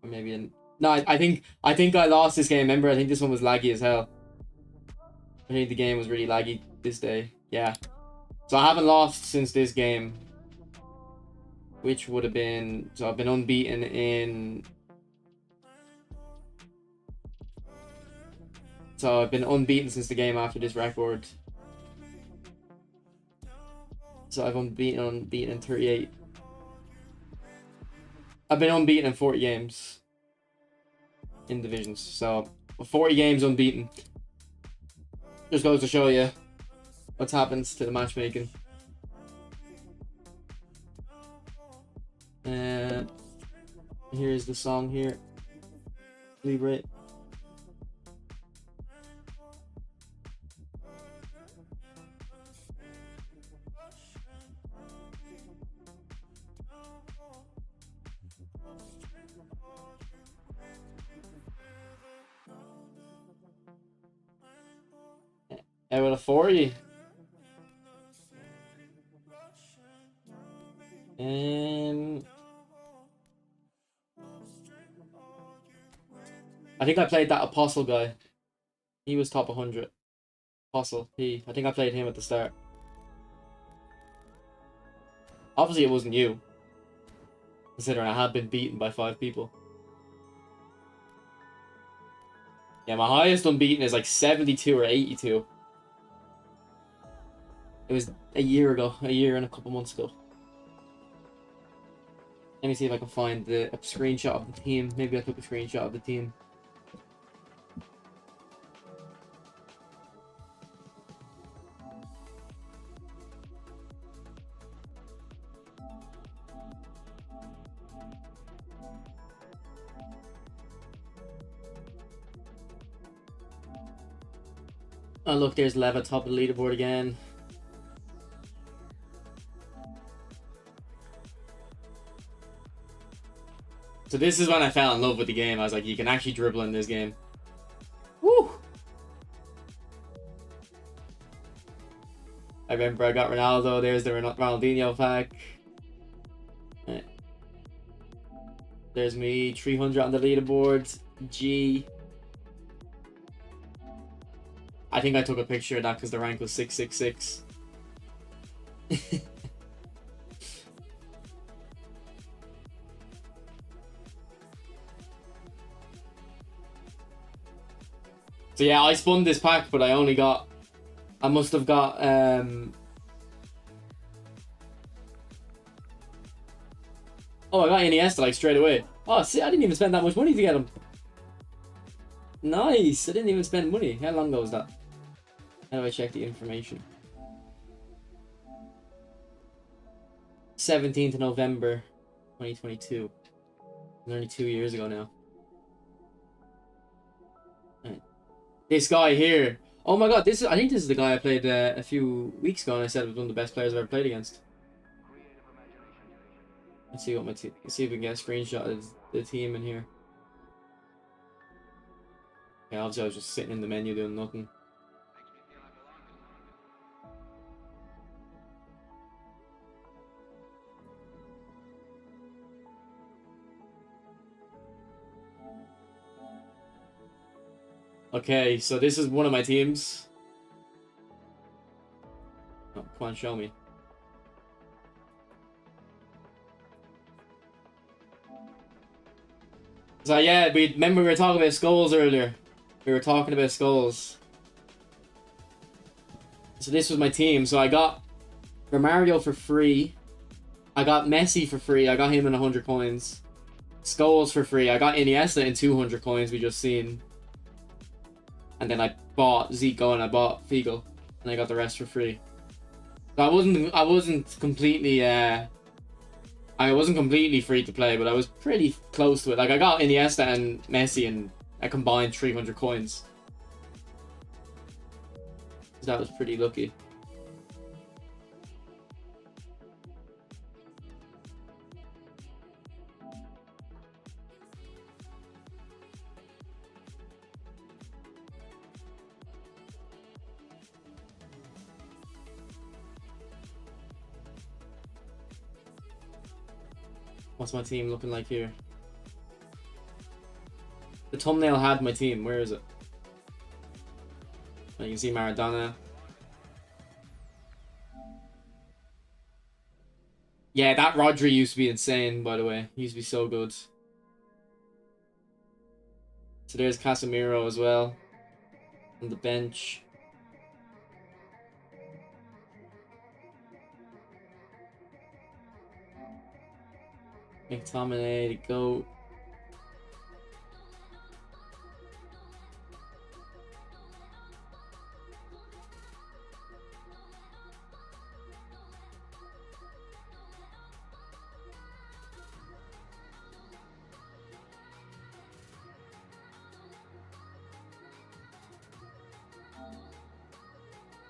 Or maybe in... No, I think I lost this game. Remember, I think this one was laggy as hell. I think the game was really laggy this day. Yeah. So I haven't lost since this game. Which would have been... So I've been unbeaten in... So I've been unbeaten since the game after this record. So I've unbeaten in 38. I've been unbeaten in 40 games. In divisions. So 40 games unbeaten. Just goes to show you what happens to the matchmaking. Here's the song here. Leave it. Out of 40. I think I played that Apostle guy. He was top 100. Apostle. I think I played him at the start. Obviously, it wasn't you. Considering I had been beaten by 5 people. Yeah, my highest unbeaten is like 72 or 82. It was a year ago. A year and a couple months ago. Let me see if I can find a screenshot of the team. Maybe I took a screenshot of the team. Oh look, there's Lev at top of the leaderboard again. So this is when I fell in love with the game. I was like, you can actually dribble in this game. Woo! I remember I got Ronaldo. There's the Ronaldinho pack. There's me, 300 on the leaderboard. G. I think I took a picture of that because the rank was 666. So yeah, I spun this pack, but I must have got oh, I got Iniesta like straight away. Oh, see, I didn't even spend that much money to get him. Nice, I didn't even spend money. How long ago was that? How do I check the information? 17th of November 2022. Only 2 years ago now. Right. This guy here. Oh my god, I think this is the guy I played a few weeks ago and I said was one of the best players I've ever played against. Let's see what let's see if we can get a screenshot of the team in here. Yeah, obviously I was just sitting in the menu doing nothing. Okay, so this is one of my teams. Oh, come on, show me. So yeah, remember we were talking about skulls earlier. We were talking about skulls. So this was my team. So I got Romario for free. I got Messi for free. I got him in 100 coins. Skulls for free. I got Iniesta in 200 coins we just seen. And then I bought Zico and I bought Figo. And I got the rest for free. So I wasn't completely free to play, but I was pretty close to it. Like I got Iniesta and Messi and I combined 300 coins. So that was pretty lucky. What's my team looking like here? The thumbnail had my team. Where is it? You can see Maradona. Yeah, that Rodri used to be insane, by the way. He used to be so good. So there's Casemiro as well. On the bench. McTominay, the GOAT.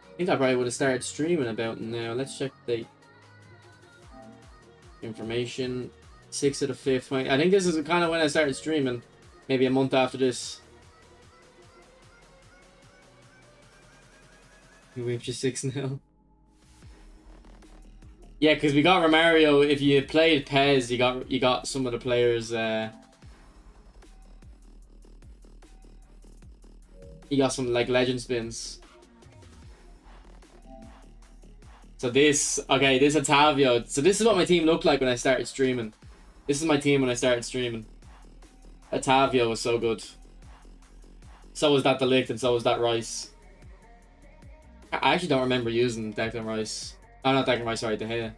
I think I probably would have started streaming about now. Let's check the information. 6th of the 5th. I think this is kind of when I started streaming. Maybe a month after this. You whipped you 6-0. Yeah, because we got Romario. If you played PES, you got some of the players. You got some like legend spins. So this Otavio. So this is what my team looked like when I started streaming. This is my team when I started streaming. Otavio was so good. So was that De Ligt and so was that Rice. I actually don't remember using Declan Rice. Oh, not Declan Rice, sorry, De Gea.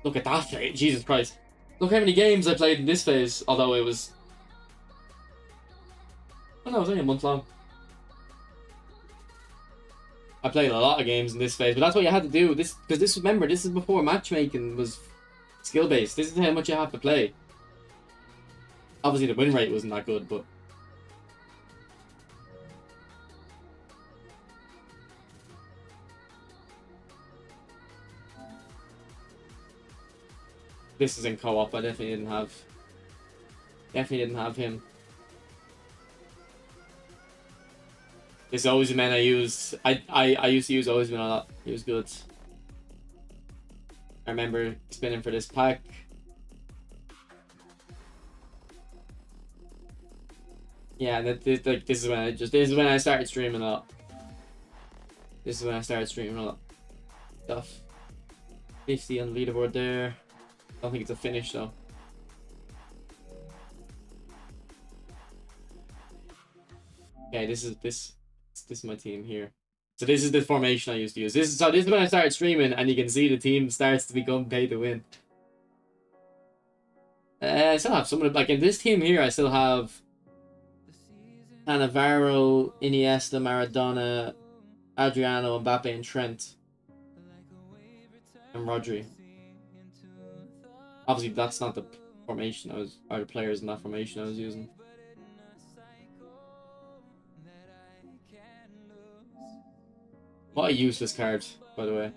Look at that phase, Jesus Christ. Look how many games I played in this phase, although it was... Oh no, it was only a month long. I played a lot of games in this phase, but that's what you had to do. Because remember, this is before matchmaking was skill-based. This is how much you have to play. Obviously, the win rate wasn't that good, but... This is in co-op. I definitely didn't have him. This Ozyman I used. I used to use Ozyman a lot. He was good. I remember spinning for this pack. Yeah, this is when I started streaming a lot. This is when I started streaming a lot. Stuff. 50 on the leaderboard there. Don't think it's a finish though. Okay, this is my team here. So this is the formation I used to use. This is when I started streaming, and you can see the team starts to become pay to win. I still have some of the, like in this team here. I still have Cannavaro, Iniesta, Maradona, Adriano, Mbappe, and Trent, and Rodri. Obviously, that's not the formation or the players in that formation I was using. What a useless card, by the way.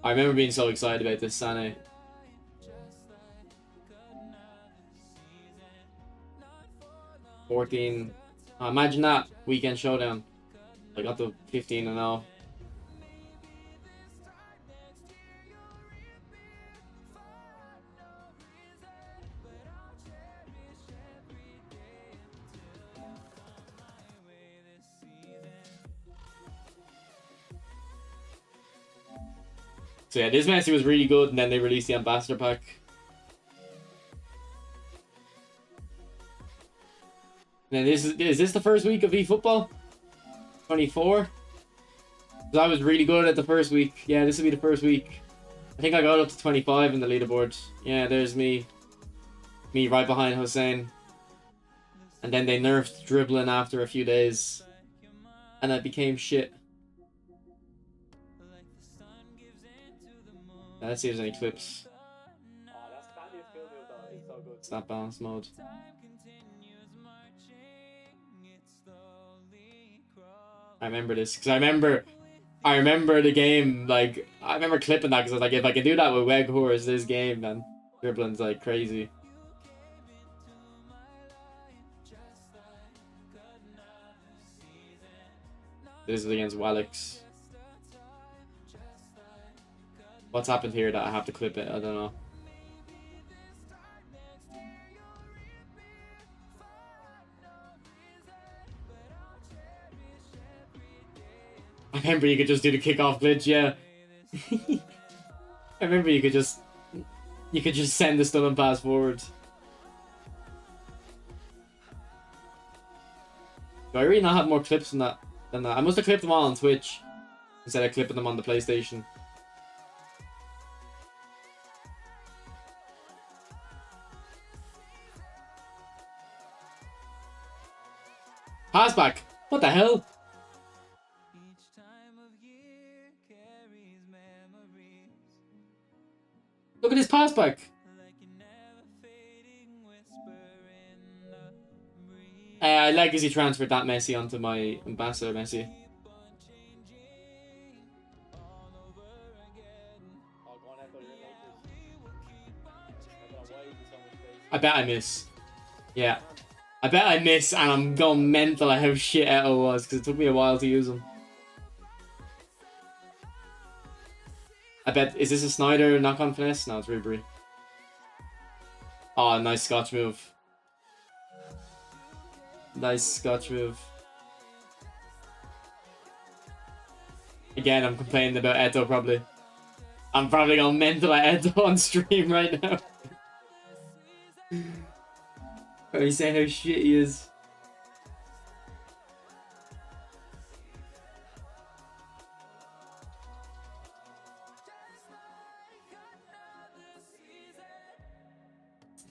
I remember being so excited about this Sané. $14. Imagine that weekend showdown. I got the 15 and 0. So yeah, this Messi was really good, and then they released the Ambassador Pack. And then is this the first week of eFootball? 24? 'Cause I was really good at the first week. Yeah, this will be the first week. I think I got up to 25 in the leaderboard. Yeah, there's me. Me right behind Hossein. And then they nerfed dribbling after a few days. And I became shit. Let's see if there's any clips. It's not balance mode. I remember this because I remember the game. Like I remember clipping that because I was like, if I can do that with Weghorst this game, man, dribbling's like crazy. This is against Wallix. What's happened here that I have to clip it? I don't know. I remember you could just do the kickoff glitch, yeah. I remember you could just send the stun and pass forward. Do I really not have more clips than that? I must have clipped them all on Twitch instead of clipping them on the PlayStation. Pass back. What the hell? Look at his pass back. I legacy transferred that Messi onto my ambassador Messi. I bet I miss. Yeah. I bet I miss and I'm going mental at how shit Eto was because it took me a while to use him. I bet, is this a Snyder knock-on finesse? No, it's Ribery. Oh, nice Scotch move. Nice Scotch move. Again, I'm complaining about Eto probably. I'm probably going mental at Eto on stream right now. Are you saying how shit he is?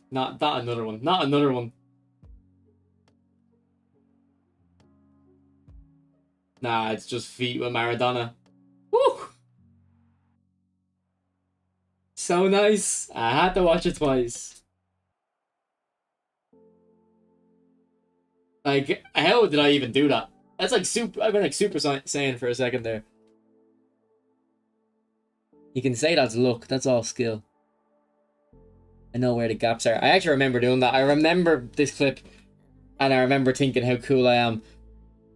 Not another one. Not another one. Nah, it's just feet with Maradona. Woo! So nice. I had to watch it twice. Like, how did I even do that? That's like super. I've been like Super Saiyan for a second there. You can say that's luck. That's all skill. I know where the gaps are. I actually remember doing that. I remember this clip, and I remember thinking how cool I am,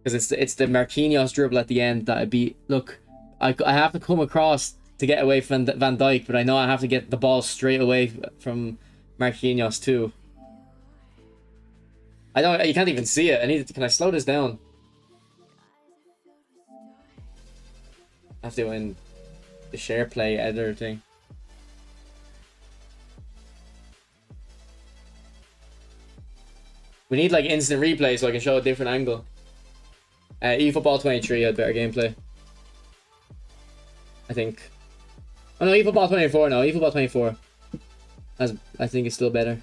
because it's the Marquinhos dribble at the end that I beat. Look, I have to come across to get away from Van Dijk, but I know I have to get the ball straight away from Marquinhos too. I don't. You can't even see it. I need to. Can I slow this down? I have to go in the share play editor thing. We need like instant replay so I can show a different angle. eFootball 23 had better gameplay, I think. Oh no, eFootball 24. No, eFootball 24. I think it's still better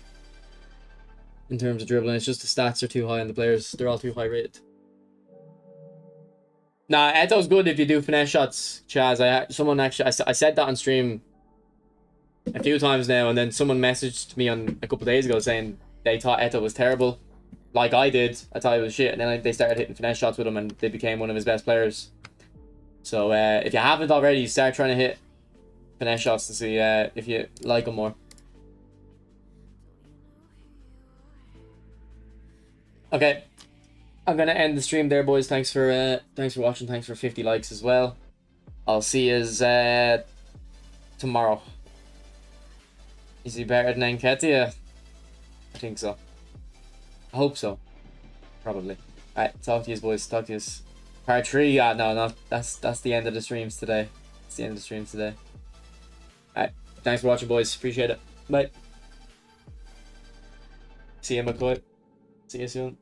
in terms of dribbling. It's just the stats are too high on the players. They're all too high rated. Nah, Eto's good if you do finesse shots, Chaz. I said that on stream a few times now, and then someone messaged me on a couple of days ago saying they thought Eto was terrible. Like I did. I thought he was shit, and then they started hitting finesse shots with him, and they became one of his best players. So if you haven't already, start trying to hit finesse shots to see if you like him more. Okay, I'm gonna end the stream there, boys. Thanks for watching. Thanks for 50 likes as well. I'll see you tomorrow. Is he better than Nketiah? I think so. I hope so. Probably. Alright, talk to you boys. Talk to you. Part 3. Yeah, no, that's the end of the streams today. It's the end of the streams today. Alright, thanks for watching, boys. Appreciate it. Bye. See you, McCoy. See you soon.